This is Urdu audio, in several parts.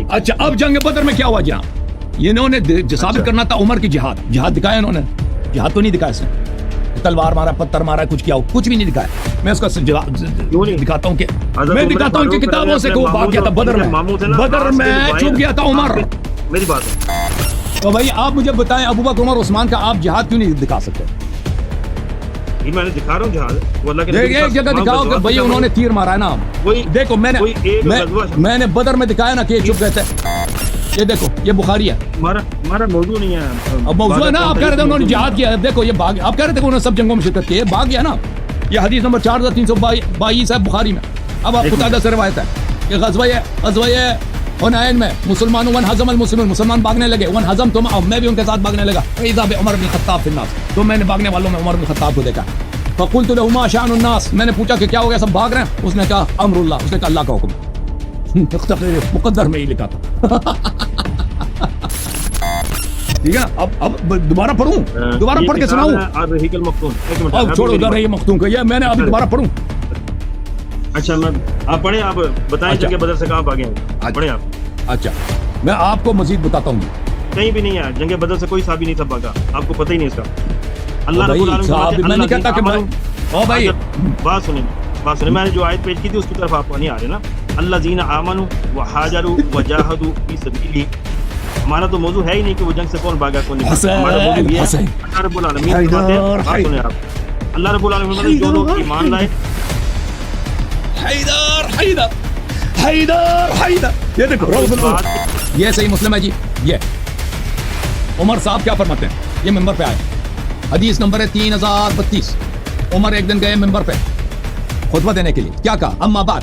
اچھا اب جنگ بدر میں کیا ہوا جناب؟ انہوں نے ثابت کرنا تھا عمر کی جہاد دکھایا انہوں نے؟ جہاد تو نہیں دکھایا اس نے، تلوار مارا پتھر مارا کچھ کیا ہو، کچھ بھی نہیں دکھایا. میں اس کا دکھاتا ہوں کہ میں دکھاتا ہوں کہ کتابوں سے کہ وہ بھاگ گیا تھا بدر میں چھپ گیا تھا عمر. میری بات ہے تو بھائی آپ مجھے بتائیں ابوبکر عمر عثمان کا آپ جہاد کیوں نہیں دکھا سکتے؟ یہ میں نے دکھا رہا ہوں جہاد، وہ اللہ کے ایک جگہ دکھاؤ کہ بھائی انہوں نے تیر مارا ہے نا. دیکھو میں نے بدر میں دکھایا نا کہ یہ چھپ گئے تھے. یہ دیکھو یہ بخاری ہے، ہمارا موضوع نہیں ہے. اب موضوع ہے نا، آپ کہہ رہے تھے انہوں نے جہاد کیا. دیکھو یہ بھاگ، آپ کہہ رہے تھے کہ انہوں نے سب جنگوں میں شرکت کی، بھاگ گیا نا. یہ حدیث نمبر 4322 ہے بخاری میں. اب آپ قتادہ سے روایت ہے کہ غزوہ حنین میں مسلمانوں ونہزم المسلمون، مسلمان بھاگنے لگے، ونہزم تم، میں بھی ان کے ساتھ بھاگنے لگا. فاذا بعمر بن الخطاب فی الناس، تو میں نے بھاگنے والوں میں عمر بن الخطاب کو دیکھا. فقلت له ما شأن الناس، میں نے پوچھا کہ کیا ہو گیا سب بھاگ رہے ہیں؟ اس نے کہا امر اللہ، اس نے کہا اللہ کا حکم. مقدر میں ہی لکھا تھا. ٹھیک ہے اب دوبارہ پڑھوں، دوبارہ پڑھ کے سناؤں. اب چھوڑو ادھر ہے یہ مختوم کا، یہ میں نے ابھی دوبارہ پڑھوں. اچھا میں آپ پڑھیں، آپ بتائیں جنگ بدر سے کہاں بھاگے ہیں، پڑھیں آپ. اچھا میں آپ کو مزید بتاتا ہوں. کہیں بھی نہیں ہے جنگ بدر سے کوئی صحابی نہیں تھا بھاگا، آپ کو پتہ ہی نہیں اس کا. اللہ رب العالمین، میں نہیں کہتا کہ او بھائی بات سنیں، میں نے جو آیت پیش کی تھی اس کی طرف آپ نہیں آ رہے نا. الذین آمنوا وہاجروا وجاہدوا فی سبیلہ. ہمارا تو موضوع ہے ہی نہیں کہ وہ جنگ سے کون بھاگا کون نہیں. ہمارا موضوع یہ ہے اللہ رب العالمین فرماتے ہیں، بات سنیں آپ، اللہ رب العالمین فرماتے ہیں جو لوگ ایمان لائے. حیدر یہ دیکھو یہ صحیح مسلم ہے جی. یہ عمر صاحب کیا فرماتے ہیں، یہ ممبر پہ آئے، حدیث نمبر ہے 3032. عمر ایک دن گئے ممبر پہ خطبہ دینے کے لیے، کیا کہا؟ اما بعد،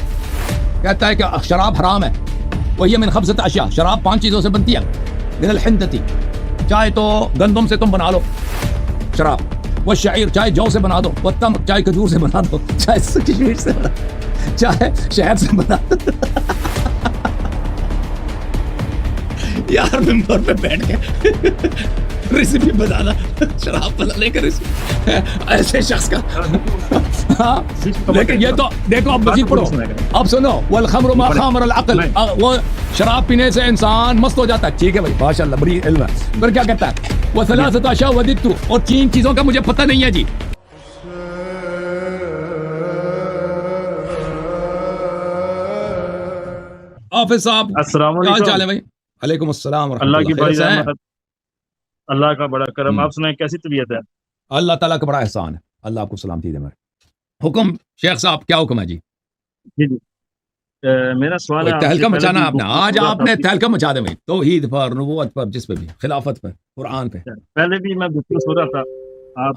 کہتا ہے کہ شراب حرام ہے. وہی من خبزۃ اشیاء، شراب 5 چیزوں سے بنتی ہے. من الحنطۃ، چاہے تو گندم سے تم بنا لو شراب، والشعیر، چاہے جو سے بنا دو، والتمر، چاہے کھجور سے بنا دو، چاہے کشمیر سے بنا دو، چاہے شہد سے بنا دو. یار ممبر پہ بیٹھ کے ریسیپی بتانا، شراب بنانے کا ریسیپی ایسے شخص کا. ہاں لیکن یہ تو دیکھو اب مزید پڑھو، اب سنو. والخمر ما خامر العقل، وہ شراب پینے سے انسان مست ہو جاتا ہے. ٹھیک ہے بھائی ماشاء اللہ بڑی علم ہے. پھر کیا کہتا ہے؟ وثلاثۃ اشیاء وددت، اور 3 چیزوں کا مجھے پتہ نہیں ہے جی. حافظ صاحب السلام کیا حال علیکم. چال ہے بھائی؟ علیکم السلام ورحمۃ اللہ کی اللہ. بڑی خیریت سے ہیں؟ رحمت، اللہ کا بڑا کرم. آپ سنائیں کیسی طبیعت ہے؟ اللہ تعالیٰ کا بڑا احسان ہے. اللہ آپ کو سلامتی دے. میرے حکم شیخ صاحب کیا حکم ہے جی؟ جی جی میرا سوال ہے آپ سے، تہلکہ پہلے مچانا بھی آپ نے آج، آپ نے تہلکہ مچا دے بھائی، توحید پر، نبوت پر، جس پہ بھی، خلافت پہ، قرآن پہ. پہلے بھی میں گفتگو سن رہا تھا، آپ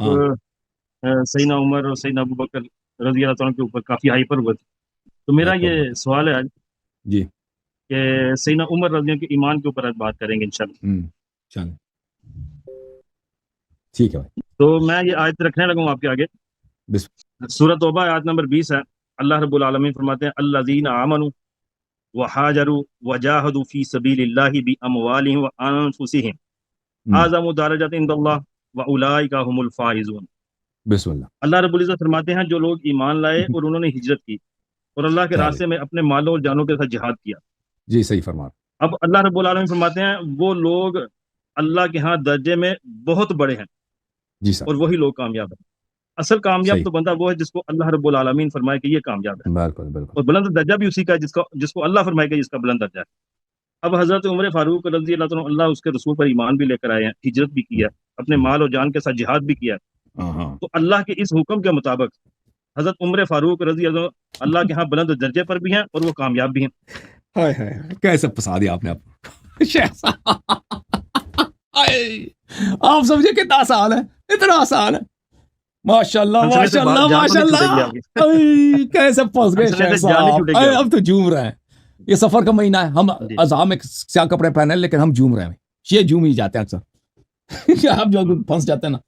سیدنا عمر اور سیدنا ابوبکر رضی اللہ تعالیٰ کے اوپر کافی ہائپر ہوئے تھے. تو میرا یہ سوال ہے آج جی کہ سیدنا عمر رضی اللہ کے ایمان کے اوپر آج بات کریں گے انشاءاللہ. چلیں ٹھیک ہے بھائی. تو میں یہ آیت رکھنے لگا ہوں آپ کے آگے. سورۃ توبہ آیت نمبر 20 ہے. اللہ رب العالمین فرماتے ہیں الذین آمنوا وہاجروا وجاہدوا فی سبیل اللہ باموالہم وانفسہم اعظم درجات عند اللہ واولئک هم الفائزون. بسم اللہ. اللہ رب العزت فرماتے ہیں جو لوگ ایمان لائے اور انہوں نے ہجرت کی اور اللہ کے راستے میں اپنے مالوں اور جانوں کے ساتھ جہاد کیا. جی صحیح فرما. اب اللہ رب العالمین فرماتے ہیں وہ لوگ اللہ کے ہاں درجے میں بہت بڑے ہیں جی سر، اور وہی لوگ کامیاب ہیں. اصل کامیاب تو بندہ وہ ہے جس کو اللہ رب العالمین فرمائے کہ یہ کامیاب ہے. بالکل بالکل. اور بلند درجہ بھی اسی کا ہے جس کو اللہ فرمائے گا جس کا بلند درجہ ہے. اب حضرت عمر فاروق رضی اللہ عنہ، اللہ اس کے رسول پر ایمان بھی لے کر آئے ہیں، ہجرت بھی کی ہے، اپنے مال اور جان کے ساتھ جہاد بھی کیا ہے. تو اللہ کے اس حکم کے مطابق حضرت عمر فاروق رضی اللہ عنہ اللہ کے ہاں بلند درجے پر بھی ہیں اور وہ کامیاب بھی ہیں. ہائے ہائے کیسے پھنسا دیا آپ نے آپ شیخ صاحب. آپ سمجھے کتنا آسان ہے، اتنا آسان ہے. ماشاء اللہ ماشاء اللہ ماشاء اللہ. کیسے پھنس گئے شیخ صاحب. اب تو جھوم رہے ہیں، یہ سفر کا مہینہ ہے، ہم اذہان میں سیاہ کپڑے پہنے لیکن ہم جھوم رہے ہیں. یہ جھوم ہی جاتے ہیں اکثر. آپ جو پھنس جاتے ہیں نا.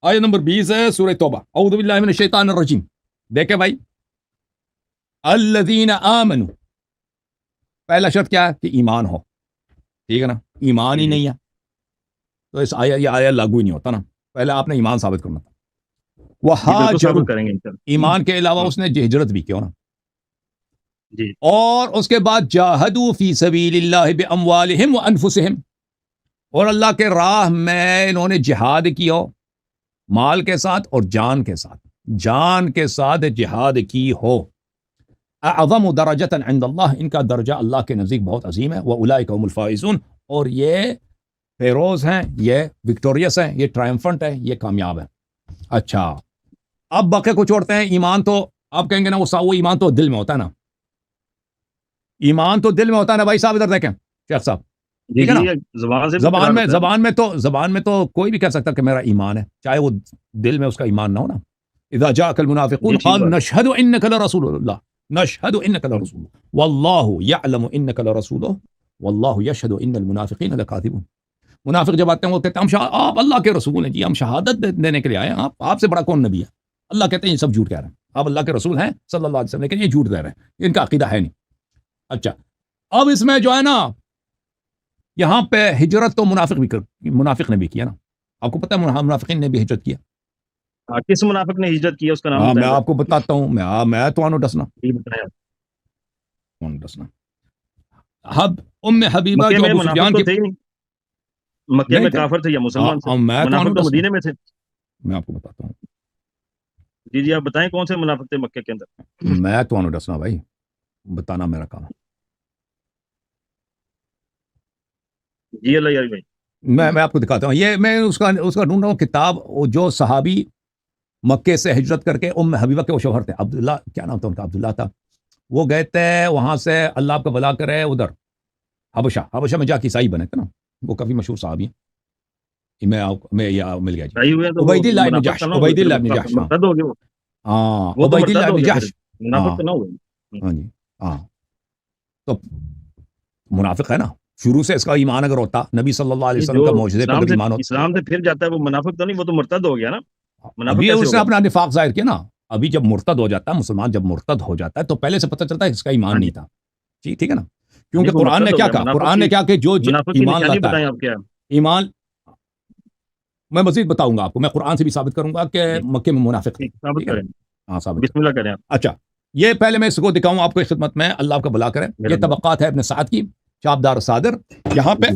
آیت نمبر 20 ہے سورہ توبہ. اعوذ باللہ من الشیطان الرجیم. دیکھیں بھائی، الذین آمنوا، پہلا شرط کیا ہے کہ ایمان ہو. ٹھیک ہے نا، ایمان ہی نہیں ہے تو اس یہ آیا لاگو ہی نہیں ہوتا نا. پہلے آپ نے ایمان ثابت کرنا تھا. وہ ایمان کے علاوہ اس نے ہجرت بھی کیوں نا. جی اور اس کے بعد جاہدوا فی سبیل اللہ باموالہم وانفسہم، اور اللہ کے راہ میں انہوں نے جہاد کیا ہو، مال کے ساتھ اور جان کے ساتھ، جان کے ساتھ جہاد کی ہو۔ اعظم درجۃ عند اللہ، ان کا درجہ اللہ کے نزدیک بہت عظیم ہے۔ واولئک هم الفائزون، اور یہ فیروز ہیں، یہ وکٹوریس ہیں، یہ ٹرائمفنٹ ہیں، یہ کامیاب ہیں۔ اچھا، اب باقی کو چھوڑتے ہیں۔ ایمان تو آپ کہیں گے نا وہ ایمان تو دل میں ہوتا ہے نا، ایمان تو دل میں ہوتا ہے نا بھائی صاحب، ادھر دیکھیں شیخ صاحب، جی ٹھیک ہے نا؟ زبان سے زبان میں تو کوئی بھی کہہ سکتا کہ میرا ایمان ہے، چاہے وہ دل میں اس کا ایمان نہ ہو نا۔ اذا جاءك المنافقون قالوا نشهد انك لرسول الله، نشهد انك لرسول والله يعلم انك لرسوله والله يشهد ان المنافقين لكاذبون۔ منافق جب آتے ہیں وہ کہتے ہیں آپ اللہ کے رسول ہیں، جی ہم شہادت دینے کے لیے آئے ہیں، آپ سے بڑا کون نبی ہے؟ اللہ کہتے ہیں یہ سب جھوٹ کہہ رہے ہیں، آپ اللہ کے رسول ہیں صلی اللہ علیہ وسلم، لیکن یہ جھوٹ کہہ رہے ہیں، ان کا عقیدہ ہے نہیں۔ اچھا، اب اس میں جو ہے نا یہاں پہ ہجرت تو منافق نے بھی کیا نا، آپ کو پتہ ہے منافقین نے بھی ہجرت کیا۔ کس منافق نے ہجرت کیا اس کا نام میں آپ کو بتاتا ہوں، میں تو آنو ڈسنا بتایا۔ ام حبیبہ جو ابو سفیان کی، مکے میں کافر تھے یا مسلمان تھے؟ منافق تو مدینے میں تھے۔ میں آپ کو بتاتا ہوں، جی آپ بتائیں کون سے منافق تھے مکے کے اندر؟ میں تو آنو ڈسنا بھائی، بتانا میرا کام۔ جی اللہ یاری بھائی، میں آپ کو دکھاتا ہوں، یہ میں اس کا ڈھونڈ رہا ہوں کتاب، جو صحابی مکے سے ہجرت کر کے ام حبیبہ کے وہ شوہر تھے، عبداللہ، کیا نام تھا ان کا؟ عبداللہ تھا۔ وہ گئے تھے وہاں سے، اللہ آپ کا بھلا کرے، ادھر حبشہ میں جا کے عیسائی بنے تھے نا، وہ کافی مشہور صحابی ہیں۔ میں مل گیا جی، عبید اللہ ابن جحش، عبید اللہ ابن جحش، ہاں عبید اللہ ابن جحش، ہاں جی، ہاں تو منافق ہے نا، شروع سے اس کا ایمان اگر ہوتا نبی صلی اللہ علیہ وسلم کا معجزے پر ایمان ہوتا، اسلام سے پھر جاتا ہے وہ منافق تو نہیں، وہ تو مرتد ہو گیا نا۔ ابھی اس نے اپنا نفاق ظاہر کیا نا، ابھی جب مرتد ہو جاتا ہے مسلمان، جب مرتد ہو جاتا ہے تو پہلے سے پتہ چلتا ہے اس کا ایمان نہیں تھا، جی ٹھیک ہے نا، کیونکہ قرآن نے کیا کہا، قرآن نے کیا کہ جو ایمان لاتا ہے، ایمان، میں مزید بتاؤں گا آپ کو، میں قرآن سے بھی ثابت کروں گا کہ مکے میں منافق تھے، ہاں ثابت، بسم اللہ کریں۔ اچھا، یہ پہلے میں اس کو دکھاؤں آپ کو خدمت میں، اللہ آپ کا بھلا کرے۔ یہ طبقات ہے ابن سعد کی، شابدار صادر، یہاں پہ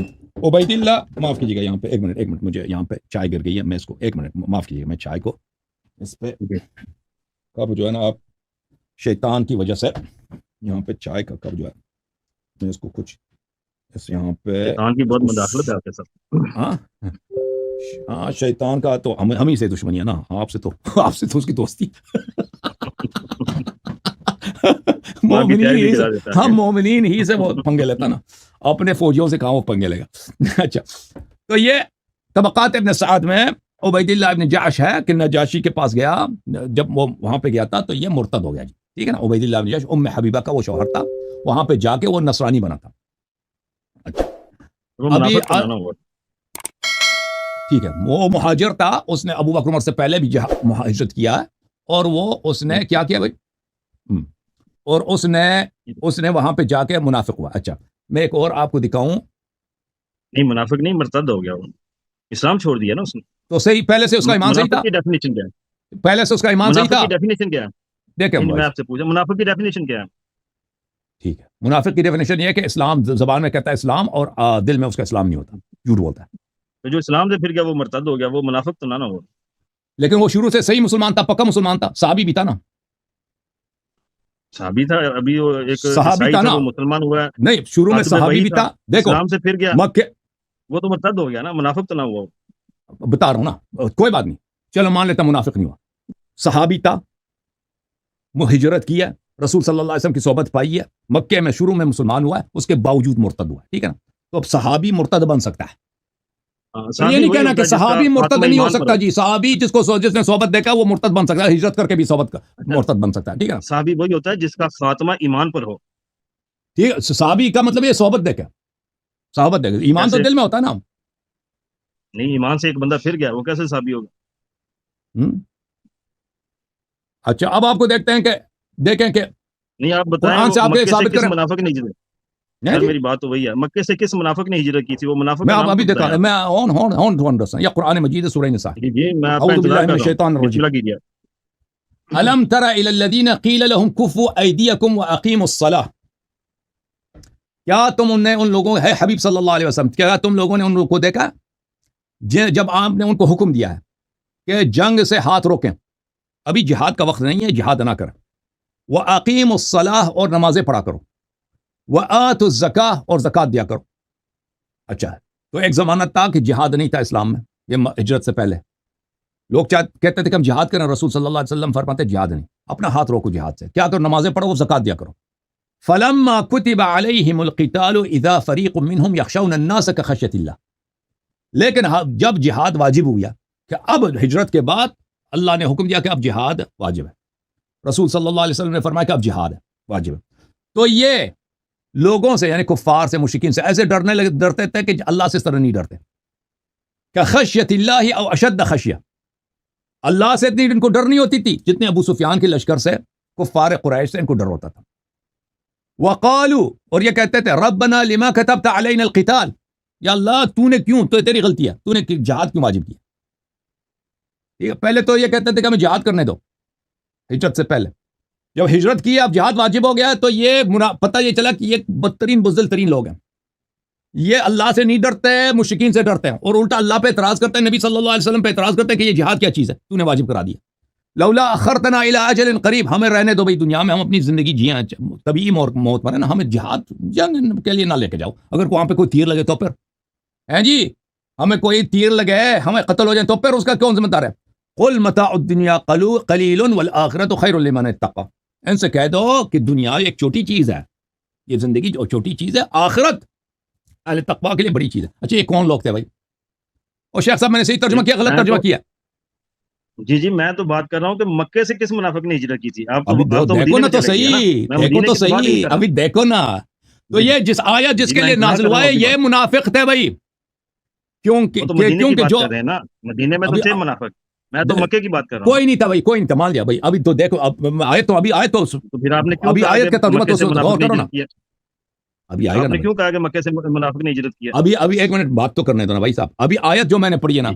عبید اللہ، معاف کیجیے گا یہاں پہ ایک منٹ مجھے یہاں پہ چائے گر گئی ہے، میں اس کو ایک منٹ معاف کیجیے گا، میں چائے کو اس پہ کب جو ہے نا آپ شیطان کی وجہ سے یہاں پہ چائے کا کب جو ہے میں اس کو کچھ اس یہاں پہ شیطان کی بہت مداخلت ہے آپ کے ساتھ۔ ہاں شیطان کا تو ہم ہی سے دشمنی ہے نا، آپ سے تو اس کی دوستی ہم مومنین ہی سے وہ پنگے لیتا نا، اپنے فوجیوں سے کہاں وہ پنگے لے گا۔ اچھا، تو یہ طبقات ابن سعد میں عبید اللہ ابن جعش ہے کہ نجاشی کے پاس گیا، جب وہ وہاں پہ گیا تھا تو یہ مرتد ہو گیا جی، ٹھیک ہے نا، عبید اللہ ابن جعش ام حبیبہ کا وہ شوہر تھا، وہاں پہ جا کے وہ نصرانی بنا تھا۔ اچھا، ابھی ٹھیک ہے، وہ مہاجر تھا، اس نے ابو بکر عمر سے پہلے بھی ہجرت کیا ہے، اور وہ اس نے کیا کیا بھائی، اور اس نے وہاں پہ جا کے منافق ہوا۔ اچھا، میں ایک اور آپ کو دکھاؤں، نہیں منافق نہیں، مرتد ہو گیا، وہ اسلام چھوڑ دیا نا اس نے، تو صحیح، پہلے سے اس کا ایمان صحیح تھا، ڈیفینیشن کیا ہے؟ پہلے سے اس کا ایمان صحیح تھا، ڈیفینیشن کیا ہے؟ دیکھیں میں آپ سے پوچھا منافق کی ڈیفینیشن کیا ہے؟ ٹھیک ہے، منافق کی ڈیفینیشن یہ ہے کہ اسلام زبان میں کہتا ہے اسلام، اور دل میں اس کا اسلام نہیں ہوتا، جھوٹ بولتا ہے۔ تو جو اسلام سے پھر گیا وہ مرتد ہو گیا، وہ منافق تو نہ ہو، لیکن وہ شروع سے صحیح مسلمان تھا، پکا مسلمان تھا، صحابی بھی تھا نا، صحابی تھا، ابھی وہ ایک صحابی تھا نا، وہ مسلمان ہوا ہے، نہیں شروع میں صحابی بھی تھا، دیکھو اسلام سے پھر گیا مکے، وہ تو مرتد ہو گیا نا، منافق تو نہ ہوا، بتا رہا ہوں نا، کوئی بات نہیں، چلو مان لیتا منافق نہیں ہوا، صحابی تھا، وہ ہجرت کی ہے، رسول صلی اللہ علیہ وسلم کی صحبت پائی ہے، مکے میں شروع میں مسلمان ہوا ہے، اس کے باوجود مرتد ہوا ہے، ٹھیک ہے نا، تو اب صحابی مرتد بن سکتا ہے، یہ نہیں کہنا کہ صحابی مرتد نہیں ہو سکتا جی، صحابی جس نے صحبت دیکھا وہ مرتد بن سکتا ہے، ہجرت کر کے بھی مرتد بن سکتا ہے، ٹھیک ہے، صحابی وہی ہوتا ہے جس کا خاتمہ ایمان پر ہو، ٹھیک ہے، صحابی کا مطلب یہ صحبت دیکھا، ایمان تو دل میں ہوتا ہے نا، نہیں ایمان سے ایک بندہ پھر گیا، وہ کیسے صحابی ہوگا؟ اچھا، اب آپ کو دیکھیں کہ نہیں آپ بتائیں مکے سے کس منافق نے ہجرت، میری بات تو وہی ہے، مکے سے کس منافق نے ہجرت کی تھی، وہ منافق میں ابھی دیکھا، میں یا قرآن مجید سورہ نساء، جی میں اعوذ باللہ من الشیطان الرجیم، الم تر الی الذین قیل لهم کفوا ایدیکم واقیموا الصلاۃ، کیا تم ان لوگوں ہے حبیب صلی اللہ علیہ وسلم، کیا تم لوگوں نے ان لوگوں کو دیکھا جب آپ نے ان کو حکم دیا ہے کہ جنگ سے ہاتھ روکیں، ابھی جہاد کا وقت نہیں ہے، جہاد نہ کریں، وَأَقِيمُوا الصَّلَاةَ اور نمازیں پڑھا کرو، وَآتُوا الزَّكَاةَ اور زکوٰۃ دیا کرو۔ اچھا، تو ایک زمانہ تھا کہ جہاد نہیں تھا اسلام میں، یہ ہجرت سے پہلے لوگ کہتے تھے کہ ہم جہاد کریں، رسول صلی اللہ علیہ وسلم فرماتے جہاد نہیں، اپنا ہاتھ روکو جہاد سے، کیا کرو نمازیں پڑھو، زکوٰۃ دیا کرو۔ فَلَمَّا كُتِبَ عَلَيْهِمُ الْقِتَالُ إِذَا فَرِيقٌ مِّنْهُمْ يَخْشَوْنَ النَّاسَ كَخَشْيَةِ اللَّهِ، لیکن جب جہاد واجب ہوا کہ اب ہجرت کے بعد اللہ نے حکم دیا کہ اب جہاد واجب ہے، رسول صلی اللہ علیہ وسلم نے فرمایا کہ اب جہاد ہے واجب ہے، تو یہ لوگوں سے یعنی کفار سے مشرکین سے ایسے ڈرتے تھے کہ اللہ سے اس طرح نہیں ڈرتے، کہ خشیت اللہ او اشد خشیہ، اللہ سے اتنی ان کو ڈر نہیں ہوتی تھی جتنے ابو سفیان کے لشکر سے، کفار قریش سے ان کو ڈر ہوتا تھا۔ وقالوا اور یہ کہتے تھے ربنا لما كتبت علينا القتال، یا اللہ تو نے کیوں، تو تیری غلطی ہے، تو نے جہاد کیوں واجب کیا؟ ٹھیک ہے، پہلے تو یہ کہتے تھے کہ ہمیں جہاد کرنے دو ہجرت سے پہلے، جب ہجرت کی اب جہاد واجب ہو گیا تو یہ پتہ یہ چلا کہ یہ بدترین بزدل ترین لوگ ہیں، یہ اللہ سے نہیں ڈرتے، مشرکین سے ڈرتے ہیں، اور الٹا اللہ پہ اعتراض کرتے ہیں، نبی صلی اللہ علیہ وسلم پہ اعتراض کرتے ہیں کہ یہ جہاد کیا چیز ہے، تو نے واجب کرا دیا۔ لولا اخرتنا الى اجل قریب، ہمیں رہنے دو بھائی دنیا میں، ہم اپنی زندگی جیاں، طبیعی موت مرے نا، ہمیں جہاد جنگ کے لیے نہ لے کے جاؤ، اگر وہاں پہ کوئی تیر لگے تو پھر ہیں جی، ہمیں کوئی تیر لگے ہمیں قتل ہو جائے تو پھر اس کا کون ذمہ دار ہے؟ قل متاع الدنیا قلیل والآخرۃ خیر لمن اتقى، ان سے کہہ دو کہ دنیا ایک چھوٹی چیز ہے، یہ زندگی جو چھوٹی چیز ہے، آخرت اہل تقوی کے لیے بڑی چیز ہے۔ اچھا یہ کون لوگ تھے بھائی؟ اور شیخ صاحب میں نے صحیح ترجمہ کیا غلط ترجمہ کیا؟ جی میں تو بات کر رہا ہوں کہ مکے سے کس منافق نے ہجرت کی تھی؟ آپ ابھی دیکھو نا تو صحیح، دیکھو تو صحیح، ابھی دیکھو نا، تو یہ جس آیت جس کے لیے نازل ہوا ہے یہ منافق تھے بھائی، کیونکہ جو مدینے میں تو تھے منافق، میں تو مکے کی بات کر رہا ہوں۔ کوئی نہیں تھا بھائی، کوئی نہیں تھا، مان لیا بھائی، ابھی تو دیکھو ابھی آئے تو پھر آپ نے ابھی آیت کا ترجمہ تو غور کرو نا، ابھی آئے گا نا، کیوں کہا کہ مکے سے منافق نے ہجرت کیا؟ ابھی ایک منٹ بات تو کرنے دو نا بھائی صاحب، ابھی آیت جو میں نے پڑھی ہے نا،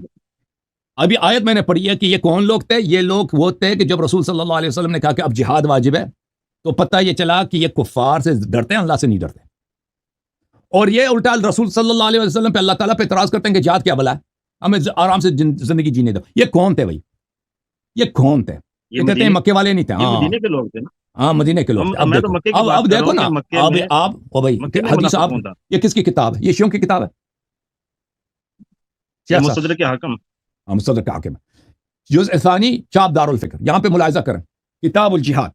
ابھی آیت میں نے پڑھی ہے کہ یہ کون لوگ تھے، یہ لوگ وہ تھے کہ جب رسول صلی اللہ علیہ وسلم نے کہا کہ اب جہاد واجب ہے تو پتہ یہ چلا کہ یہ کفار سے ڈرتے ہیں، اللہ سے نہیں ڈرتے، اور یہ الٹا رسول صلی اللہ علیہ وسلم پہ اللہ تعالیٰ پہ اعتراض کرتے ہیں کہ جہاد کیا بلا ہے، ہمیں آرام سے زندگی جینے دو۔ یہ کون تھے بھائی؟ یہ کون تھے؟ یہ کہتے ہیں مکے والے نہیں تھے، مدینے کے لوگ تھے نا، ہاں مدینے کے لوگ۔ اب دیکھو نا، اب آپ بھائی حدیث آپ، یہ کس کی کتاب ہے؟ یہ شیعوں کی کتاب ہے، مستدرک حاکم، مستدرک حاکم، جزء ثانی چاپ دار الفکر، یہاں پہ ملاحظہ کریں، کتاب الجہاد،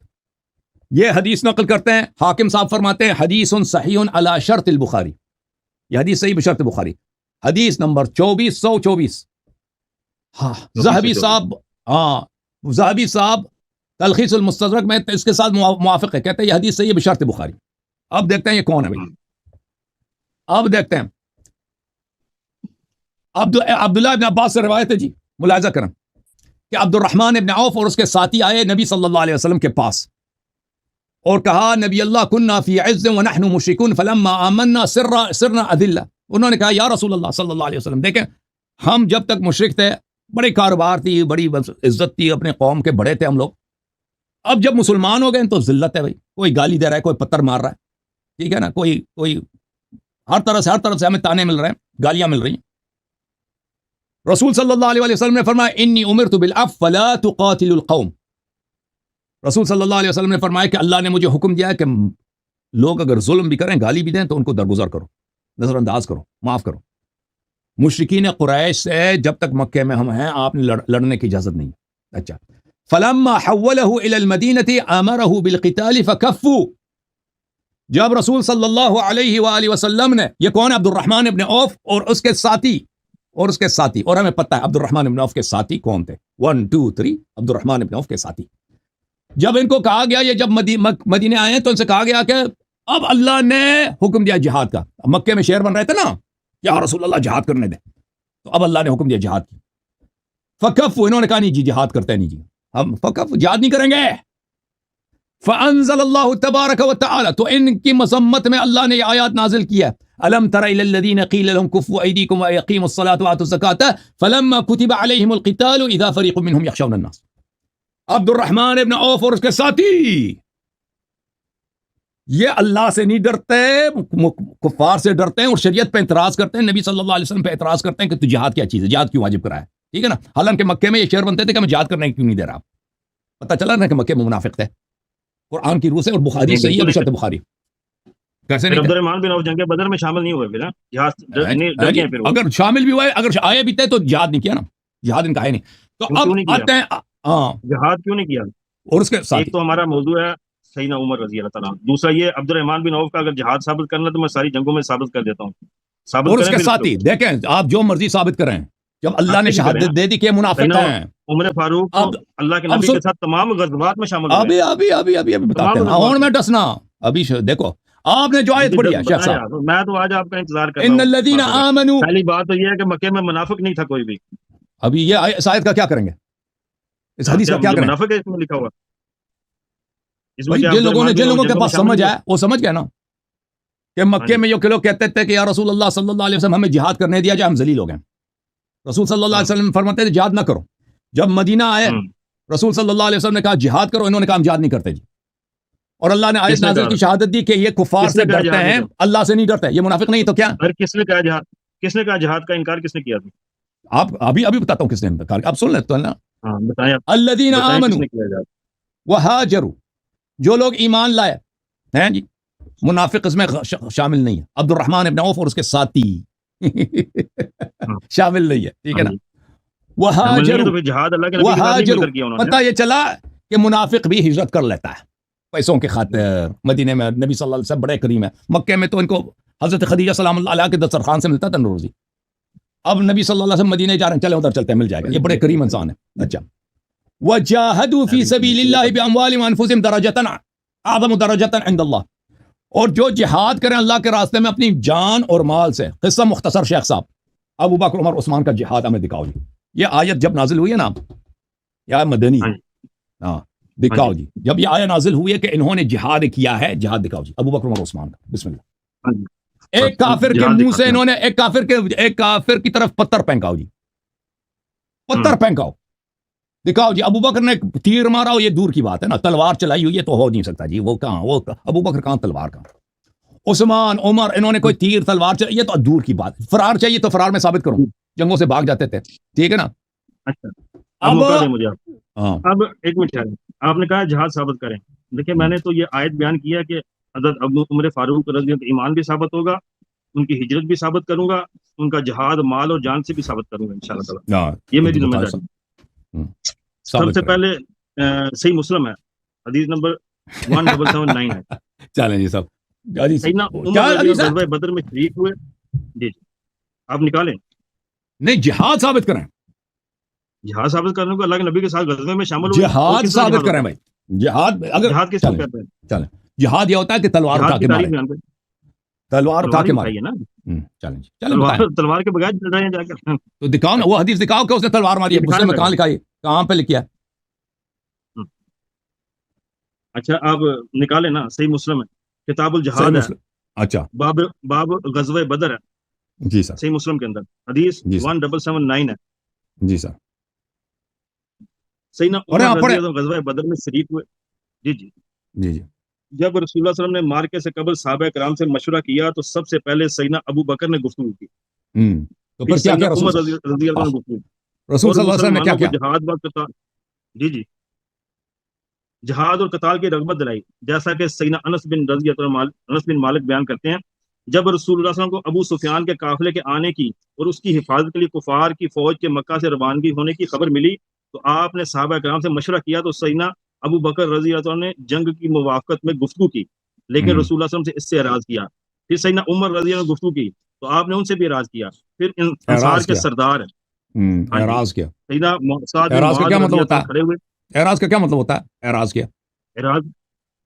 یہ حدیث نقل کرتے ہیں، حاکم صاحب فرماتے ہیں حدیث صحیح علی شرط البخاری، یہ حدیث صحیح بشرط بخاری، حدیث نمبر 2424۔ ہاں ذہبی صاحب تلخیص المستدرک میں اس کے ساتھ موافق ہے، کہتے ہیں یہ حدیث صحیح بشرط بخاری۔ اب دیکھتے ہیں یہ کون ہے بھائی، اب دیکھتے ہیں عبداللہ ابن عباس سے روایت ہے جی، ملاحظہ کریں کہ عبد الرحمن ابن عوف اور اس کے ساتھی آئے نبی صلی اللہ علیہ وسلم کے پاس اور کہا نبی اللہ کننا فی عز ونحن مشرکون فلما آمنا سرنا اذلہ، انہوں نے کہا یا رسول اللہ صلی اللہ علیہ وسلم دیکھیں ہم جب تک مشرک تھے، بڑے کاروبار تھی، بڑی عزت تھی، اپنے قوم کے بڑے تھے ہم لوگ، اب جب مسلمان ہو گئے تو ذلت ہے بھائی، کوئی گالی دے رہا ہے، کوئی پتھر مار رہا ہے، ٹھیک ہے نا، کوئی ہر طرف سے ہمیں تانے مل رہے ہیں، گالیاں مل رہی ہیں۔ رسول صلی اللہ علیہ وسلم نے فرمایا انی امرت بالعفو فلا تقاتل القوم، رسول صلی اللہ علیہ وسلم نے فرمایا کہ اللہ نے مجھے حکم دیا ہے کہ لوگ اگر ظلم بھی کریں، گالی بھی دیں تو ان کو درگزر کرو، نظر انداز کرو، معاف کرو۔ مشرکین قریش سے جب تک مکے میں ہم ہیں آپ نے لڑنے کی اجازت نہیں۔ اچھا، فلما حولہ الی المدینہ امرہ بالقتال فکفوا، جب رسول صلی اللہ علیہ وآلہ وسلم نے، یہ کون ہے؟ عبد الرحمن ابن عوف اور اس کے ساتھی، اور ہمیں پتہ ہے عبد الرحمن ابن عوف کے ساتھی کون تھے، 1 2 3 عبد الرحمن ابن عوف کے ساتھی۔ جب ان کو کہا گیا، یہ جب مدینے آئے تو ان سے کہا گیا کہ اب اللہ نے حکم دیا جہاد کا، مکے میں شعر بن رہے تھے نا یا رسول اللہ جہاد کرنے دیں، تو اب اللہ نے حکم دیا جہاد کی۔ فکف، انہوں نے کہا نہیں جی جہاد کرتے نہیں جی، ہم فکف جہاد نہیں کریں گے۔ فانزل اللہ تبارک و تعالی، تو ان کی مذمت میں اللہ نے یہ آیات نازل کیا، الم تر الی الذین قیل لهم کفوا ایدیکم واقیموا الصلاۃ وآتوا الزکاۃ فلما کتب علیہم القتال اذا فریق منهم یخشون الناس۔ عبد الرحمن ابن عوف اور اس کے ساتھی یہ اللہ سے نہیں ڈرتے، کفار سے ڈرتے ہیں اور شریعت پہ اعتراض کرتے ہیں، نبی صلی اللہ علیہ وسلم پہ اعتراض کرتے ہیں کہ تو جہاد کیا چیز ہے، جہاد کیوں واجب کرا ہے، ٹھیک ہے نا؟ حالانکہ مکے میں یہ شعر بنتے تھے کہ میں جہاد کرنے کیوں نہیں دے رہا، پتہ چلا نا کہ مکے میں منافق تھے، قرآن کی روح سے، اور بخاری صحیح ہے بشرط بخاری، کیسے پھر نہیں عبد تھے؟ الرحمن بن عوف جنگ بدر میں شامل نہیں ہوئے پھر جہاد ڈر گئے پھر وہ۔ اگر شامل بھی ہوئے، اگر آئے بھی تھے تو جہاد نہیں کیا نا، جہاد ان کا ہے نہیں، تو اب کیوں نہیں کیا؟ آتے ہیں ہاں، جہاد کیوں نہیں کیا؟ اور اس کے ساتھ ایک تو ہمارا موضوع ہے سیدنا عمر رضی اللہ تعالیٰ عنہ، دوسرا یہ عبد الرحمن بن عوف کا اگر جہاد ثابت کرنا تو میں ساری جنگوں میں ثابت کر دیتا ہوں، ثابت اور اس کریں کے پھر ساتھ ہی دیکھیں آپ جو مرضی ثابت کریں، جب اللہ نے آپ بھی کریں شہادت دے دی کہ یہ منافق سیدنا ہیں، عمر فاروق تو اب اللہ کے اب نبی سن کے ساتھ تمام غزوات میں شامل ہوئے ابھی بتاتے ہیں، تمام اور میں ڈسنا ابھی دیکھو آپ نے جو آیت پڑھی ہے شیخ بتائیں صاحب، آپ، میں تو آج آپ کا انتظار کر رہا ان ہوں الذین باتوں کا۔ آمنوا، پہلی بات تو یہ ہے کہ مکے میں منافق نہیں تھا کوئی بھی، ابھی یہ اس آیت کا کیا کریں گے، اس حدیث کا کیا مجھے کریں؟ منافق ہے اس میں لکھا ہوا، اس میں بھائی کیا جن عبد لوگوں الرحمن بن عوف کے جنگوں میں پاس شامل سمجھ نہیں ہے وہ سمجھ گئے نا کہ ہاں مکے جی میں جو لوگ کہتے تھے کہ یا رسول اللہ صلی اللہ علیہ وسلم ہمیں جہاد کرنے دیا جائے، ہم ذلیل ہو گئے، رسول صلی اللہ ہاں علیہ وسلم فرماتے تھے جہاد نہ کرو، جب مدینہ آئے رسول صلی اللہ علیہ وسلم نے کہا جہاد کرو، انہوں نے کہا ہم جہاد نہیں کرتے جی، اور اللہ نے آیت کس نے نازل کہا کی شہادت دی کہ یہ کفار کس سے نے کہا ڈرتے جہاد نہیں ہیں، کرو؟ اللہ سے نہیں ڈرتے، یہ منافق نہیں تو کیا؟ ارے کس نے کہا جہاد کا انکار کس نے کیا تھا؟ آپ ابھی بتاتا ہوں کس نے انکار کیا، آپ سن لیتے ہیں نا، ہاں بتائیں الذین بتائیں کس آمنوا نے کیا جہاد؟ وہاجروا، جو لوگ ایمان لائے ہیں جی، منافق اس میں شامل نہیں ہے، عبد الرحمن ابن عوف اور اس کے ساتھی ہاں شامل نہیں ہے، ٹھیک ہے ہاں نا؟ جی شامل نہیں ہے تو وہاجروا پھر جہاد اللہ کے نبی کے ساتھ نہیں مل وہاجروا، کر کیا انہوں نے۔ پتہ یہ چلا کہ منافق بھی ہجرت کر لیتا ہے پیسوں کے خاطر، مدینے میں نبی صلی اللہ علیہ وسلم بڑے کریم ہے، مکے میں تو ان کو حضرت خدیجہ سلام اللہ علیہ کے دسترخوان سے ملتا تھا روزی، اب نبی صلی اللہ علیہ وسلم مدینے جا رہے ہیں، چلے ادھر چلتے ہیں مل جائے گا، یہ بڑے کریم انسان ہے۔ اچھا، وجاہدوا فی سبیل اللہ باموالہم وانفسہم درجۃ اعظم درجۃ عند اللہ، اور جو جہاد کریں اللہ کے راستے میں اپنی جان اور مال سے، قصہ مختصر شیخ صاحب، ابو بکر عمر عثمان کا جہاد ہمیں دکھاؤ جی، یہ آیت جب نازل ہوئی ہے نا، یہ مدنی ہاں ہے، جی ہاں دکھاؤ جی، جب یہ آیت نازل ہوئی ہے کہ انہوں نے جہاد کیا ہے، جہاد دکھاؤ جی، ابو بکر عمر عثمان کا، بسم اللہ۔ ہاں جی ایک کافر کے جہاد منہ سے دکھاتے ہیں۔ انہوں نے ایک کافر کی طرف پتھر پھینکاؤ جی، پتھر پھینکاؤ، دکھاؤ جی، ابو بکر نے تیر مارا ہو، یہ دور کی بات ہے نا، تلوار چلائی ہوئی ہے تو ہو نہیں سکتا جی، وہ کہاں، وہ ابو بکر کہاں، تلوار کہاں، عثمان عمر انہوں نے کوئی تیر تلوار چلائی، یہ تو دور کی بات، فرار چاہیے تو فرار میں ثابت کروں، جنگوں سے بھاگ جاتے تھے، ٹھیک ہے نا؟ اچھا اب اب موقع دیں مجھے آپ، ہاں اب ایک منٹ ٹھہریں، آپ نے کہا جہاد ثابت کریں، دیکھیں میں نے تو یہ آیت بیان کیا کہ حضرت ابو عمر فاروق رضی اللہ عنہ کا ایمان بھی ثابت ہوگا، ان کی ہجرت بھی ثابت کروں گا، ان کا جہاد مال اور جان سے بھی ثابت کروں گا انشاءاللہ تعالی، ہاں، یہ میری تو ذمہ بتاؤ داری ہے۔ ہوں، سب ثابت سے کریں، پہلے صحیح مسلم ہے، حدیث نمبر 1779 ہے، چلیں جی صاحب، حدیث سیدنا کیا عمر رضی حدیث اللہ ہے؟ عنہ غزوہ بدر میں شریک ہوئے، جی جی آپ نکالیں، نہیں، جہاد ثابت کریں، جہاد ثابت کرنے کو اللہ کے نبی کے ساتھ غزوے میں شامل ہوئے، اور جہاد کس طرح ثابت جہاد کریں ہوتا بھائی، جہاد ہے؟ اگر جہاد کس کو چلیں کہتے ہیں؟ چلیں، جہاد یہ ہوتا ہے کہ تلوار جہاد اٹھا کی کے مارے، تعریف بیان کریں، تلوار اٹھا تلوار کے ہی مارے، اٹھائی ہے نا، چلیں جی، چلیں بتائیں، تلوار کے بغیر چل رہے ہیں جا کر، تو دکھاؤ نا وہ حدیث، دکھاؤ کہ اس نے تلوار ماری یہ ہے، دکھائیں مسلم میں ذرا۔ کہاں لکھا ہے، کہاں پہ لکھا ہے؟ اچھا آپ نکالیں نا، صحیح مسلم ہے، کتاب صحیح الجہاد ہے، مسلم، اچھا باب غزوہ بدر ہے، جی سر، صحیح مسلم کے اندر حدیث جی سر، 1779 ہے، جی سر، سیدنا ارے عمر آپ رضی پڑھیں، اللہ عنہ غزوہ بدر میں شریک ہوئے، جی جی جی جی، جب رسول اللہ صلی اللہ علیہ وسلم نے مارکے سے قبل صحابہ کرام سے مشورہ کیا تو سب سے پہلے سیدنا ابو بکر نے گفتگو کی، تو پھر پھر کیا سیدنا کیا رسول عمر صلی رضی اللہ آہ، عنہ نے گفتگو کی، رسول اور صلی اللہ علیہ وسلم نے کیا مسلمانوں کو کیا؟ جہاد اور قتال کی رغبت دلائی، جیسا کہ سیدنا انس بن مالک بیان کرتے ہیں، جب رسول اللہ صلی اللہ علیہ وسلم کو ابو سفیان کے قافلے کے آنے کی اور اس کی حفاظت کے لیے کفار کی فوج کے مکہ سے روانگی ہونے کی خبر ملی تو آپ نے صحابہ کرام سے مشورہ کیا، تو سیدنا ابو بکر رضی اللہ عنہ نے جنگ کی موافقت میں گفتگو کی، لیکن رسول اللہ صلی اللہ علیہ وسلم سے اس سے اعراض کیا، پھر سیدنا عمر رضی اللہ عنہ نے گفتگو کی تو آپ نے ان سے بھی اعراض کیا، پھر انصار اعراض کے کیا؟ سردار، ہاں جی اعراض کیا؟ سیدنا سعد بن اعراض کا معاذ کیا رضی مطلب اللہ ہوتا عنہ کھڑے ہوئے، ہے؟ اعراض کا کیا مطلب ہوتا ہے؟ اعراض کیا؟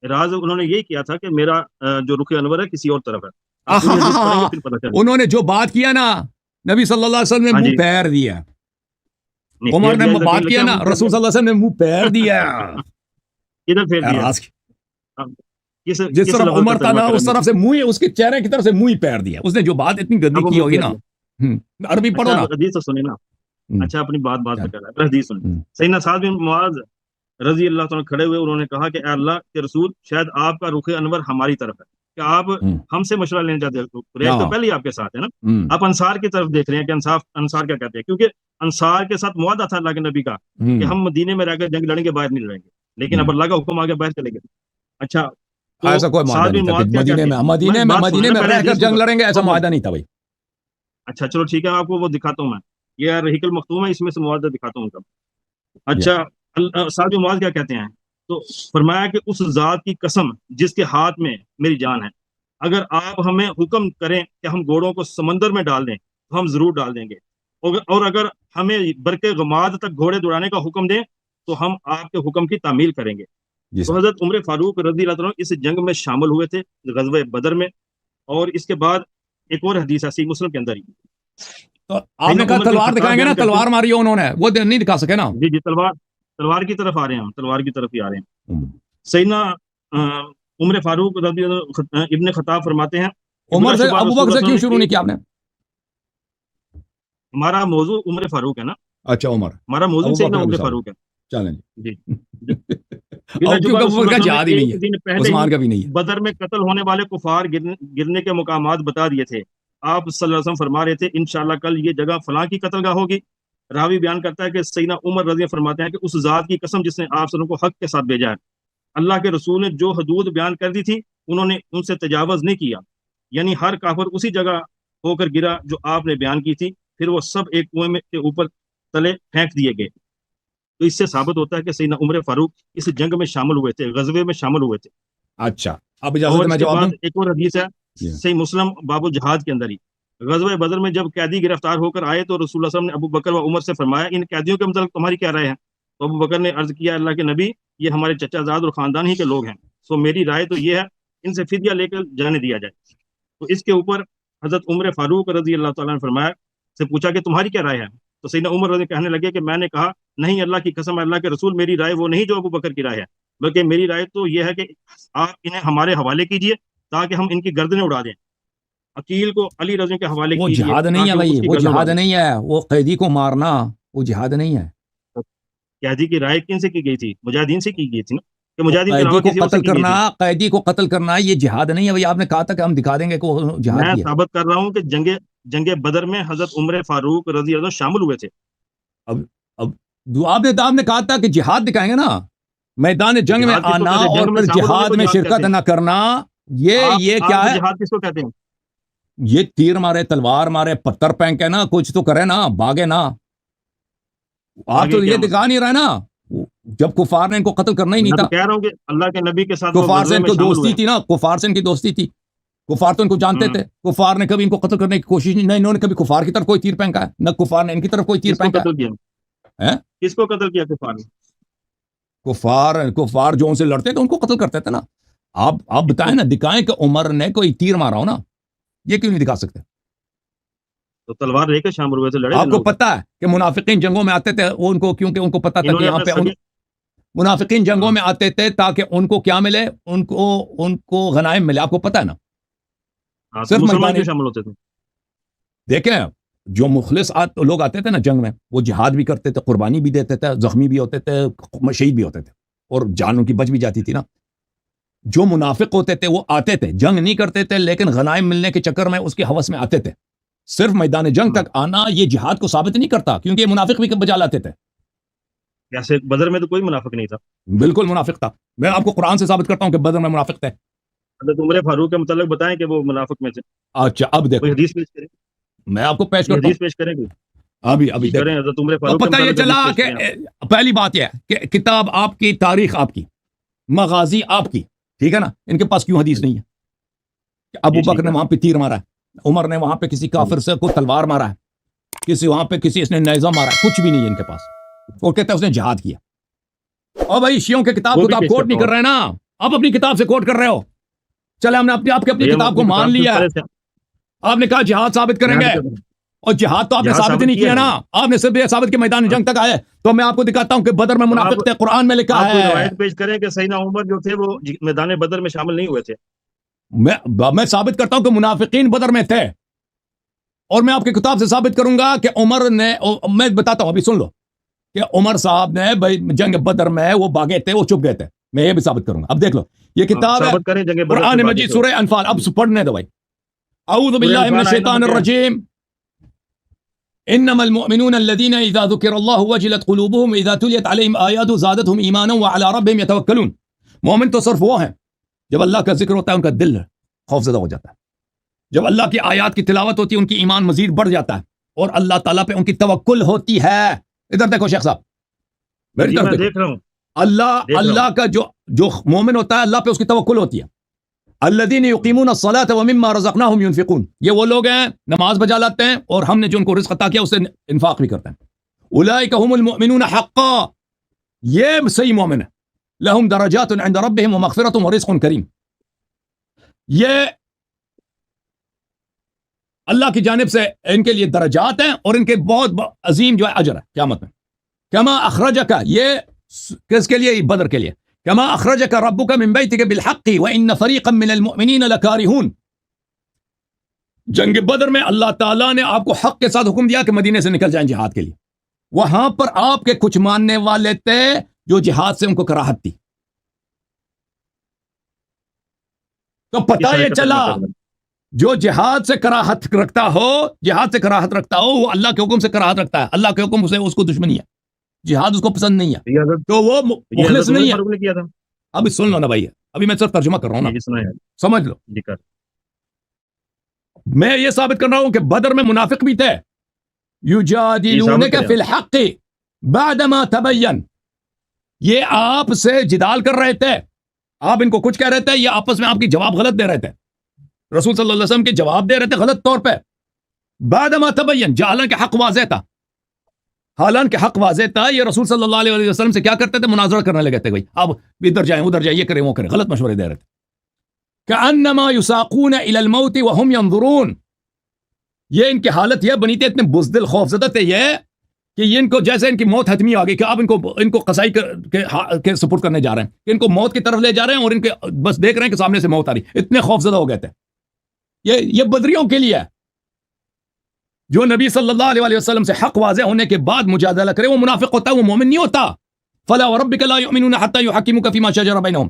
اعراض انہوں نے یہی کیا تھا کہ میرا جو رخ انور ہے کسی اور طرف ہے، آپ پوری حدیث پڑھیں گے پھر پتہ چلے گا۔ انہوں نے جو بات کیا نا، نبی صلی اللہ علیہ وسلم نے ہاں منہ جی پیر دیا، نہیں عمر پھیر نے دیا ادھر کہیں بات کیا لکھا نا، منہ پھیر رسول دیا، صلی اللہ علیہ وسلم نے منہ پیر دیا، ادھر پھیر دیا، اعراض کی، اب کس جس کس طرف لفظ کا عمر تھا ترجمہ نا کریں اس گے؟ طرف سے منہ، اس کے چہرے کی طرف سے منہ ہی پیر دیا، اس نے جو بات اتنی گندی اب وہ کی منہ ہوگی پھیر نا، دیا، عربی پڑھو اچھا نا، اب حدیث تو سنیں نا، اچھا اپنی بات پہ کر رہا ہے، حدیث سنیں، سیدنا سعد بن معاذ رضی اللہ تعالیٰ کھڑے ہوئے، انہوں نے کہا کہ اے اللہ کے رسول، شاید آپ کا رخ انور ہماری طرف ہے، کہ آپ ہم سے مشورہ لینا چاہتے ہیں؟ ریت تو پہلے ہی آپ کے ساتھ ہے نا، آپ انصار کی طرف دیکھ رہے ہیں کہ انصار کیا کہتے ہیں، کیونکہ انصار کے ساتھ معاہدہ تھا اللہ کے نبی کا کہ ہم مدینے میں رہ کر جنگ لڑیں گے، باہر نہیں لڑیں گے، لیکن اب اللہ کا حکم آگے باہر چلے گئے۔ اچھا، ایسا کوئی معاہدہ نہیں تھا مدینے میں رہ کر جنگ لڑیں گے، ایسا معاہدہ نہیں تھا بھائی۔ اچھا چلو ٹھیک ہے، آپ کو وہ دکھاتا ہوں میں، یہ رحیق المختوم ہے، اس میں سے معاہدہ دکھاتا ہوں۔ اچھا، سعد بن معاذ کیا کہتے ہیں؟ تو فرمایا کہ اس ذات کی قسم جس کے ہاتھ میں میری جان ہے، اگر آپ ہمیں حکم کریں کہ ہم گھوڑوں کو سمندر میں ڈال دیں تو ہم ضرور ڈال دیں گے، اور اگر ہمیں برق غماد تک گھوڑے دوڑانے کا حکم دیں تو ہم آپ کے حکم کی تعمیل کریں گے۔ تو حضرت عمر فاروق رضی اللہ عنہ اس جنگ میں شامل ہوئے تھے، غزوہ بدر میں، اور اس کے بعد ایک اور حدیث ہے صحیح مسلم کے اندر ہی۔ تو آپ نے کہا تلوار دکھائیں گے نا، تلوار ماری انہوں نے، وہ نہیں دکھا سکے نا۔ جی تلوار کی طرف آ رہے ہیں ہم، تلوار کی طرف ہی آ رہے ہیں۔ سیدنا عمر فاروق رضی اللہ ابن خطاب فرماتے ہیں، عمر سے ابو بکر سے کیوں شروع نہیں کیا آپ نے؟ ہمارا موضوع عمر فاروق ہے نا۔ اچھا، عمر ہمارا موضوع سیدنا عمر فاروق ہے۔ چلیں جی، جہاد ہی نہیں ہے، عثمان کا بھی نہیں ہے۔ بدر میں قتل ہونے والے کفار گرنے کے مقامات بتا دیے تھے، آپ صلی اللہ علیہ وسلم فرما رہے تھے انشاءاللہ کل یہ جگہ فلاں کی قتل گاہ ہوگی۔ راوی بیان کرتا ہے کہ سیدنا عمر رضی اللہ فرماتے ہیں کہ اس ذات کی قسم جس نے آپ صلی اللہ علیہ وسلم کو حق کے ساتھ بھیجا ہے، اللہ کے رسول نے جو حدود بیان کر دی تھی انہوں نے ان سے تجاوز نہیں کیا، یعنی ہر کافر اسی جگہ ہو کر گرا جو آپ نے بیان کی تھی، پھر وہ سب ایک کنویں میں کے اوپر تلے پھینک دیے گئے۔ تو اس سے ثابت ہوتا ہے کہ سیدنا عمر فاروق اس جنگ میں شامل ہوئے تھے، غزوے میں شامل ہوئے تھے۔ اچھا، اب اجازت ہے میں جواب دوں؟ ایک اور حدیث ہے صحیح مسلم باب الجہاد کے اندر ہی، غزوہ بدر میں جب قیدی گرفتار ہو کر آئے تو رسول اللہ صلی اللہ علیہ وسلم نے ابو بکر و عمر سے فرمایا ان قیدیوں کے متعلق تمہاری کیا رائے ہے؟ تو ابو بکر نے عرض کیا اللہ کے نبی، یہ ہمارے چچا زاد اور خاندان ہی کے لوگ ہیں، سو میری رائے تو یہ ہے ان سے فدیہ لے کر جانے دیا جائے۔ تو اس کے اوپر حضرت عمر فاروق رضی اللہ تعالیٰ نے فرمایا، سے پوچھا کہ تمہاری کیا رائے ہے؟ تو سیدنا عمر رضی کہنے لگے کہ میں نے کہا نہیں، اللہ کی قسم اللہ کے رسول، میری رائے وہ نہیں جو ابو بکر کی رائے ہے، بلکہ میری رائے تو یہ ہے کہ آپ انہیں ہمارے حوالے کیجئے تاکہ ہم ان کی گردنیں اڑا دیں۔ عقیل کو علی رضی کے حوالے وہ جہاد نہیں ہے بھائی، وہ جہاد نہیں ہے، وہ قیدی کو مارنا وہ جہاد نہیں ہے۔ قیدی کی رائے کن سے کی گئی تھی؟ مجاہدین سے کی گئی تھی نا، کہ مجاہدین قیدی کو قتل کرنا، قیدی کو قتل کرنا یہ جہاد نہیں ہے بھائی۔ آپ نے کہا تھا کہ ہم دکھا دیں گے کہ وہ جہاد ہے۔ میں ثابت کر رہا ہوں کہ جنگ بدر میں حضرت عمر فاروق رضی اللہ عنہ شامل ہوئے تھے۔ اب آپ نے کہا تھا کہ جہاد دکھائیں گے نا، میدان جنگ میں آنا اور پھر جہاد میں شرکت نہ کرنا، یہ کیا ہے؟ جہاد کس کو کہتے ہیں؟ یہ تیر مارے، تلوار مارے، پتھر پھینکے نا، کچھ تو کرے نا، بھاگے نا۔ آپ تو یہ دکھا نہیں رہے نا، جب کفار نے ان کو قتل کرنا ہی نہیں تھا۔ کہہ رہا ہوں کہ اللہ کے نبی کے ساتھ کفار سے ان کو دوستی تھی نا، کفار سے ان کی دوستی تھی، کفار تو ان کو جانتے تھے، کفار نے کبھی ان کو قتل کرنے کی کوشش نہیں، نہ انہوں نے کبھی کفار کی طرف کوئی تیر پھینکا ہے، نہ کفار نے ان کی طرف کوئی تیر پھینکا ہے۔ کس کو قتل کیا کفار نے؟ کفار جو ان سے لڑتے تھے ان کو قتل کرتے تھے نا۔ آپ بتائیں نا، دکھائیں کہ عمر نے کوئی تیر مارا ہو نا، یہ کیوں نہیں دکھا سکتے؟ تو تلوار لے کے شامل ہوئے تھے، لڑے۔ آپ کو پتا ہے کہ منافقین جنگوں میں آتے تھے ان کو، کیونکہ ان کو پتا تھا کہ یہاں پہ منافقین جنگوں میں آتے تھے تاکہ ان کو کیا ملے، ان کو غنائم ملے۔ آپ کو پتا ہے نا، صرف مسلمان شامل ہوتے تھے۔ دیکھیں، جو مخلص لوگ آتے تھے نا جنگ میں، وہ جہاد بھی کرتے تھے، قربانی بھی دیتے تھے، زخمی بھی ہوتے تھے، شہید بھی ہوتے تھے، اور جان ان کی بچ بھی جاتی تھی نا۔ جو منافق ہوتے تھے وہ آتے تھے، جنگ نہیں کرتے تھے، لیکن غنائم ملنے کے چکر میں اس کے ہوس میں آتے تھے۔ صرف میدان جنگ تک آنا یہ جہاد کو ثابت نہیں کرتا، کیونکہ یہ منافق بھی بجا لاتے تھے۔ جیسے بدر میں تو کوئی منافق نہیں تھا۔ بالکل منافق تھا، میں آپ کو قرآن سے ثابت کرتا ہوں کہ بدر میں منافق تھے۔ حضرت عمر فاروق کے متعلق بتائیں کہ وہ منافق میں تھے۔ اچھا، اب دیکھو حدیث پیش کریں، میں آپ کو پیش کرتا ہوں، حدیث پیش کریں گے ابھی کریں حضرت عمر فاروق۔ پتہ یہ چلا کہ پہلی بات یہ ہے کہ کتاب آپ کی، تاریخ آپ کی، مغازی آپ کی، ٹھیک ہے نا۔ ان کے پاس کیوں حدیث نہیں ہے کہ ابو بکر نے وہاں پہ تیر مارا ہے، عمر نے وہاں پہ کسی کافر سے کو تلوار مارا ہے، کسی وہاں پہ کسی اس نے نیزہ مارا ہے؟ کچھ بھی نہیں ہے ان کے پاس، اور کہتے ہیں اس نے جہاد کیا۔ اور بھائی شیعوں کے کتاب کو تو آپ کوٹ نہیں کر رہے نا، آپ اپنی کتاب سے کوٹ کر رہے ہو۔ چلے ہم نے آپ کی اپنی کتاب کو مان لیا، آپ نے کہا جہاد ثابت کریں گے، اور جہاد تو آپ نے ثابت نہیں کیا نا، آپ نے صرف یہ ثابت کہ میدان جنگ تک آئے۔ تو میں آپ کو دکھاتا ہوں کہ بدر میں منافق تھے، قرآن میں لکھا ہے۔ روایت پیش کریں کہ سیدنا عمر جو تھے وہ میدان بدر میں شامل نہیں ہوئے تھے۔ میں ثابت کرتا ہوں کہ منافقین بدر میں تھے، اور میں آپ کی کتاب سے ثابت کروں گا کہ عمر نے، میں بتاتا ہوں، ابھی سن لو، کہ عمر صاحب نے بھائی جنگ بدر میں وہ بھاگے تھے، وہ چھپ گئے تھے. میں یہ بھی ثابت کروں گا. اب دیکھ لو یہ کتاب ہے ثابت کریں جنگ بدر قرآن کے بعد مجید سے. سورہ انفال. اب پڑھنے دو بھائی. اعوذ باللہ من انفال الشیطان آئے نمبر کیا ہے؟ الرجیم. انما المؤمنون الذين اذا ذكر الله وجلت قلوبهم واذا تليت عليهم اياته زادتهم ايمانا وعلى ربهم يتوكلون. مومن تو صرف وہ ہیں جب اللہ کا ذکر ہوتا ہے ان کا دل خوف زدہ ہو جاتا ہے. جب اللہ کی آیات کی تلاوت ہوتی ہے ان کی ایمان مزید بڑھ جاتا ہے اور اللہ تعالیٰ پہ ان کی توکل ہوتی ہے. ادھر دیکھو شیخ صاحب میری جی طرف میں دیکھو. دیکھ رہا ہوں. اللہ کا جو مومن ہوتا ہے اللہ پہ اس کی توکل ہوتی ہے. الذین یقیمون الصلاۃ ومما رزقناہم ينفقون. یہ وہ لوگ ہیں نماز بجا لاتے ہیں اور ہم نے جو ان کو رزق عطا کیا اس سے انفاق بھی کرتے ہیں. اولئک هم المؤمنون حقا. یہ صحیح مومن ہے. لہم درجات عند ربهم ومغفرۃ ورزق کریم. یہ اللہ کی جانب سے ان کے لیے درجات ہیں اور ان کے بہت عظیم جو ہے اجر ہے قیامت میں. کما اخرجک، یہ کس کے لیے؟ بدر کے لیے. کما اخرجک ربک من بیتک بالحق وان فریقا من المؤمنین لکارہون. جنگ بدر میں اللہ تعالیٰ نے آپ کو حق کے ساتھ حکم دیا کہ مدینے سے نکل جائیں جہاد کے لیے. وہاں پر آپ کے کچھ ماننے والے تھے جو جہاد سے ان کو کراہت تھی. تو پتہ یہ چلا جو جہاد سے کراہت رکھتا ہو وہ اللہ کے حکم سے کراہت رکھتا ہے. اللہ کے حکم سے اس کو دشمنی ہے. جہاد اس کو پسند نہیں ہے تو وہ مخلص نہیں ہے. کیا تھا ابھی سن لو نا بھائی، ابھی میں صرف ترجمہ کر رہا ہوں نا، سمجھ لو. میں یہ ثابت کر رہا ہوں کہ بدر میں منافق بھی تھے. یجادلونک فی الحق بعدما تبین. یہ آپ سے جدال کر رہے تھے، آپ ان کو کچھ کہہ رہے تھے، یہ آپس میں آپ کی جواب غلط دے رہے تھے. رسول صلی اللہ علیہ وسلم کے جواب دے رہے تھے غلط طور پہ. بعدما تبین، حالانکہ حق واضح تھا. یہ رسول صلی اللہ علیہ وسلم سے کیا کرتے تھے؟ مناظرہ کرنے لگے تھے. بھائی اب ادھر جائیں ادھر جائیں، یہ کریں وہ کریں، غلط مشورے دے رہے تھے. کأنما یساقون الی الموت وهم ينظرون. یہ ان کی حالت یہ بنی تھی، اتنے بزدل خوف زدہ تھے یہ کہ یہ ان کو جیسے ان کی موت حتمی آ گئی کہ اب ان کو قصائی کے سپرد کرنے جا رہے ہیں، کہ ان کو موت کی طرف لے جا رہے ہیں اور ان کے بس دیکھ رہے ہیں کہ سامنے سے موت آ رہی. اتنے خوف زدہ ہو گئے تھے. یہ بدریوں کے لیے ہے جو نبی صلی اللہ علیہ وسلم سے حق واضح ہونے کے بعد مجادلہ کرے. وہ منافق ہوتا ہے، وہ مومن نہیں ہوتا. فلا وربک لا یؤمنون حتی یحکموک فیما شجر بینہم.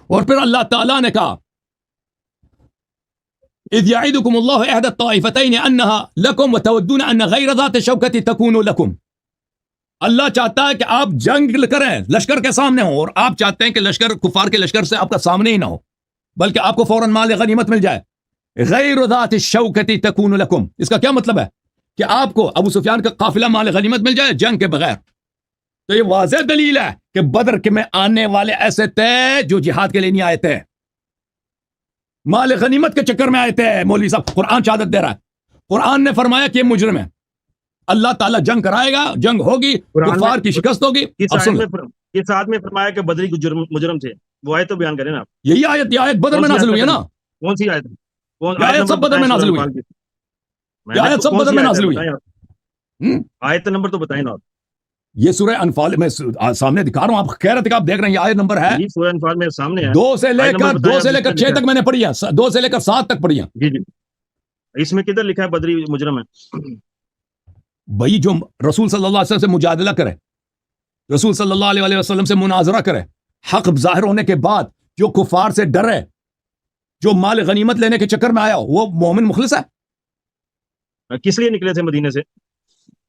اور پھر اللہ تعالیٰ نے کہا اذ یعدکم اللہ احدى الطائفتین انها لکم وتودون ان غیر ذات الشوکۃ تکون لکم. اللہ چاہتا ہے کہ آپ جنگ کریں، لشکر کے سامنے ہوں، اور آپ چاہتے ہیں کہ لشکر کفار کے لشکر سے آپ کا سامنے ہی نہ ہو بلکہ آپ کو فوراً مال غنیمت مل جائے. غیر ذات الشوکۃ تکون لکم. اس کا کیا مطلب ہے؟ کہ آپ کو ابو سفیان کا قافلہ مال غنیمت مل جائے جنگ کے بغیر. تو یہ واضح دلیل ہے کہ بدر کے میں آنے والے ایسے تھے جو جہاد کے لیے نہیں آئے تھے، مال غنیمت کے چکر میں آئے تھے. مولوی صاحب قرآن شہادت دے رہا ہے. قرآن نے فرمایا کہ یہ مجرم ہے. اللہ تعالیٰ جنگ کرائے گا، جنگ ہوگی، کفار کی شکست ہوگی. اس آیت میں فرمایا کہ بدری مجرم تھے، وہ آیت تو بیان کریں نا آپ. یہی آیت، یہ آیت بدر میں نازل ہوئی ہے نا. کون سی آیت؟ آیت سب بدر میں نازل ہوئی. آیت سب بدر میں نازل ہوئی. آیت نمبر تو بتائیں نا آپ. یہ سورہ انفال میں سامنے دکھا رہا ہوں، آپ کہہ رہے تھے کہ آپ دیکھ رہے ہیں. یہ آیت نمبر ہے سورہ انفال میں سامنے ہے. 2 سے لے کر 6 تک میں نے پڑھی ہے، 2 سے لے کر 7 تک پڑھی ہے. جی جی. اس میں کدھر لکھا ہے بدری مجرم ہے؟ بھائی جو رسول صلی اللہ علیہ وسلم سے مجادلہ کرے، رسول صلی اللہ علیہ وسلم سے مناظرہ کرے، حق ظاہر ہونے کے بعد جو کفار سے ڈرے، جو مال غنیمت لینے کے چکر میں آیا، وہ مومن مخلص ہے. کس لیے نکلے تھے مدینے سے؟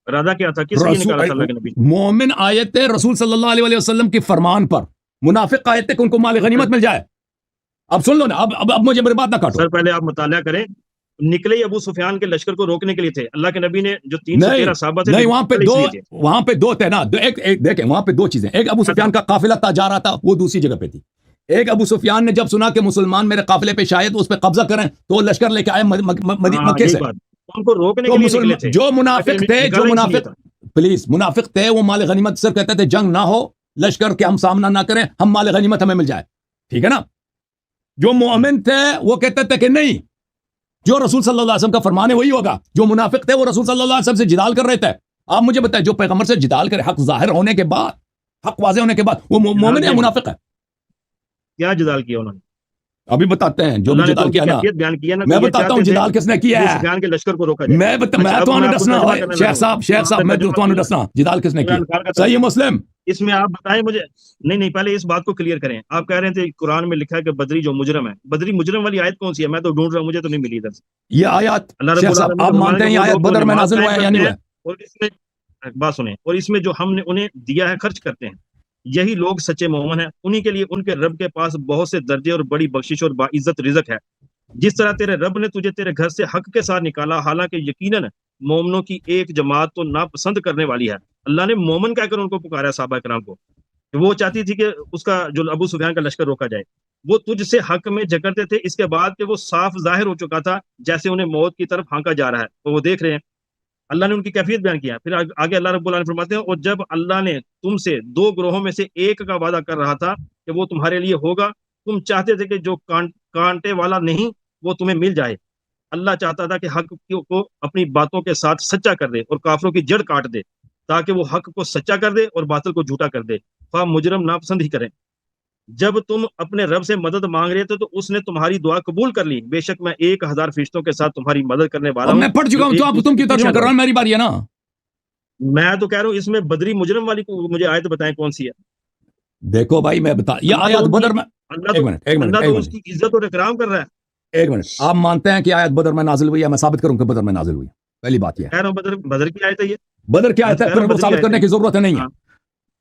ارادہ کیا تھا؟ کس لیے نکالا تھا اللہ کے نبی؟ مومن آئے تھے رسول صلی اللہ علیہ وسلم کے فرمان پر. منافق آئے تھے کہ ان کو مال غنیمت مل جائے. اب سن لو نا، اب مجھے میری بات نہ کاٹو. سر پہلے آپ مطالعہ کریں. نکلے ابو سفیان کے لشکر کو روکنے کے لیے تھے. اللہ کے نبی نے جو 313 صحابہ تھے، نہیں وہاں پہ دو تھے نا. ایک دیکھیں وہاں پہ 2 چیزیں. ایک ابو سفیان کا قافلہ جا رہا تھا، وہ دوسری جگہ پہ تھی. ایک ابو سفیان نے جب سنا کہ مسلمان میرے قافلے پہ شاید اس پہ قبضہ کریں تو وہ لشکر لے کے آئے مکے سے. ان کو روکنے کے لیے نکلے تھے. جو منافق پلیز منافق تھے وہ مال غنیمت صرف کہتے تھے جنگ نہ ہو، لشکر کے ہم سامنا نہ کریں، ہم مال غنیمت ہمیں مل جائے. ٹھیک ہے نا. جو مومن تھے وہ کہتے تھے کہ نہیں، جو رسول صلی اللہ علیہ وسلم کا فرمان ہے وہی ہوگا. جو منافق تھے وہ رسول صلی اللہ علیہ وسلم سے جدال کر رہے تھے. آپ مجھے بتائیں جو پیغمبر سے جدال کرے حق ظاہر ہونے کے بعد، حق واضح ہونے کے بعد، وہ مومن یا منافق ہے؟ کیا جدال کیا انہوں نے؟ ابھی بتاتے ہیں جو اللہ بھی نے تو جدال ان کی کیا نا، کیفیت بیان کی ہے نا، میں کہ یہ بتاتا ہوں چاہتے تھے جدال کس نے کیا ابو ہے. سفیان کے لشکر کو روکا جائے. میں اچھا اب تو میں نہیں آپ کو دسنا ترجمہ کرنے شیخ لگا ہوں. صاحب وہاں پہ میں ترجمہ تو کیا دسنا جدال کس نے کیا. عمران خان کا صحیح ترجمہ. مسلم. اس میں آپ بتائیں مجھے. نہیں پہلے اس بات کو کلیئر کریں. آپ کہہ رہے تھے قرآن میں لکھا ہے کہ بدری جو مجرم ہے، بدری مجرم والی آیت کون سی ہے؟ میں تو ڈھونڈ رہا ہوں، مجھے تو نہیں ملی ادھر سے. یہ آیات اللہ رب شیخ صاحب العالمین آپ فرمانے مانتے کہ ہیں یہ وہ آیت لوگ جو بدر میں نماز نازل ہوا قائم ہے یا نہیں کرتے ہوا ہیں ہے؟ اور اس میں بات سنیں، اور اس میں جو ہم نے انہیں دیا ہے خرچ کرتے ہیں، یہی لوگ سچے مومن ہیں. انہی کے لیے ان کے رب کے پاس بہت سے درجے اور بڑی بخشش اور باعزت رزق ہے. جس طرح تیرے رب نے تجھے تیرے گھر سے حق کے ساتھ نکالا، حالانکہ یقیناً مومنوں کی ایک جماعت تو ناپسند کرنے والی ہے. اللہ نے مومن کہہ کر ان کو پکارا صحابہ کرام کو. وہ چاہتی تھی کہ اس کا جو ابو سفیان کا لشکر روکا جائے. وہ تجھ سے حق میں جکڑتے تھے اس کے بعد کہ وہ صاف ظاہر ہو چکا تھا، جیسے انہیں موت کی طرف ہانکا جا رہا ہے تو وہ دیکھ رہے ہیں. اللہ نے ان کی کیفیت بیان کیا. پھر آگے اللہ رب العالمین فرماتے ہیں، اور جب اللہ نے تم سے دو گروہوں میں سے ایک کا وعدہ کر رہا تھا کہ وہ تمہارے لیے ہوگا، تم چاہتے تھے کہ جو کانٹے والا نہیں وہ تمہیں مل جائے. اللہ چاہتا تھا کہ حق کو اپنی باتوں کے ساتھ سچا کر دے اور کافروں کی جڑ کاٹ دے، تاکہ وہ حق کو سچا کر دے اور باطل کو جھوٹا کر دے، خواہ مجرم ناپسند ہی کریں. جب تم اپنے رب سے مدد مانگ رہے تھے تو اس نے تمہاری دعا قبول کر لی. بے شک میں 1000 فرشتوں کے ساتھ تمہاری مدد کرنے والا اب ہوں میں پڑھ چکا جو ہوں تو ایک آپ دوسرے تم کے کی پیچھے ترجمہ کر رہا لڑ. ہوں، میری باری ہے نا. میں تو کہہ رہا ہوں اس میں بدری مجرم والی کو مجھے آیت بتائیں کون سی ہے. دیکھو بھائی میں بتا یہ اللہ تو آیات ان کی بدر میں. اللہ ایک تو منٹ ایک منٹ اللہ ایک تو اس منٹ کی عزت اور اکرام کر رہا ہے. ایک منٹ. آپ مانتے ہیں کہ آیت بدر میں نازل ہوئی ہے؟ میں ثابت کروں کہ بدر میں نازل ہوئی. پہلی بات یہ ہے کہہ رہا ہوں بدر کی آیت ہے یہ. بدر کیا میں آیت تو ہے، کہہ رہا پھر ہوں وہ بدر کی ثابت آیت ہے کرنے یہ. کی ضرورت نہیں ہے. ہاں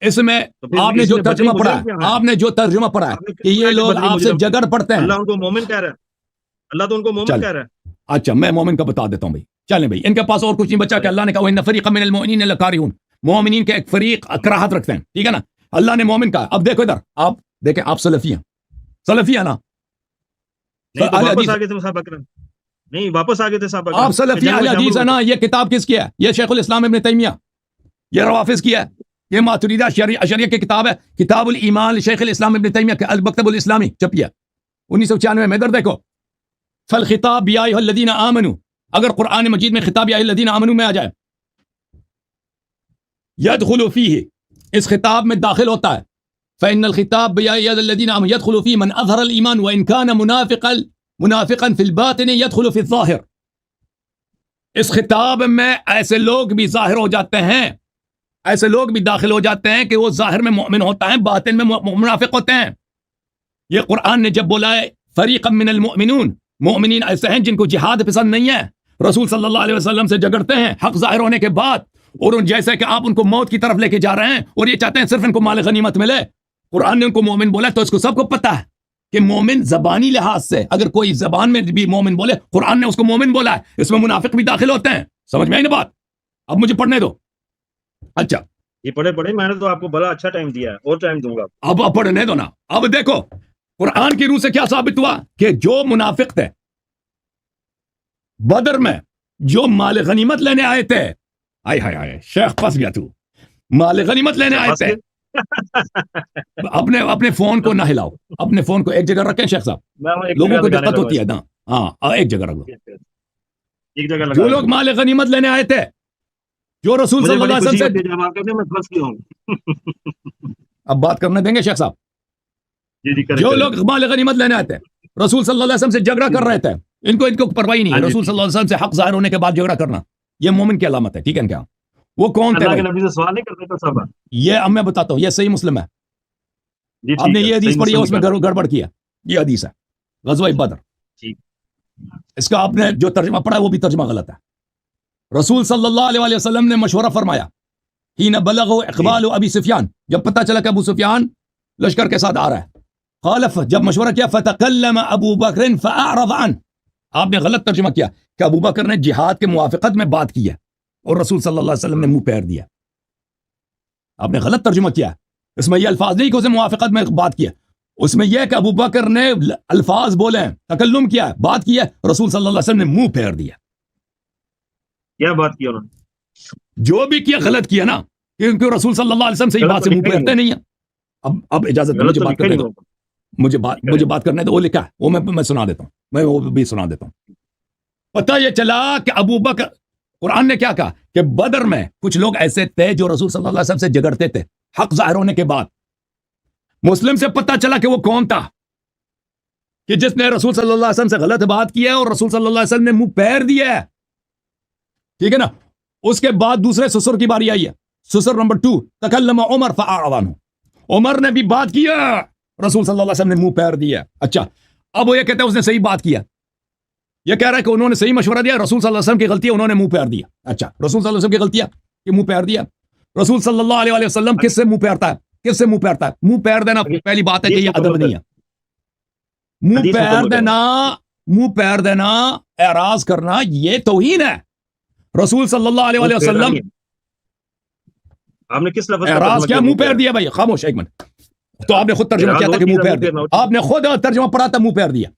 اس میں تو پھر آپ نے اس جو میں بدری ترجمہ پڑھا مجرم ہے، کہاں ہے؟ آپ نے جو ترجمہ پڑھا ہے آپ نے کہ کس یہ میں کہ لوگ بدری آپ سے مجرم تھے؟ جگڑ پڑتے ہیں. اللہ ان کو مومن کہہ رہا ہے. اللہ تو ان کو مومن چل کہہ رہا ہے. اچھا میں مومن کا بتا دیتا ہوں بھائی. چلیں بھائی ان کے پاس اور کچھ نہیں بچا کہ اللہ نے کہا وَإِنَّ فَرِيقًا مِنَ الْمُؤْمِنِينَ لَكَارِهُونَ. مومنین کے ایک فریق کراہت رکھتے ہیں، ٹھیک ہے نا. اللہ نے مومن کہا. اب دیکھو ادھر، آپ دیکھیں آپ سلفی ہیں، سلفی ہیں نا. نہیں تو اہل واپس حدیث آ گئے تھے صحابہ کرام. نہیں واپس آ گئے تھے صحابہ آپ کرام کہ سلفی جنگ اہل میں شامل حدیث ہے ہوئے نا. تھے. یہ کتاب کس کی ہے؟ یہ شیخ الاسلام ابن تیمیہ، یہ روافظ کی ہے. یہ ماتریدہ اشریہ کی کتاب ہے، کتاب الایمان شیخ الاسلام ابن تیمیہ کے المکتب الاسلامی چھپی ہے 1996 میں. ادھر دیکھو، فالخطاب یا ایھا الذین آمنوا، اگر قرآن مجید میں خطاب یا ایھا الذین آمنوا میں آ جائے، يدخل فيه، اس خطاب میں داخل ہوتا ہے. فإن الخطاب یا ایھا الذین آمنوا يدخل فيه من اظهر الایمان وان كان منافقا في الباطن يدخل في الظاہر. اس خطاب میں ایسے لوگ بھی ظاہر ہو جاتے ہیں، ایسے لوگ بھی داخل ہو جاتے ہیں کہ وہ ظاہر میں مؤمن ہوتا ہے، باطن میں منافق ہوتے ہیں. یہ قرآن نے جب بولا ہے فریقا من المؤمنون، مومنین ایسے ہیں جن کو جہاد پسند نہیں ہے، رسول صلی اللہ علیہ وسلم سے جگڑتے ہیں حق ظاہر ہونے کے بعد، اور ان جیسے کہ آپ ان کو موت کی طرف لے کے جا رہے ہیں اور یہ چاہتے ہیں صرف ان کو مال غنیمت ملے. قرآن نے ان کو مومن بولا تو اس کو سب کو پتا ہے کہ مومن زبانی لحاظ سے اگر کوئی زبان میں بھی مومن بولے قرآن نے اس کو مومن بولا ہے، اس میں منافق بھی داخل ہوتے ہیں. سمجھ میں آئی نا بات؟ اب مجھے پڑھنے دو. اچھا یہ پڑھے میں نے تو آپ کو بڑا اچھا ٹائم دیا ہے، اور ٹائم دوں گا. اب پڑھنے دو نا. اب دیکھو قرآن کی روح سے کیا ثابت ہوا کہ جو منافق تھے بدر میں، جو مال غنیمت لینے آئے تھے، آئے ہائے ہائے شیخ پھنس گیا تو، مال غنیمت لینے آئے تھے. اپنے فون کو نہ ہلاؤ، اپنے فون کو ایک جگہ رکھیں شیخ صاحب، لوگوں کو دقت ہوتی ہے نا. ہاں ایک جگہ رکھ لو. ایک جگہ جو لگا لوگ مال غنیمت لینے آئے تھے، جو رسول صلی اللہ علیہ وسلم سے، جب آپ کہتے ہیں میں پھنس گیا ہوں. اب بات کرنے دیں گے شیخ صاحب. جی کریں جو کریں. لوگ مال غنیمت لینے آئے تھے، رسول صلی اللہ علیہ وسلم سے جھگڑا کر رہے تھے، ان کو پرواہ نہیں ہے. ہاں جی. رسول صلی اللہ علیہ وسلم سے حق ظاہر ہونے کے بعد جھگڑا کرنا یہ مومن کی علامت ہے. ٹھیک ہے کیا؟ وہ کون تھے اللہ کے بھائی؟ نبی سے سوال نہیں کرتے تھے صاحب. یہ اب میں بتاتا ہوں، یہ صحیح مسلم ہے. جی آپ نے یہ حدیث پڑھی ہے، اس میں ٹھیک گڑبڑ کیا. یہ حدیث ہے غزوہ بدر، ٹھیک. اس کا آپ نے جو ترجمہ پڑھا ہے وہ بھی ترجمہ غلط ہے. رسول صلی اللہ علیہ وسلم نے مشورہ فرمایا حین بلغ اقبال ابی سفیان، جب پتہ چلا کہ ابو سفیان لشکر کے ساتھ آ رہا ہے. خالف، جب مشورہ کیا فتکلم ابو بکر فاعرض عنہ، آپ نے غلط ترجمہ کیا کہ ابو بکر نے جہاد کے موافقت میں بات کی ہے اور رسول صلی اللہ علیہ وسلم نے منہ پھیر دیا. آپ نے غلط ترجمہ کیا. اس میں یہ الفاظ نہیں کہ اسے موافقت میں بات کیا، اس میں یہ کہ ابو بکر نے الفاظ بولے ہیں، تکلم کیا ہے، بات کی ہے، رسول صلی اللہ علیہ وسلم نے منہ پھیر دیا. کیا بات کی انہوں نے؟ جو بھی کیا غلط کیا نا، کیونکہ رسول صلی اللہ علیہ وسلم سے یہ بات سے منہ پھیرتے نہیں ہیں. اب اجازت دو، مجھے بات کرنے دو، مجھے بات کرنے دو. وہ لکھا ہے، وہ میں سنا دیتا ہوں، میں وہ بھی سنا دیتا ہوں. پتہ یہ چلا کہ ابو بکر، قرآن نے کیا کہا کہ بدر میں کچھ لوگ ایسے تھے جو رسول صلی اللہ علیہ وسلم سے جھگڑتے تھے حق ظاہر ہونے کے بعد. مسلم سے پتہ چلا کہ وہ کون تھا. کہ جس نے رسول صلی اللہ علیہ وسلم سے غلط بات کیا ہے اور رسول صلی اللہ علیہ وسلم نے منہ پھیر دیا ہے، ٹھیک ہے نا، اس کے بعد دوسرے سسر کی باری آئی ہے، سسر نمبر 2، تکلم عمر فاعرض عنہ، عمر نے بھی بات کیا، رسول صلی اللہ علیہ وسلم نے منہ پھیر دیا. اچھا اب وہ یہ کہتے ہیں اس نے صحیح بات کیا، یہ کہہ رہا ہے کہ انہوں نے صحیح مشورہ دیا، رسول صلی اللہ علیہ وسلم کی غلطی ہے، انہوں نے منہ پھیر دیا. اچھا رسول صلی اللہ علیہ وسلم کی غلطی ہے کہ منہ پھیر دیا. رسول صلی اللہ علیہ وسلم کس سے منہ پھیرتا ہے؟ کس سے منہ پھیرتا ہے؟ منہ پھیر دینا پہلی بات ہے کہ یہ ادب نہیں ہے. منہ پھیر دینا اعراض کرنا یہ توہین ہے. رسول صلی اللہ علیہ وسلم آپ نے کس لفظ اعراض کیا؟ منہ پھیر دیا. بھائی خاموش ایک منٹ، تو آپ نے خود ترجمہ کیا تھا کہ منہ پھیر دیا، آپ نے خود ترجمہ پڑھا تھا منہ پھیر دیا.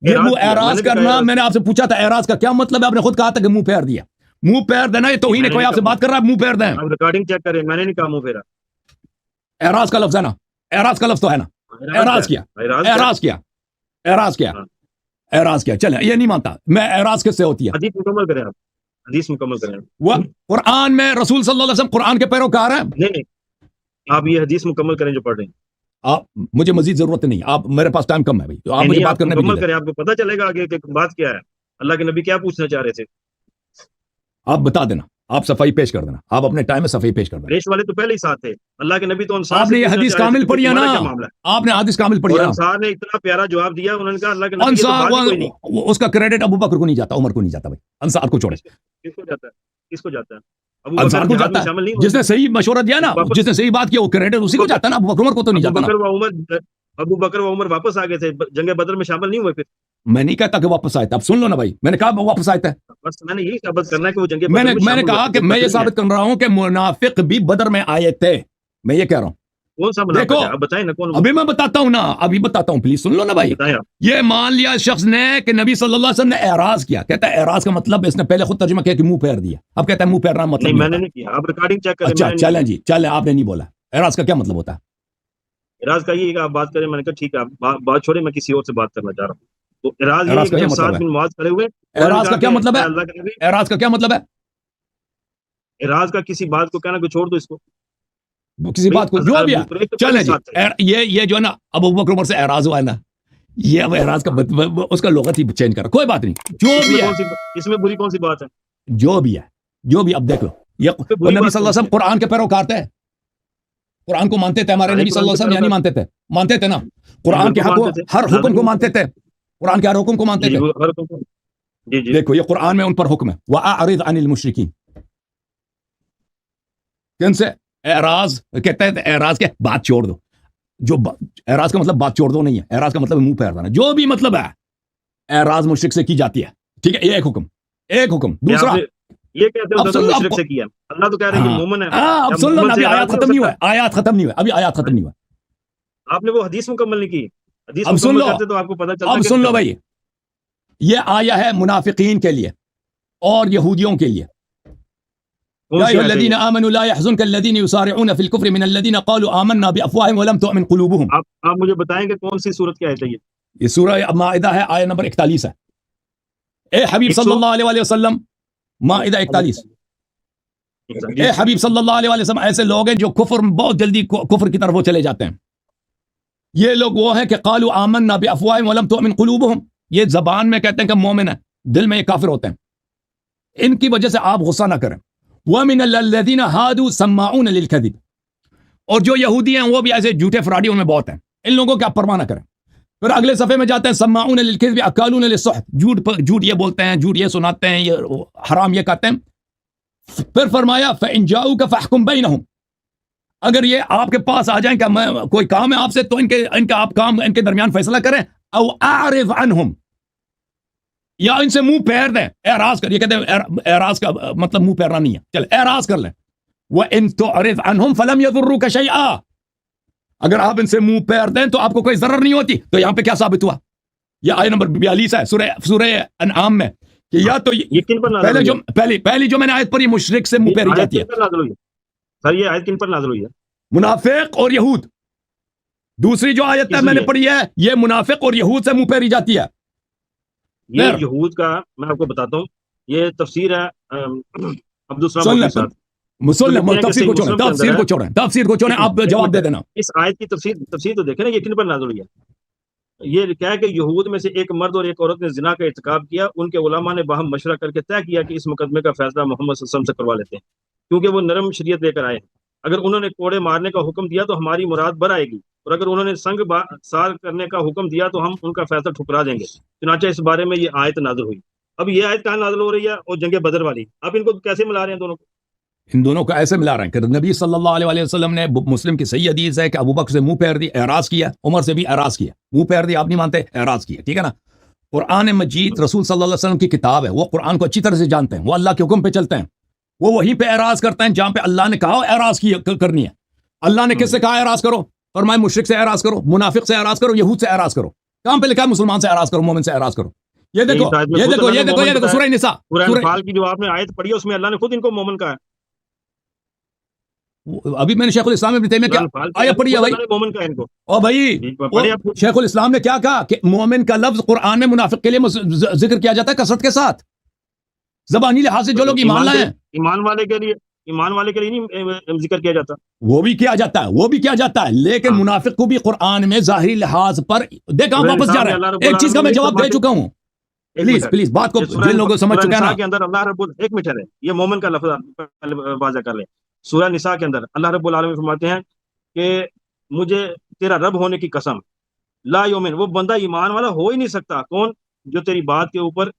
یہ منہ اعراض کرنا، میں نے آپ سے پوچھا تھا اعراض کا کیا مطلب ہے، آپ نے خود کہا تھا کہ منہ پھیر دیا. منہ پھیر دینا یہ توہین ہے. کوئی آپ سے بات کر رہا ہے منہ پھیر دیں، آپ ریکارڈنگ چیک کریں، میں نے نہیں کہا منہ پھیرا. اعراض کا لفظ ہے نا، اعراض کا لفظ تو ہے نا. اعراض کیا، اعراض کیا، اعراض کیا، اعراض کیا. چلیں یہ نہیں مانتا میں. اعراض کس سے ہوتی ہے؟ حدیث مکمل کریں، آپ حدیث مکمل کریں. وہ قرآن میں رسول صلی اللہ علیہ وسلم قرآن کے پیروکار ہیں. نہیں آپ یہ حدیث مکمل کریں جو پڑھ رہے ہیں. آپ مجھے مزید ضرورت نہیں، آپ میرے پاس ٹائم کم ہے بھائی، تو آپ مجھے بات کرنے مکمل کریں، آپ کو پتہ چلے گا کہ بات کیا ہے، اللہ کے نبی کیا پوچھنا چاہ رہے تھے. آپ بتا دینا، آپ صفائی پیش کر دینا، آپ اپنے ٹائم میں صفائی پیش کر دینا. ریش والے تو پہلے ہی ساتھ تھے، اللہ کے نبی تو انصار آپ نے یہ حدیث کامل پڑھی ہے نا، آپ نے حدیث کامل پڑھی ہے. انصار نے اتنا پیارا جواب دیا، انہوں نے کہا اللہ کے نبی انصار اس کا کریڈٹ ابو بکر کو نہیں جاتا، عمر کو نہیں جاتا. بھائی انصار کو چھوڑے. کس کو جاتا ہے؟ کس کو جاتا ہے؟ انصار کو جاتا ہے، جس نے صحیح مشورہ دیا نا، جس نے صحیح بات کیا وہ کریڈٹ اسی کو جاتا ہے نا، ابو بکر عمر کو تو نہیں جاتا نا. ابو بکر و عمر واپس آ گئے تھے، جنگ بدر میں شامل نہیں ہوئے. پھر میں نہیں کہتا کہ واپس آئے تھے، اب سن لو نا بھائی، میں نے کہا واپس آئے تھے. بس میں نے یہی ثابت کرنا ہے کہ وہ جنگ میں نے کہا کہ میں یہ ثابت کر رہا ہوں کہ منافق بھی بدر میں آئے تھے، میں یہ کہہ رہا ہوں. کون سا دیکھو بتائیں نا کون. ابھی میں بتاتا ہوں نا، ابھی بتاتا ہوں، پلیز سن لو نا بھائی. یہ مان لیا شخص نے کہ نبی صلی اللہ علیہ وسلم نے اعراض کیا، کہتا ہے اعراض کا مطلب اس نے پہلے خود ترجمہ کیا کہ منہ پھیر دیا، اب کہتا ہے منہ پھیرنا مطلب نہیں، میں نے نہیں کیا، آپ ریکارڈنگ چیک کریں. اچھا چلیں جی چلیں، آپ نے نہیں بولا اعراض کا کیا مطلب ہوتا ہے. اعراض کا یہ کہ آپ بات کریں. میں نے کہا ٹھیک ہے آپ بات چھوڑیں، میں کسی اور سے بات کرنا چاہ رہا ہوں. تو اعراض یہ کہ جب ساتھ بن معاذ کھڑے ہوئے، اعراض کا کیا مطلب ہے؟ اعراض کا کیا مطلب ہے؟ اعراض کا کسی بات کو کہنا کہ چھوڑ دو اس کو، کسی بات کو جو بھی ہے. چلیں جی یہ جو ہے نا ابو بکر عمر سے اعراض ہوا ہے نا، یہ اب اعراض کا اس کا لغت ہی چینج کرا، کوئی بات نہیں. جو بھی ہے اس میں بری کون سی بات ہے؟ جو بھی ہے، جو بھی. اب دیکھ لو یہ نبی صلی اللہ علیہ وسلم قرآن کے پیروکار تھے، قرآن کو مانتے تھے. ہمارے نبی صلی اللہ علیہ وسلم یعنی مانتے تھے، مانتے تھے نا، قرآن کے ہر حکم کو مانتے تھے، قرآن کے ہر حکم کو مانتے تھے. دیکھو یہ قرآن میں ان پر حکم ہے، وَأَعْرِضْ عَنِ الْمُشْرِكِينَ. کن سے اعراض کہتے ہیں؟ اعراض کے بات چھوڑ دو. جو اعراض کا مطلب بات چھوڑ دو نہیں ہے، اعراض کا مطلب منہ پھیر دینا، جو بھی مطلب ہے اعراض مشرک سے کی جاتی ہے. ٹھیک ہے، یہ ایک حکم. ایک حکم. دوسرا یہ کہتے ہیں مشرک سے کیا، اللہ تو کہہ رہے ہیں کہ مومن ہے. اب سن لو نا، ابھی آیات ختم نہیں ہوا، آیات ختم نہیں ہوا، ابھی آیات ختم نہیں ہوا. آپ نے وہ حدیث مکمل نہیں کی. حدیث اب سن لو، کرتے تو آپ کو پتہ چلتا. اب سن لو بھائی، یہ آیا ہے منافقین کے لیے اور یہودیوں کے لیے. يا أيها الذين آمنوا لا يحزنك الذين يسارعون في الكفر من الذين قالوا آمنا بأفواههم ولم تؤمن قلوبهم. آپ مجھے بتائیں کہ کون سی سورت کی آیت ہے یہ سورہ مائدہ ہے، آیت نمبر 41 ہے. اے حبیب صلی اللہ علیہ وسلم، مائدہ 41. اے حبیب صلی اللہ علیہ وسلم، ایسے لوگ ہیں جو کفر بہت جلدی کفر کی طرف وہ چلے جاتے ہیں. یہ لوگ وہ ہیں کہ قالوا آمنا بأفواههم ولم تؤمن قلوبهم، یہ زبان میں کہتے ہیں کہ مومن ہیں، دل میں یہ کافر ہوتے ہیں. ان کی وجہ سے آپ غصہ نہ کریں. وَمِنَ الَّذِينَ هَادُوا سَمَّاعُونَ لِلْكَذِبِ، اور جو یہودی ہیں وہ بھی ایسے جھوٹے فراڈی ان میں بہت ہیں، ان لوگوں کی آپ پرواہ نہ کریں. پھر اگلے صفحے میں جاتے ہیں سَمَّاعُونَ لِلْكَذِبِ أَكَالُونَ لِلسُّحْتِ، جھوٹ یہ بولتے ہیں، جھوٹ یہ سناتے ہیں، یہ حرام یہ کہتے ہیں. پھر فرمایا فَإِن جَاءُوكَ فَاحْكُم بَيْنَهُمْ، اگر یہ آپ کے پاس آ جائیں کہ کوئی کام ہے آپ سے تو ان کا آپ کام ان کے درمیان فیصلہ کریں. او اعرض عنہم، یا ان سے منہ پھیر دیں. اعراض کر، یہ کہتے ہیں اعراض کا مطلب منہ پھیرنا نہیں ہے. چل اعراض کر لیں. وَإِن تُعْرِضْ عَنْهُمْ فَلَمْ يَضُرُّوكَ شَيْئًا، اگر آپ ان سے منہ پھیر دیں تو آپ کو کوئی ضرر نہیں ہوتی. تو یہاں پہ کیا ثابت ہوا؟ یہ آیت نمبر 42 ہے سورہ انعام میں، کہ یا تو پہلی جو میں نے آیت پڑھی مشرک سے منہ پھیری جاتی ہے. سر یہ آیت کن پر نازل ہوئی ہے؟ منافق اور یہود. دوسری جو آیت ہے میں نے پڑھی ہے، یہ منافق اور یہود سے منہ پھیری جاتی ہے. یہ یہود کا میں آپ کو بتاتا ہوں، یہ تفسیر ہے عبدالسلام مسلم. تفسیر کو چھوڑیں، آپ جواب دے دینا. اس آیت کی تفسیر تو دیکھیں نا، یہ کن پر نازل ہوئی ہے. یہ کیا ہے کہ یہود میں سے ایک مرد اور ایک عورت نے زنا کا ارتکاب کیا، ان کے علماء نے باہم مشورہ کر کے طے کیا کہ اس مقدمے کا فیصلہ محمد صلی اللہ علیہ وسلم سے کروا لیتے ہیں، کیونکہ وہ نرم شریعت لے کر آئے ہیں۔ اگر انہوں نے کوڑے مارنے کا حکم دیا تو ہماری مراد بر آئے گی، اور اگر انہوں نے سنگ سار کرنے کا حکم دیا تو ہم ان کا فیصلہ ٹھکرا دیں گے۔ چنانچہ اس بارے میں یہ آیت نازل ہوئی۔ اب یہ آیت کہاں نازل ہو رہی ہے؟ اور جنگ بدر والی۔ اب ان کو کیسے ملا رہے ہیں دونوں کو؟ ان دونوں کو ایسے ملا رہے ہیں کہ نبی صلی اللہ علیہ وسلم نے مسلم کی صحیح حدیث ہے کہ ابو بکر سے منہ پھیر دی، اعراض کیا، عمر سے بھی اعراض کیا، منہ پھیر دی آپ نہیں مانتے، اعراض کیا، ٹھیک ہے نا۔ قرآن مجید رسول صلی اللہ علیہ وسلم کی کتاب ہے، وہ قرآن کو اچھی طرح سے جانتے ہیں، وہ اللہ کے حکم پہ چلتے ہیں، وہ وہیں پہ اعراض کرتے ہیں جہاں پہ اللہ نے کہا اعراض کرنی ہے۔ اللہ نے کس سے کہا اعراض کرو؟ فرمائے مشرک سے اعراض کرو، منافق سے اعراض کرو، یہود سے اعراض کرو۔ کہاں پہ لکھا ہے مسلمان سے اعراض کرو، مومن سے اعراض کرو؟ یہ دیکھو یہ دیکھو یہ دیکھو یہ دیکھو سورہ نساء، سورہ انفال کی جو آپ نے آیت پڑھی ہے اس میں اللہ نے خود ان کو مومن کہا ہے۔ ابھی میں نے شیخ الاسلام ابن تیمیہ کیا آیت پڑھی ہے بھائی، مومن کا ان کو، او بھائی شیخ الاسلام نے کیا کہا کہ مومن کا لفظ قرآن میں منافق کے لیے ذکر کیا جاتا ہے کثرت کے ساتھ، زبانی لحاظ سے جو لوگ ایمان لائے ہیں، ایمان والے کے لیے نہیں ذکر کیا جاتا، وہ بھی کیا جاتا ہے، وہ بھی کیا جاتا ہے، لیکن منافق کو بھی قرآن میں ظاہری لحاظ پر دیکھا واپس جا رہا ہے۔ ایک چیز کا میں جواب دے چکا ہوں، پلیز بات کو جن لوگوں سمجھ چکے ہیں نا، کے اندر اللہ رب ایک منٹ ہے، یہ مومن کا لفظ واضح کر لیں۔ سورہ نساء کے اندر اللہ رب العالمین فرماتے ہیں کہ مجھے تیرا رب ہونے کی قسم، لا یومن، وہ بندہ ایمان والا ہو ہی نہیں سکتا، کون؟ جو تیری بات کے اوپر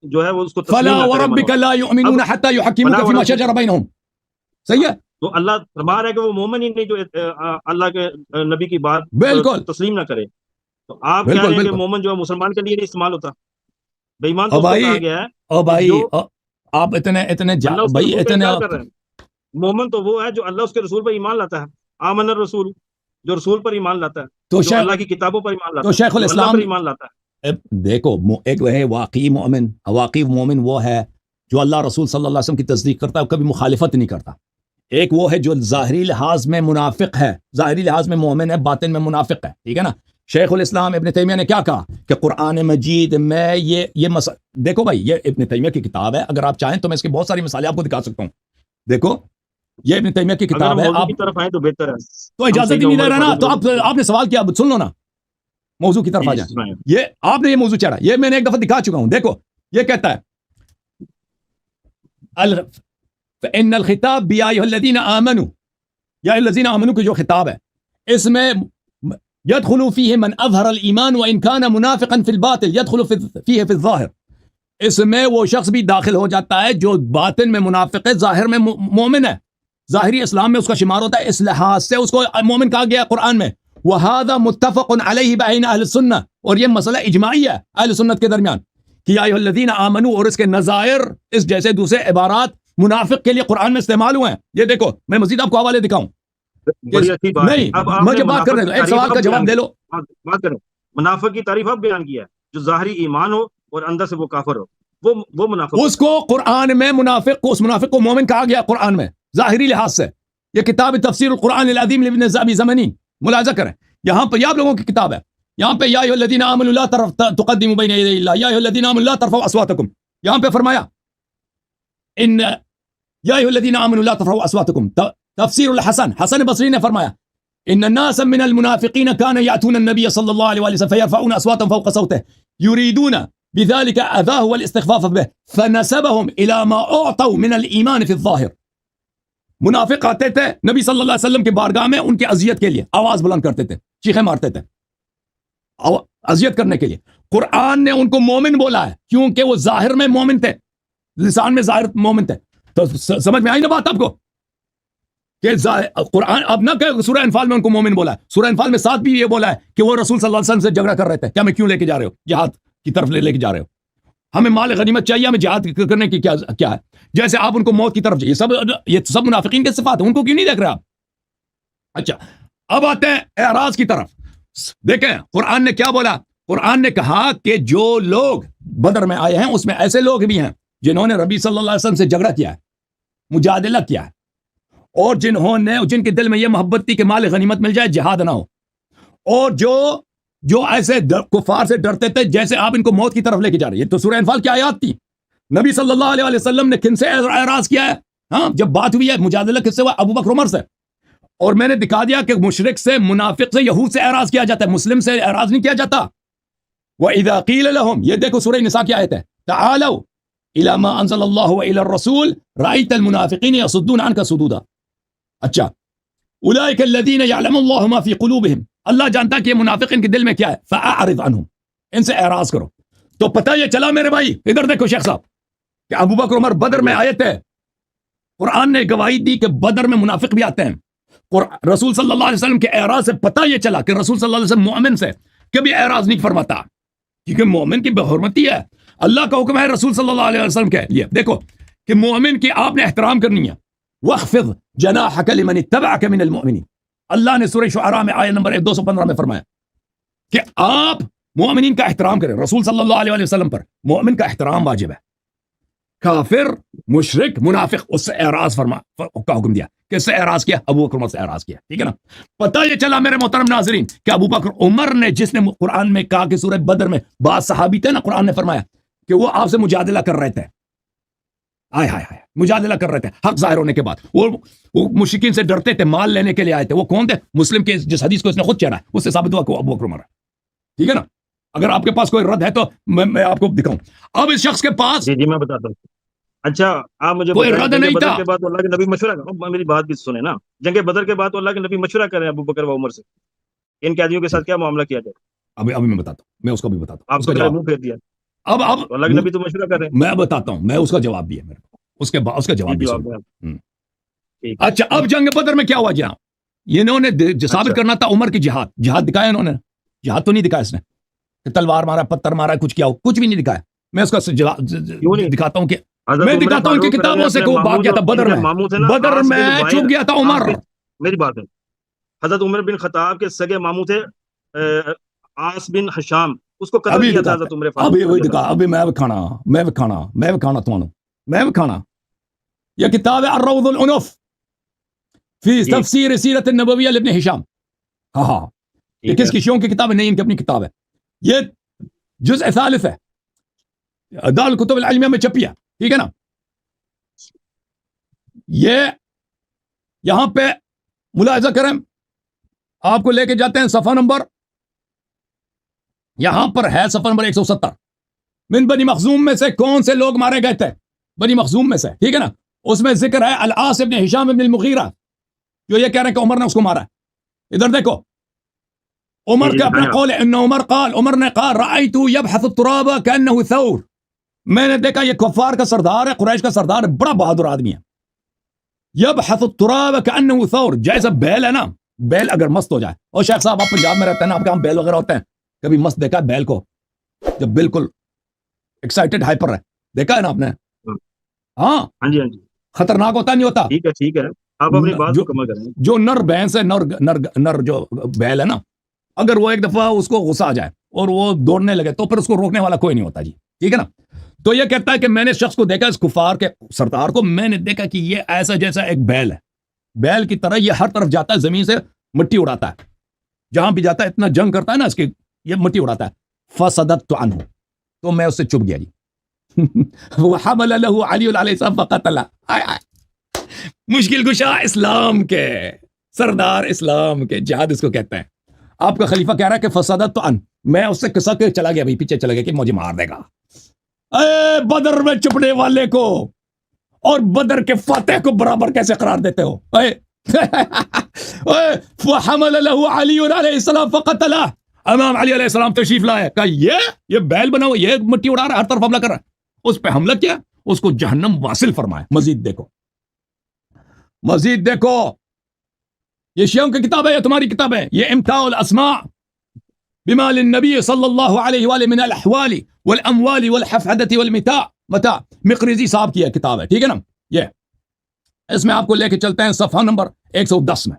جو ہے وہ اس کو فلا وربک لا یؤمنون حتی یحکموک فیما شجر بینہم، صحیح ہے؟ تو اللہ فرما رہا ہے کہ وہ مومن ہی نہیں جو اللہ کے نبی کی بات بالکل تسلیم نہ کرے۔ تو آپ کہہ رہے ہیں کہ مومن جو ہے مسلمان کے لیے نہیں استعمال ہوتا، بے ایمان تو کہا گیا ہے۔ او بھائی آپ اتنے بھائی اتنے مومن تو وہ ہے جو اللہ اس کے رسول پر ایمان لاتا ہے، آمن الرسول، جو رسول پر ایمان لاتا ہے، تو جو اللہ کی کتابوں پر ایمان لاتا ہے، تو شیخ الاسلام پر ایمان لاتا ہے۔ دیکھو ایک وہ ہے واقعی مومن وہ ہے جو اللہ رسول صلی اللہ علیہ وسلم کی تصدیق کرتا ہے، کبھی مخالفت نہیں کرتا۔ ایک وہ ہے جو ظاہری لحاظ میں منافق ہے، ظاہری لحاظ میں مومن ہے، باطن میں منافق ہے، ٹھیک ہے نا۔ شیخ الاسلام ابن تیمیہ نے کیا کہا کہ قرآن مجید میں یہ دیکھو بھائی، یہ ابن تیمیہ کی کتاب ہے، اگر آپ چاہیں تو میں اس کی بہت ساری مثالیں آپ کو دکھا سکتا ہوں۔ دیکھو یہ ابن تیمیہ کی کتاب ہے، آپ کی طرف آئیں تو بہتر ہے، تو اجازت ہی نہیں دے رہا نا، تو آپ نے سوال کیا، سن لو نا، موضوع کی طرف آ جائیں۔ یہ آپ نے یہ موضوع چڑھا، یہ میں نے ایک دفعہ دکھا چکا ہوں۔ دیکھو یہ کہتا ہے فإن الخطاب بیا ایھا الذین آمنوا، یا الذین آمنوا کی جو خطاب ہے اس میں يدخل فيه من اظہر الایمان وان كان منافقا في الباطن يدخل فيه في الظاہر، اس میں وہ شخص بھی داخل ہو جاتا ہے جو باطن میں منافق ہے، ظاہر میں مومن ہے، ظاہری اسلام میں اس کا شمار ہوتا ہے، اس لحاظ سے اس کو مومن کہا گیا قرآن میں۔ وهذا متفق علیہ بین اہل السنہ، اور یہ مسئلہ اجماعی ہے اہل سنت کے درمیان کہ یا ایھا الذین آمنوا، اور اس کے نظائر اس جیسے دوسرے عبارات منافق کے لیے قرآن میں استعمال ہوئے ہیں۔ یہ دیکھو میں مزید آپ کو حوالے دکھاؤں، نہیں مجھے بات کرنے دو، ایک سوال کا جواب دے لو۔ بات کرو، منافق کی تعریف اب بیان کیا ہے، جو ظاہری ایمان ہو اور اندر سے وہ کافر ہو، وہ منافق، اس کو قرآن میں اس منافق کو مومن کہا گیا قرآن میں ظاہری لحاظ سے۔ یہ کتاب تفسیر القرآن العظیم لابن ابی زمنی ملاحظہ کریں، یہاں پہ یہ آپ لوگوں کی کتاب ہے، یہاں پہ یا ایھا الذین آمنوا لا تقدموا بین یدی اللہ، یا ایھا الذین آمنوا لا ترفعوا اصواتکم، یہاں پہ فرمایا ان یا ایھا الذین آمنوا لا ترفعوا اصواتکم۔ تفسیر الحسن، حسن بصری نے فرمایا ان الناس من المنافقین كانوا یاتون النبی صلی اللہ علیہ وسلم فیرفعون اصواتهم فوق صوته یریدون بذلك اذاه والاستخفاف به فنسبهم الى ما اعطوا من الايمان في الظاهر۔ منافق آتے تھے نبی صلی اللہ علیہ وسلم کی بارگاہ میں ان کی اذیت کے لیے، آواز بلند کرتے تھے، چیخیں مارتے تھے اذیت کرنے کے لیے۔ قرآن نے ان کو مومن بولا ہے کیونکہ وہ ظاہر میں مومن تھے، لسان میں ظاہر مومن تھے۔ تو سمجھ میں آئی نا بات آپ کو کہ قرآن اب نہ کہ سورہ انفال میں ان کو مومن بولا ہے، سورہ انفال میں ساتھ بھی یہ بولا ہے کہ وہ رسول صلی اللہ علیہ وسلم سے جھگڑا کر رہے تھے کہ ہمیں کیوں لے کے جا رہے ہو، جہاد کی طرف لے کے جا رہے ہو، ہمیں مال غنیمت چاہیے، ہمیں جہاد کرنے کی کیا ہے، جیسے آپ ان کو موت کی طرف، یہ سب منافقین کے صفات ہیں، ان کو کیوں نہیں دیکھ رہے آپ؟ اچھا اب آتے ہیں اعراض کی طرف۔ دیکھیں قرآن نے کیا بولا، قرآن نے کہا کہ جو لوگ بدر میں آئے ہیں اس میں ایسے لوگ بھی ہیں جنہوں نے نبی صلی اللہ علیہ وسلم سے جھگڑا کیا ہے، مجادلہ کیا ہے، اور جن کے دل میں یہ محبت تھی کہ مال غنیمت مل جائے، جہاد نہ ہو، اور جو ایسے کفار سے ڈرتے تھے جیسے آپ ان کو موت کی طرف لے کے جا رہے ہیں۔ تو سورہ انفال کی آیات تھی، نبی صلی اللہ علیہ وسلم نے کن سے اعراض کیا ہے؟ ہاں جب بات ہوئی ہے مجادلہ کس سے ہوا؟ ابو بکر عمر سے، اور میں نے دکھا دیا کہ مشرک سے، منافق سے، یہود سے اعراض کیا جاتا ہے، مسلم سے اعراض نہیں کیا جاتا۔ وَإِذَا قِيلَ لَهُمْ، یہ دیکھو سورہ نساء کی آیت ہے، تعالوا إِلَى مَا أَنزَلَ اللَّهُ وَإِلَى الرَّسُولِ رَأَيْتَ الْمُنَافِقِينَ يَصُدُّونَ عَنْكَ صُدُودًا. اچھا، أُولَئِكَ الَّذِينَ يَعْلَمُ اللَّهُ مَا فِي قُلُوبِهِمْ، اللہ جانتا کہ یہ منافق ان کے دل میں کیا ہے، فَأَعْرِضْ عَنْهُمْ، ان سے اعراض کرو. تو پتہ یہ چلا میرے بھائی، ادھر دیکھو شیخ صاحب، کہ ابو بکر عمر بدر میں آئے تھے. قرآن نے گواہی دی کہ بدر میں منافق بھی آتے ہیں. رسول صلی اللہ علیہ وسلم کے اعراض سے پتہ یہ چلا کہ رسول صلی اللہ علیہ وسلم مومن سے کبھی اعراض نہیں فرماتا، کیونکہ مومن کی بحرمتی ہے. اللہ کا حکم ہے رسول صلی اللہ علیہ وسلم کے لیے، دیکھو کہ مومن کی آپ نے احترام کرنی ہے. وَاخْفِضْ جَنَاحَكَ لِمَنِ اتَّبَعَكَ مِنَ الْمُؤْمِنِينَ، اللہ نے سورہ شعراء میں آیت نمبر 215 میں فرمایا کہ آپ مومنین کا احترام کریں. رسول صلی اللہ علیہ وسلم پر مومن کا احترام واجب ہے. کافر، مشرک، منافق، اس سے اعراض کا حکم دیا. کس سے اعراض کیا؟ ابو بکر عمر سے اعراض کیا. ٹھیک ہے نا. پتہ یہ چلا میرے محترم ناظرین کہ ابو بکر عمر نے، جس نے قرآن میں کہا کہ سورہ بدر میں بعض صحابی تھے نا، قرآن نے فرمایا کہ وہ آپ سے مجادلہ کر رہے تھے، مجادلہ کر رہے تھے حق ظاہر ہونے کے بعد. وہ مشرکین سے ڈرتے تھے، مال لینے کے لیے آئے تھے. وہ کون تھے؟ مسلم کے جس حدیث کو اس نے خود چڑھا ہے اس سے ثابت ہوا کہ ابو بکر عمر ہے. ٹھیک ہے نا. اگر آپ کے پاس کوئی رد ہے تو میں آپ کو دکھاؤں. اب اس شخص کے پاس جی میں بتاتا ہوں. اچھا آپ مجھے کوئی رد نہیں تھا. کے بعد اللہ کے نبی مشورہ، میری بات بھی سنیں نا. جنگ بدر کے بعد اللہ کے نبی مشورہ کریں ابو بکر و عمر سے ان قیدیوں کے ساتھ کیا معاملہ کیا جائے. ابھی میں بتاتا ہوں، میں اس کو بھی بتاتا ہوں. آپ کا منہ پھیر دیا. اب اللہ کے نبی تو مشورہ کر رہے ہیں. میں بتاتا ہوں، میں اس کا جواب بھی ہے میرے کو، اس کا جواب بھی. اچھا اب جنگ بدر میں کیا ہوا جناب؟ انہوں نے ثابت کرنا تھا عمر کی جہاد دکھایا انہوں نے. جہاد تو نہیں دکھایا اس نے کہ تلوار مارا، پتھر مارا، کچھ کیا ہو، کچھ بھی نہیں دکھایا. میں اس کا دکھاتا ہوں کہ میں دکھاتا ہوں کہ کتابوں سے کہ وہ بھاگ گیا تھا بدر میں چھپ گیا تھا عمر. میری بات ہے، حضرت عمر بن خطاب کے سگے ماموں تھے عاص بن حشام، اس کو قتل کیا تھا حضرت عمر فاروق. ابھی وہی دکھا، ابھی میں کھانا یہ کتاب ہے الروض العنف فی تفسیر سیرت النبویہ لابن ہشام. ہاں یہ کس کی؟ شیعوں کی کتاب ہے؟ نہیں، ان کی اپنی کتاب ہے. یہ جزء ثالث ہے، دار الکتب العلمیہ میں چھپی ہے. ٹھیک ہے نا. یہ یہاں پہ ملاحظہ کریں، آپ کو لے کے جاتے ہیں صفحہ نمبر، یہاں پر ہے صفحہ نمبر 170. من بنی مخزوم میں سے کون سے لوگ مارے گئے تھے؟ بنی مخزوم میں سے. ٹھیک ہے نا. اس میں ذکر ہے العاص ابن ہشام ابن المغیرہ، جو یہ کہہ رہے ہیں کہ عمر نے اس کو مارا. ادھر دیکھو عمر کا اپنا قول ہے، ان عمر قال، عمر نے کہا رأیت یبحث التراب کأنه ثور، میں نے دیکھا یہ کفار کا سردار ہے، قریش کا سردار ہے، بڑا بہادر آدمی ہے. یبحث التراب کأنه ثور، جیسا بیل ہے نا، بیل اگر مست ہو جائے. اور شیخ صاحب آپ پنجاب میں رہتے ہیں نا، آپ کے ہم بیل وغیرہ ہوتے ہیں، کبھی مست دیکھا ہے بیل کو جب بالکل ایکسائٹڈ ہائپر ہے؟ دیکھا ہے نا آپ نے؟ ہاں جی خطرناک ہوتا نہیں ہوتا. ٹھیک ہے آپ اپنی بات مکمل کریں. جو نر بھینس ہے، نر جو بیل ہے نا، اگر وہ ایک دفعہ اس کو غصہ آ جائے اور وہ دوڑنے لگے تو پھر اس کو روکنے والا کوئی نہیں ہوتا جی. ٹھیک ہے نا. تو یہ کہتا ہے کہ میں نے شخص کو دیکھا، اس کفار کے سردار کو میں نے دیکھا کہ یہ ایسا جیسا ایک بیل ہے، بیل کی طرح یہ ہر طرف جاتا ہے، زمین سے مٹی اڑاتا ہے، جہاں بھی جاتا ہے اتنا جنگ کرتا ہے نا، اس کی یہ مٹی اڑاتا ہے. فصددت عنہ، تو میں اس سے چپ گیا جی. وحمل له علی علیہ السلام فقتلہ. مشکل کشا اسلام کے سردار، اسلام کے جہاد اس کو کہتے ہیں. آپ کا خلیفہ کہہ رہا ہے کہ فصددت عنہ، میں اس سے کسا کے چلا گیا، پیچھے چلا گیا کہ مجھے مار دے گا. اے بدر میں چھپنے والے کو اور بدر کے فاتح کو برابر کیسے قرار دیتے ہو؟ فحمل له علی علیہ السلام فقتلہ. امام علی علیہ السلام تشریف لائے، کہا یہ بیل بنا ہوا، یہ مٹی اڑا رہا ہے، ہر طرف حملہ کر رہا ہے. اس پہ حملہ کیا، اس کو جہنم واصل فرمایا. مزید دیکھو یہ شیعوں کی کتاب ہے، یہ تمہاری کتاب ہے. یہ امتاع الاسماع بما للنبی صلی اللہ علیہ وآلہ من الاحوال والاموال والحفظة والمتاع، مقریزی صاحب کی کتاب ہے. ٹھیک ہے نا. یہ اس میں آپ کو لے کے چلتے ہیں صفحہ نمبر 110 میں.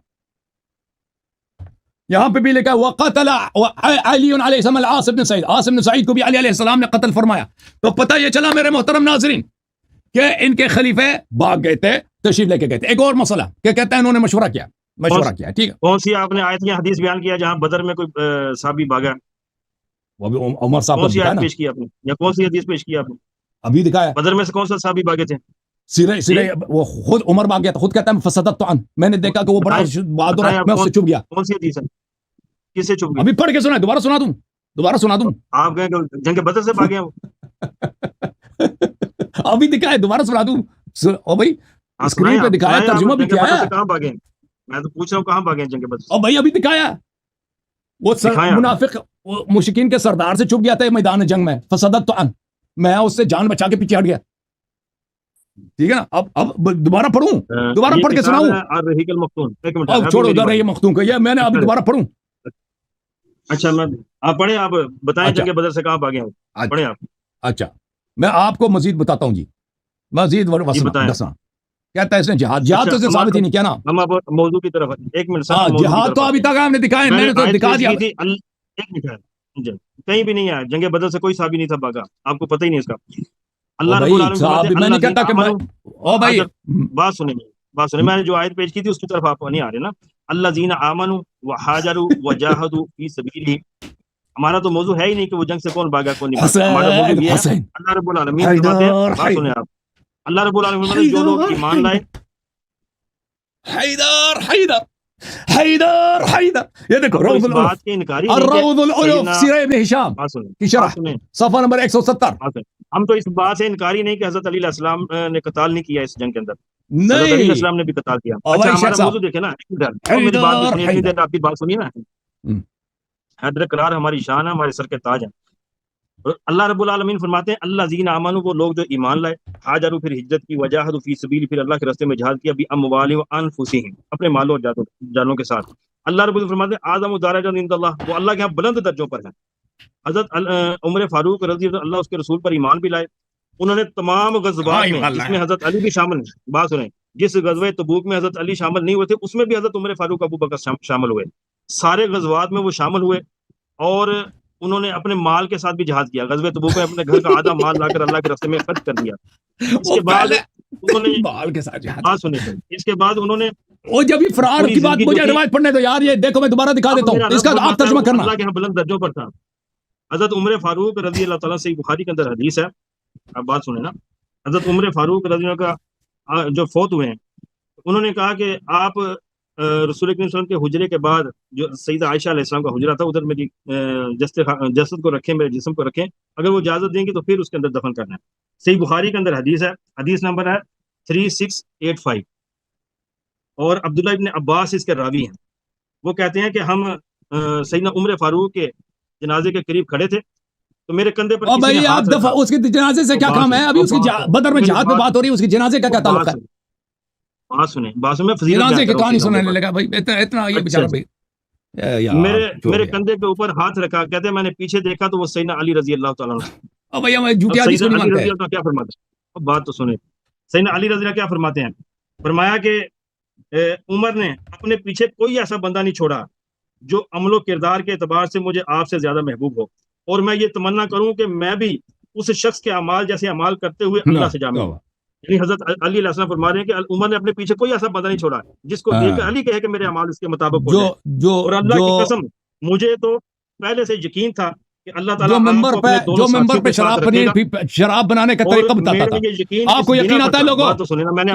یہاں پہ بھی لکھا وقتل علی علیہ السلام العاص بن سعید، عاص بن سعید کو بھی علی علیہ السلام نے قتل فرمایا. تو پتہ یہ چلا میرے محترم ناظرین کہ ان کے خلیفے بھاگ گئے تھے، تشریف لے کے گئے تھے. ایک اور مسئلہ کہ کہتے ہیں انہوں نے مشورہ کیا. ٹھیک ہے. کون سی آپ نے آیت یا حدیث بیان کیا جہاں بدر میں کوئی صحابی بھاگا؟ وہ بھی عمر صاحب کون سی آیت پیش کی آپ نے یا کون سی حدیث پیش کی آپ نے؟ ابھی دکھایا بدر میں سے کون سا صحابی بھاگے تھے؟ سیرے وہ خود عمر بھاگ گیا تھا، خود کہتا ہے فصددت عنہ، میں نے دیکھا کہ وہ بڑا بہادر ہے، میں اس سے چھپ گیا. کون سی حدیث ہے؟ کس سے چھپ گیا؟ ابھی پڑھ کے سنا، دوبارہ سنا دوں. دوبارہ سنا دوں؟ آپ کہیں کہ جنگ بدر سے بھاگے ہیں وہ؟ ابھی دکھائے، دوبارہ سنا دوں؟ او بھائی اسکرین پہ دکھایا، ترجمہ بھی کیا ہے؟ کہاں بھاگے؟ میں تو پوچھ رہا ہوں کہاں بھاگے جنگ بدر سے؟ او بھائی ابھی دکھایا، وہ منافق مشرکین کے سردار سے چھپ گیا تھا میدان جنگ میں، فصدت تو میں اس سے جان بچا کے پیچھے ہٹ گیا. ٹھیک ہے نا؟ اب دوبارہ پڑھوں؟ دوبارہ پڑھ کے سناؤں؟ اب چھوڑو ادھر ہے یہ مختوم کا، یہ میں نے ابھی دوبارہ پڑھوں. اچھا میں آپ پڑھیں، آپ بتائیں جنگ بدر سے کہاں بھاگے ہیں، پڑھیں آپ. اچھا میں آپ کو مزید بتاتا ہوں جی، مزید دسنا. کہتا ہے اس نے جہاد تو سے ثابت ہی نہیں کیا نا. ہم اب موضوع کی طرف ایک منٹ، جہاد تو ابھی تک آپ نے دکھایا، میں نے تو دکھا دیا. ایک منٹ، کہیں بھی نہیں ہے جنگ بدر سے کوئی صحابی نہیں تھا بھاگا، آپ کو پتہ ہی نہیں اس کا. اللہ رب العالمین، میں نہیں کہتا کہ او بھائی بات سنیں، میں نے جو آیت پیش کی تھی اس کی طرف آپ نہیں آ رہے نا. الذین آمنوا وحاجروا وجاہدوا فی سبیلہ. ہمارا تو موضوع ہے ہی نہیں کہ وہ جنگ سے کون بھاگا کون نہیں بھاگا. ہمارا موضوع یہ ہے اللہ رب العالمین فرماتے ہیں، بات سنیں آپ. اللہ رب العالمین فرماتے ہیں جو لوگ ایمان لائے. حیدر یہ دیکھو روض العنف سیرہ ابن ہشام کی شرح صفحہ نمبر 170. ہم تو اس بات سے انکاری نہیں کہ حضرت علی علیہ السلام نے قتال نہیں کیا اس جنگ کے اندر، نہیں حضرت علی علیہ السلام نے بھی قتال کیا. اچھا ہمارا موضوع دیکھیں نا، میری بات بھی سنیے، اتنی دیر آپ کی بات سنیے نا. حیدر قرار ہماری شان ہے، ہمارے سر کے تاج ہیں. اللہ رب العالمین فرماتے ہیں الذین آمنوا، وہ لوگ جو ایمان لائے، ہاجروا پھر ہجرت کی، وجاہدوا فی سبیل پھر اللہ کے راستے میں جہاد کیا، باموالہم وانفسہم اپنے مالوں اور جانوں کے ساتھ. اللہ رب العالمین فرماتے ہیں اعظم درجات عند اللہ، وہ اللہ کے ہاں بلند درجوں پر ہیں. حضرت عمر فاروق رضی اللہ اس کے رسول پر ایمان بھی لائے. انہوں نے تمام غزوات میں جس میں حضرت علی بھی شامل ہیں، بات سنیں، جس غزوہ تبوک میں حضرت علی شامل نہیں ہوئے تھے اس میں بھی حضرت عمر فاروق ابو بکر شامل ہوئے. سارے غزوات میں وہ شامل ہوئے اور انہوں نے اپنے مال کے ساتھ بھی جہاد کیا. غزوہ تبوک میں اپنے گھر کا آدھا مال لا کر اللہ کے راستے میں خرچ کر دیا. اس کے بعد انہوں نے مال کے ساتھ جہاد، بات سنیں، اس کے بعد انہوں نے وہ جب فرار کی بات مجھے روایت پڑھنے دو یار. یہ دیکھو میں دوبارہ دکھا دیتا ہوں، اس کا آپ ترجمہ کرنا. اللہ کے ہاں بلند درجوں پر تھا. حضرت عمر فاروق رضی اللہ تعالیٰ سے بخاری کے اندر حدیث ہے، آپ بات سنیں نا. حضرت عمر فاروق رضی اللہ کا جو فوت ہوئے ہیں، انہوں نے کہا کہ آپ رسول کریم صلی اللہ علیہ وسلم کے حجرے کے بعد جو سیدہ عائشہ علیہ السلام کا حجرہ تھا ادھر میری جسد کو رکھیں، میرے جسم کو رکھیں، اگر وہ اجازت دیں گے تو پھر اس کے اندر دفن کرنا ہے. صحیح بخاری کے اندر حدیث ہے، حدیث نمبر ہے 3685. اور عبداللہ ابن عباس اس کے راوی ہیں. وہ کہتے ہیں کہ ہم سیدنا عمر فاروق کے جنازے کے قریب کھڑے تھے تو میرے کندھے پر کسی نے ہاتھ رکھا. اس کے جنازے سے کیا کام ہے؟ ابھی اس کی بدر میں جہاد پہ بات ہو رہی ہے، اس کے جنازے کا کیا تعلق ہے؟ بات سنیں، میں جنازے کی کہانی سنانے لگا بھائی، اتنا یہ بیچارہ بھائی. میرے کندھے کے اوپر ہاتھ رکھا، کہتے ہیں میں نے پیچھے دیکھا تو وہ سیدنا علی رضی اللہ تعالیٰ عنہ. بھائی ہم جھوٹی حدیث کو نہیں مانتے ہیں. کیا فرماتے ہیں؟ بات تو سنیں، سیدنا علی رضی اللہ کیا فرماتے ہیں؟ فرمایا کہ عمر نے اپنے پیچھے کوئی ایسا بندہ نہیں چھوڑا جو عمل و کردار کے اعتبار سے مجھے آپ سے زیادہ محبوب ہو، اور میں یہ تمنا کروں کہ میں بھی اس شخص کے اعمال جیسے اعمال کرتے ہوئے اللہ سے جامع ہوں. یعنی حضرت علی علیہ السلام فرما رہے ہیں کہ عمر نے اپنے پیچھے کوئی ایسا بندہ نہیں چھوڑا جس کو دیکھ کر علی کہے کہ میرے اعمال اس کے مطابق ہو جائے. اور اللہ کی قسم مجھے تو پہلے سے یقین تھا کہ اللہ تعالیٰ جو ممبر پہ شراب بنانے کا طریقہ بتاتا تھا. آپ کو یقین آتا ہے لوگوں؟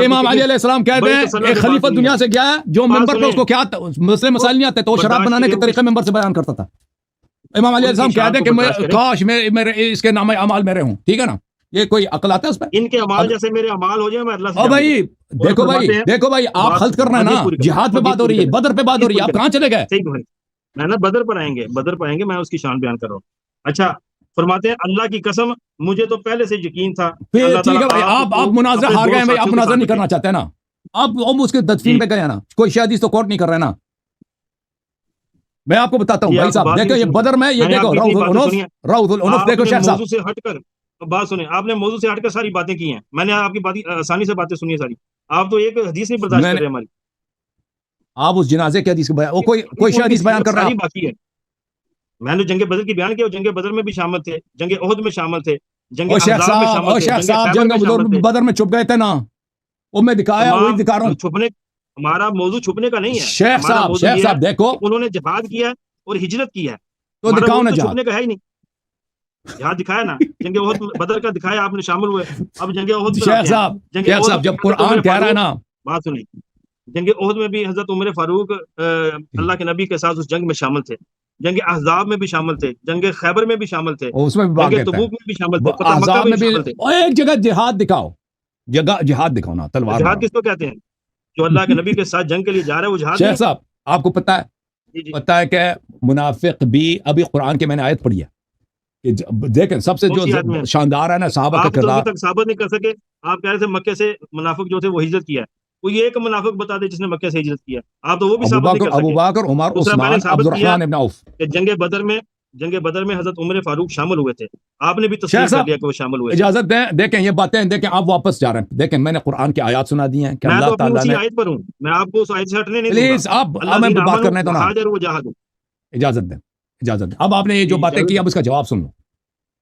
امام علی علیہ السلام کہتے ہیں ایک خلیفہ دنیا سے گیا ہے جو ممبر پہ اس کو کیا مسئلے مسائل نہیں آتے تو وہ شراب بنانے کے طریقے ممبر سے بیان کرتا تھا. امام علی علیہ السلام کہتے ہیں کہ کاش میرے اس کے نام اعمال میرے ہوں. ٹھیک ہے نا؟ یہ کوئی عقل آتا ہے اس پہ؟ ان کے اعمال جیسے میرے اعمال ہو جائیں میں اللہ سے. بھائی دیکھو بھائی آپ خلط کر رہے ہیں نا، جہاد پہ بات ہو رہی ہے، بدر پہ بات ہو رہی ہے، آپ کہاں چلے گئے؟ میں نا بدر پر آئیں گے، میں اس کی شان بیان کر رہا ہوں. اچھا فرماتے ہیں اللہ کی قسم مجھے تو پہلے سے یقین تھا. ٹھیک ہے بھائی، آپ مناظرہ ہار گئے ہیں بھائی، آپ مناظرہ نہیں کرنا چاہتے نا، آپ اس کے تدفین پہ گئے نا، کوئی شہادیث تو کوٹ نہیں کر رہے نا. میں آپ کو بتاتا ہوں بھائی صاحب، دیکھو یہ بدر میں یہ دیکھو روض العنف دیکھو شیخ صاحب. موضوع سے ہٹ کر بات سنیں، آپ نے موضوع سے ہٹ کر ساری باتیں کی ہیں. میں نے آپ کی بات آسانی سے باتیں سنی ساری. آپ تو ایک حدیث نہیں برداشت کر رہے ہماری. آپ اس جنازے کی حدیث وہ کوئی حدیث بیان کر رہا ہے باقی ہے. میں نے جنگ بدر کی بیان کیا، جنگ بدر میں بھی شامل تھے، جنگ احد میں شامل تھے، جنگ احزاب میں شامل تھے، جنگ بدر میں چھپ گئے تھے نا، وہ میں دکھایا وہی دکھا رہا ہوں. چھپنے ہمارا موضوع چھپنے کا نہیں ہے شیخ صاحب دیکھو انہوں نے جہاد کیا اور ہجرت کی ہے تو دکھاؤ نا، چھپنے کا ہے ہی نہیں. جہاد دکھایا نا، جنگ احد بدر کا دکھایا، آپ نے شامل ہوئے. اب جنگ احد شیخ صاحب جب قرآن کہہ رہا ہے نا، بات سنیں، جنگ احد میں بھی حضرت عمر فاروق اللہ کے نبی کے ساتھ اس جنگ میں شامل تھے. جنگ احزاب میں بھی شامل تھے، جنگ خیبر میں بھی شامل تھے، اور اس میں بھی بات جنگ کہتا تبوک میں بھی شامل تھے، ہے فتح مکہ احزاب میں میں بھی بھی، شامل تھے۔ اور ایک جگہ جہاد دکھاؤ، جگہ جہاد دکھاؤ نا، تلوار جہاد مارو۔ کس کو کہتے ہیں؟ جو اللہ کے نبی کے ساتھ جنگ کے لیے جا رہا ہے وہ جہاد نہیں شیخ صاحب آپ کو پتا ہے، ہے؟ جی پتا ہے کہ منافق بھی، ابھی قرآن کے میں نے آیت پڑھی ہے کہ دیکھیں سب سے کون جو سی آیت میں؟ شاندار ہے نا صحابہ کا آپ تو ابھی کردار۔ تک ثابت نہیں کر سکے، آپ کہہ رہے تھے مکے سے منافق جو تھے وہ ہجرت کیا ہے، کوئی ایک منافق بتا دے جس نے مکے سے ہجرت کیا، آپ تو وہ بھی ثابت نہیں کر ابو سکے۔ بکر، عمر، دوسرا میں نے عثمان، عبد ثابت کیا الرحمن ابن عوف۔ کہ جنگ بدر میں حضرت عمر فاروق شامل ہوئے تھے، آپ نے بھی شیخ تسلیم کر صاحب لیا کہ وہ شامل ہوئے تھے۔ اجازت دیں، دیکھیں یہ باتیں، دیکھیں آپ واپس جا رہے ہیں، دیکھیں میں نے قرآن کی آیات سنا دی ہیں کہ میں تو اللہ اپنی تعالیٰ اسی نے، آیت پر ہوں، میں آپ کو اس آیت سے ہٹنے نہیں دوں گا۔ پلیز آپ اللہ میں دین بات آمنوا کرنے دو نا، وہاجروا وجاہدوا۔ اجازت دیں، اجازت دیں۔ اب آپ نے یہ جو جی باتیں کی اب اس کا جواب سن لو،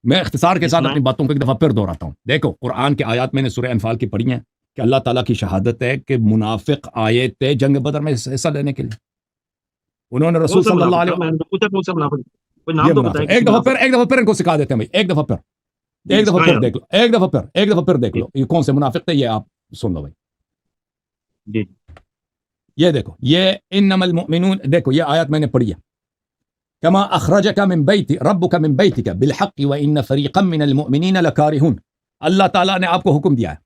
میں اختصار کے جی ساتھ سنائیں۔ اپنی باتوں کو ایک دفعہ پھر دہراتا ہوں۔ دیکھو قرآن کی آیات میں نے سورہ انفال کی پڑھی ہیں کہ اللہ تعالیٰ کی شہادت ہے کہ منافق آئے تھے جنگ بدر میں حصہ لینے کے لیے، انہوں نے کون رسول سا صلی اللہ منافق علیہ تھا؟ میں نے تو پوچھا کون سا منافق، کوئی یہ نام تو بتائیں منافق، کسی منافق۔ ایک دفعہ پھر ان کو سکھا دیتے ہیں بھائی، ایک دفعہ پھر، جی ایک دفعہ سکھائیں پھر آپ۔ دیکھ لو، ایک دفعہ پھر دیکھ لو یہ کون سے منافق تھے، یہ آپ سن لو بھائی۔ جی یہ دیکھو، یہ انما المؤمنون، دیکھو یہ آیت میں نے پڑھی ہے، کما اخرجک من بیت ربک من بیتک بالحق وان فریقا من المؤمنین لکارہون۔ اللہ تعالیٰ نے آپ کو حکم دیا ہے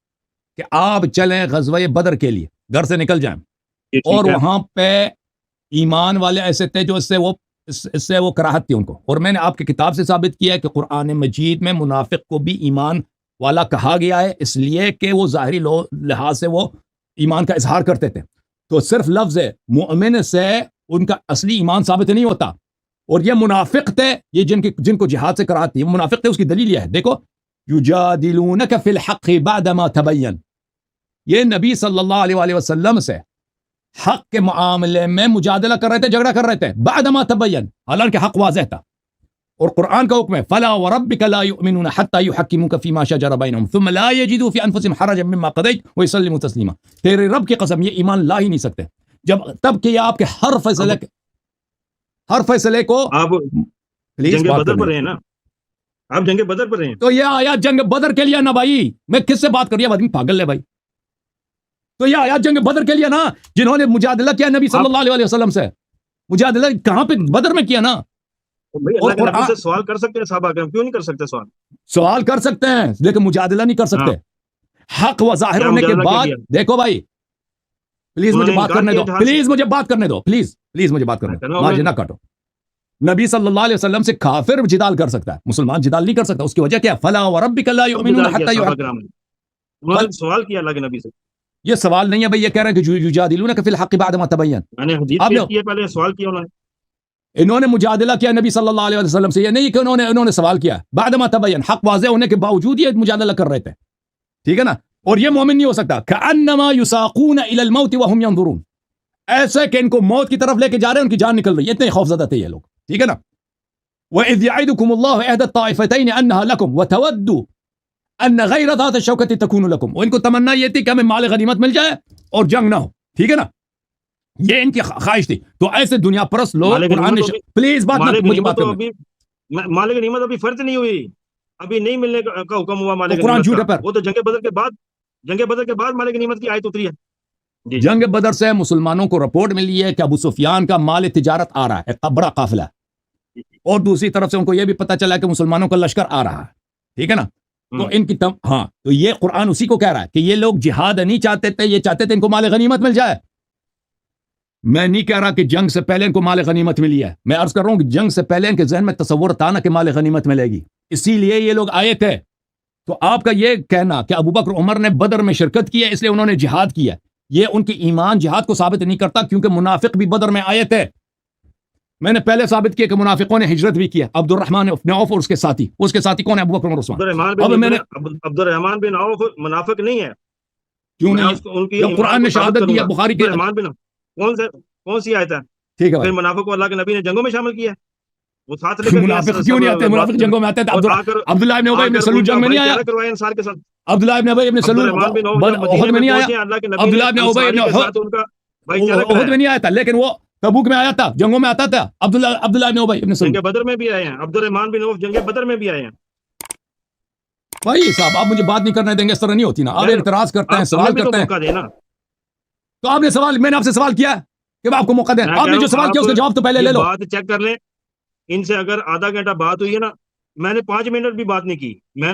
کہ آپ چلیں غزوہ بدر کے لیے، گھر سے نکل جائیں، جی اور ٹھیک ہے۔ وہاں پہ ایمان والے ایسے تھے جو اس سے وہ کراہت تھی ان کو، اور میں نے آپ کی کتاب سے ثابت کیا ہے کہ قرآن مجید میں منافق کو بھی ایمان والا کہا گیا ہے، اس لیے کہ وہ ظاہری لحاظ سے وہ ایمان کا اظہار کرتے تھے، تو صرف لفظ مؤمن سے ان کا اصلی ایمان ثابت نہیں ہوتا، اور یہ منافق تھے، یہ جن کو جہاد سے کراہت تھی، منافق تھے، اس کی دلیل یہ ہے، دیکھو یجادلونک فی الحق بعدما تبین، یہ نبی صلی اللہ علیہ وآلہ وسلم سے حق کے معاملے میں مجادلہ کر رہے تھے، جھگڑا کر رہے تھے، بعدما تبین، حالانکہ حق واضح تھا، اور قرآن کا حکم ہے فلا وربک لا یؤمنون حتی یحکموک فیما شجر بینہم ثم لا یجدوا فی انفسہم حرجا مما قضیت ویسلموا تسلیما۔ تیرے رب کی قسم یہ ایمان لا ہی نہیں سکتے تب کہ یہ آپ کے ہر فیصلے کو آپ پلیز جنگ بات بدر پر کرنے، رہے ہیں نا، آپ جنگ بدر پر رہے ہیں۔ تو یہ آیات جنگ بدر کے لیے نا بھائی، میں کس سے بات کر رہی ہوں، آدمی پاگل ہے بھائی، تو یہ آیات جنگ بدر کے لیے نا، جنہوں نے مجادلہ کیا نبی صلی اللہ علیہ وسلم سے، مجادلہ کہاں پہ، بدر میں کیا نا، بھائی اور اللہ کے نبی قرآن سے سوال کر سکتے ہیں صحابہ کرام، کیوں نہیں کر سکتے سوال؟ سوال کر سکتے ہیں لیکن مجادلہ نہیں کر سکتے، حق و ظاہر کیا ہونے کے مجادلہ بعد، کیا؟ دیکھو بھائی پلیز انہوں مجھے نے بات انکار کرنے کیا دو، جہاد سے؟ پلیز مجھے بات کرنے دو، پلیز مجھے بات کرنے کرنا دو، ہوگا۔ مارجن نہ کاٹو۔ نبی صلی اللہ علیہ وسلم سے کافر جدال کر سکتا ہے، مسلمان جدال نہیں کر سکتا، اس کی وجہ کیا ہے؟ فلا وربک لا یؤمنون جدال کیا حتی صحابہ یحکموک، کرام نے، انہوں نے سوال کیا اللہ کے نبی سے، یہ سوال نہیں ہے بھائی، یہ کہہ رہے ہیں کہ یجادلونک فی الحق بعد ما تبین، میں نے حدیث آپ نے پیش کی ہے، پہلے سوال کیا انہوں نے۔ انہوں نے مجادلہ کیا نبی صلی اللہ علیہ وسلم سے، یہ نہیں کہ انہوں نے سوال کیا بعد ما تبین، حق واضح ہونے کے باوجود یہ مجادلہ کر رہے تھے، ٹھیک ہے نا، اور یہ مومن نہیں ہو سکتا، کأنما یساقون الی الموت وهم ينظرون، ایسے کہ ان کو موت کی طرف لے کے جا رہے ہیں، ان کی جان نکل رہی ہے، اتنے خوفزدہ تھے یہ لوگ، ٹھیک ہے نا۔ وَإِذْ يَعِدُكُمُ اللَّهُ إِحْدَى الطَّائِفَتَيْنِ أَنَّهَا لَكُمْ وَتَوَدُّوا أَنَّ غَيْرَ ذَاتِ الشَّوْكَةِ تَكُونُ لَكُمْ، اور ان کو تمنا یہ تھی کہ ہمیں مال غنیمت مل جائے اور جنگ نہ ہو، ٹھیک ہے نا، یہ ان کی خواہش تھی، تو ایسے دنیا پرست لوگ مال قرآن نے غنیمت پلیز بات مال مجھے غنیمت بات تو کرنے، ابھی مال غنیمت ابھی فرض نہیں ہوئی، ابھی نہیں ملنے کا حکم ہوا مال تو قرآن غنیمت جھوٹ ہے کا، پر، وہ تو جنگ بدر کے بعد مال غنیمت کی آیت اتری ہے۔ جی جنگ بدر سے مسلمانوں کو رپورٹ ملی ہے کہ ابو سفیان کا مال تجارت آ رہا ہے، ایک بڑا قافلہ، اور دوسری طرف سے ان کو یہ بھی پتا چلا کہ مسلمانوں کا لشکر آ رہا ہے، ٹھیک ہے نا، تو ان کی ہاں، تو یہ قرآن اسی کو کہہ رہا ہے کہ یہ لوگ جہاد نہیں چاہتے تھے، یہ چاہتے تھے ان کو مال غنیمت مل جائے۔ میں نہیں کہہ رہا کہ جنگ سے پہلے ان کو مال غنیمت ملی ہے، میں عرض کر رہا ہوں کہ جنگ سے پہلے ان کے ذہن میں تصور تھا نا کہ مال غنیمت ملے گی، اسی لیے یہ لوگ آئے تھے۔ تو آپ کا یہ کہنا کہ ابوبکر عمر نے بدر میں شرکت کی ہے اس لیے انہوں نے جہاد کیا، یہ ان کی ایمان جہاد کو ثابت نہیں کرتا، کیونکہ منافق بھی بدر میں آئے تھے، میں نے پہلے ثابت کیا کہ منافقوں نے ہجرت بھی کیا، عبد الرحمن بن عوف اور اس کے ساتھی کون ہے؟ ابوبکر عمر عثمان۔ اب میں نے عبد الرحمن بن عوف منافق نہیں ہے، کیوں میں نہیں اس کو ان کی جب قرآن نے شہادت دی ہے بخاری کے، عبد الرحمن بن کون سی آیت ہے؟ ٹھیک ہے پھر بھائی، منافق کو اللہ کے نبی نے جنگوں میں شامل کیا، وہ ساتھ لے کر منافق کیوں نہیں آتے؟ منافق جنگوں میں آتے تھے، عبداللہ ابن ابی ابن سلول جنگ میں نہیں آیا، کروایا انصار کے ساتھ، عبداللہ ابن ابی ابن سلول احد میں نہیں آیا، عبداللہ ابن ابی ابن احد میں نہیں آیا تھا، لیکن وہ تبوک میں آیا تھا، جنگوں میں آتا تھا، عبداللہ ابن ابی ابن سلول جنگ بدر میں بھی آئے ہیں، عبد الرحمن بن عوف جنگ بدر میں بھی آئے ہیں۔ بھائی صاحب آپ مجھے بات نہیں کرنے دیں گے، اس طرح نہیں ہوتی نا، آپ اعتراض کرتے ہیں، سوال کرتے ہیں، تو آپ نے سوال، میں نے آپ سے سوال کیا کہ آپ کو موقع دیں، آپ نے جو سوال کیا اس کا جواب تو پہلے لے لو، بات چیک کر لیں، ان سے اگر آدھا گھنٹہ بات ہوئی ہے نا، میں نے 5 منٹ بھی بات نہیں کی. میں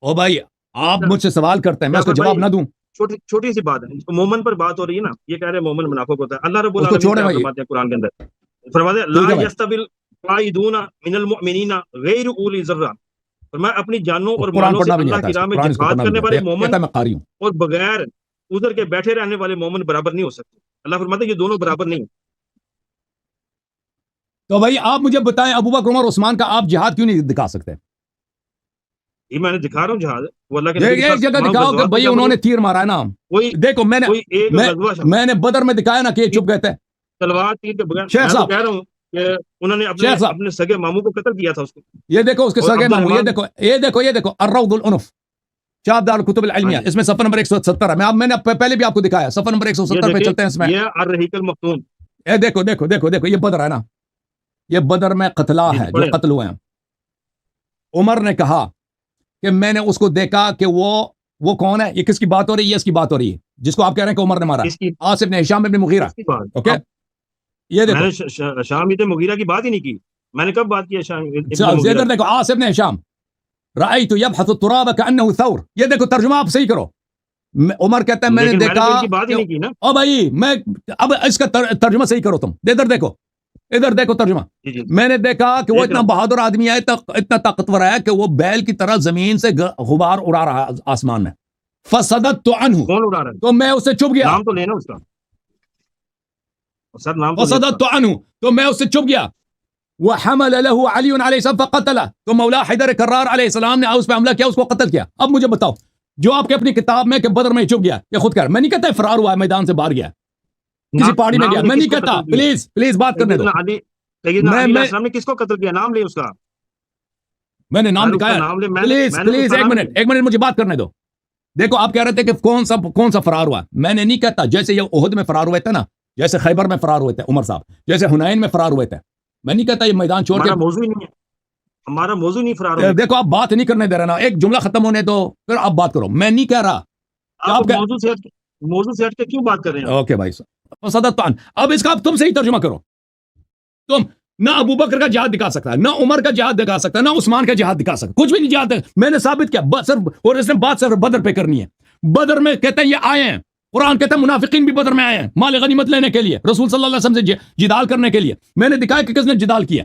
او بھائی آپ مجھ سے سوال کرتے ہیں، میں اس کو جواب نہ دوں؟ چھوٹی سی بات ہے، مومن پر بات ہو رہی ہے نا، یہ کہہ رہے ہیں مومن منافق ہوتا ہے. اللہ رب اس کو العالمین چھوڑے کیا بھائی، فرماتے ہیں قرآن کے اندر؟ فرماتے ہیں لا ٹھیک ہے بھائی. یستوی القاعدون من المؤمنین غیر اولی ذرہ. فرمایا اپنی جانوں اور قرآن مالوں سے پڑھنا بھی نہیں اللہ آتا کی اس کو، راہ میں قرآن اس کو جہاد پڑھنا بھی کرنے نہیں والے آتا، مومن کہتا ہے میں قاری ہوں. اور بغیر ادھر کے بیٹھے رہنے والے مومن برابر نہیں ہو سکتے. اللہ فرماتے ہیں یہ دونوں برابر نہیں. تو بھائی آپ مجھے بتائیں ابو بکر عمر عثمان کا آپ جہاد کیوں نہیں دکھا سکتے؟ یہ میں نے دکھا رہا ہوں جہاد، وہ اللہ کے نبی کے ایک ساتھ جگہ تمام دکھاؤ کہ غزوات میں بھائی کیا انہوں نے مطلب تیر مارا ہے نا. کوئی دیکھو کوئی ایک غزوہ میں نے بدر میں دکھایا نا کہ یہ چپ گئے تھے. تلوار تیر کے بغیر. شیخ میں تو صاحب، کہہ رہا ہوں کہ انہوں نے شیخ صاحب، اپنے سگے ماموں کو قتل کیا تھا اس کو. یہ دیکھو اس کے اور سگے عبد ماموں، یہ الرحمان، دیکھو یہ دیکھو الروض العنف چاپ دار کتب ہاں العلمیہ، جی، اس میں صفحہ نمبر 170 ہے. میں نے پہلے بھی آپ کو دکھایا، صفحہ نمبر یہ 170 پہ دیکھیں، چلتے ہیں. اس میں یہ الرحیق المختوم. یہ دیکھو دیکھو دیکھو دیکھو یہ بدر ہے نا، یہ بدر میں قتلا جی ہے جی جو پڑھیں. قتل ہوئے ہیں. عمر نے کہا کہ میں نے اس کو دیکھا کہ وہ کون ہے، یہ کس کی بات ہو رہی ہے؟ یہ اس کی بات ہو رہی ہے جس کو آپ کہہ رہے ہیں کہ عمر نے مارا، کس کی آصف نے ہشام ابن مغیرہ. کس کی بات؟ اوکے، اب یہ میں دیکھو نے شام ابن مغیرہ کی بات ہی نہیں کی. میں نے کب بات کی ہے شام ابن مغیرہ ادھر کی؟ دیکھو آصف نے ہشام رأیت یبحث التراب كأنه ثور. یہ دیکھو ترجمہ آپ صحیح کرو. عمر کہتا ہے میں نے لیکن میں نے دیکھا تو ان کی بات ہی کہ نہیں کی نا. او بھائی میں اب اس کا ترجمہ صحیح کرو تم. ادھر دیکھو ترجمہ. جی جی میں نے دیکھا کہ وہ دیکھ اتنا رہا ہوں. بہادر آدمی ہے، اتنا طاقتور ہے کہ وہ بیل کی طرح زمین سے غبار اڑا رہا ہے آسمان میں. فصدت عنہ، کون اڑا رہا تو میں اسے چپ ہے؟ گیا. نام تو لینا اس کا سر، نام تو لے اس کا. فصدت عنہ، تو میں اسے چپ گیا. وحمل له علي علیہ السلام فقتله، تو مولا حیدر کرار علیہ السلام نے اس پہ حملہ کیا، اس کو قتل کیا. اب مجھے بتاؤ جو آپ کے اپنی کتاب میں کہ بدر میں چپ گیا، یہ خود کر، میں نہیں کہتا فرار ہوا ہے، میدان سے باہر گیا، کسی پہاڑی میں گیا، نام نے میں کس نہیں کو کہتا. قتل کیا؟ پلیز بات کرنے دو. سیدنا علی، سیدنا میں علی علیہ میں السلام نے کس کو قتل کیا؟ نام لے اس کا. میں نے نام سر اس کا دکھایا. نام لے. پلیز میں نے تو اس کا ایک نام منٹ ایک منٹ مجھے بات کرنے دو. دیکھو آپ کہہ رہے تھے کہ کون سا فرار ہوا. میں نے نہیں کہتا جیسے یہ احد میں فرار ہوئے تھے نا، جیسے خیبر میں فرار ہوئے تھے عمر صاحب، جیسے حنین میں فرار ہوئے تھے. میں نہیں کہتا یہ میدان چھوڑ کے. ہمارا موضوع ہی نہیں ہے، ہمارا موضوع نہیں فرار ہونے کا. دیکھو آپ بات نہیں کرنے دے رہے نا، ایک جملہ ختم ہونے دو پھر آپ بات کرو. میں نہیں کہہ رہا کہ آپ آپ موضوع سے ہٹ کے کیوں بات کر رہے ہیں؟ اوکے بھائی صدق. اب اس کا تم صحیح ترجمہ کرو. تم نہ ابو بکر کا جہاد دکھا سکتا ہے، نہ عمر کا جہاد دکھا سکتا ہے، نہ عثمان کا جہاد دکھا سکتا، کچھ بھی نہیں جہاد. میں نے ثابت کیا صرف، اور اس نے بات صرف بدر پہ کرنی ہے. بدر میں کہتے ہیں یہ آئے ہیں، قرآن کہتا ہے منافقین بھی بدر میں آئے ہیں مال غنیمت لینے کے لیے، رسول صلی اللہ علیہ وسلم سے جدال کرنے کے لیے. میں نے دکھایا کہ کس نے جدال کیا،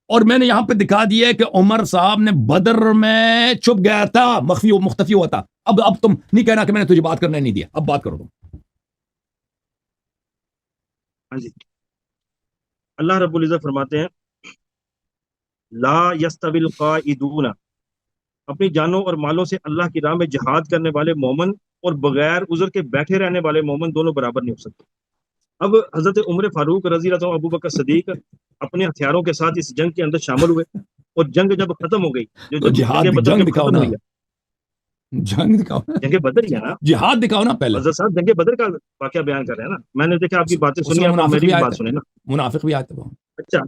اور میں نے یہاں پہ دکھا دیا کہ عمر صاحب نے بدر میں چھپ گیا تھا، مخفی مختفی ہوا تھا. اب تم نہیں کہنا کہ میں نے تجھے بات کرنے نہیں دیا. اب بات کرو تم. ہاں جی. اللہ رب العزت فرماتے ہیں لا یستوی القاعدون، اپنی جانوں اور مالوں سے اللہ کی راہ میں جہاد کرنے والے مومن اور بغیر عذر کے بیٹھے رہنے والے مومن دونوں برابر نہیں ہو سکتے. اب حضرت عمر فاروق رضی اللہ عنہ، ابو بکر صدیق اپنے ہتھیاروں کے ساتھ اس جنگ کے اندر شامل ہوئے، اور جنگ جب ختم ہو گئی، تو جہاد جنگ بدر جنگ جب دکھاؤ ختم نا، ہوئی ہے، جنگ دکھاؤ نا، جنگ بدر ہی ہے نا. جہاد دکھاؤ نا پہلے. حضرت صاحب جنگ بدر کا واقعہ بیان کر رہے ہیں نا. میں نے دیکھا آپ کی باتیں اس سنی، میں آپ منافق میری بھی بھی آئے بات تھے، سنیں نا. منافق بھی آئے تھے وہ. اچھا،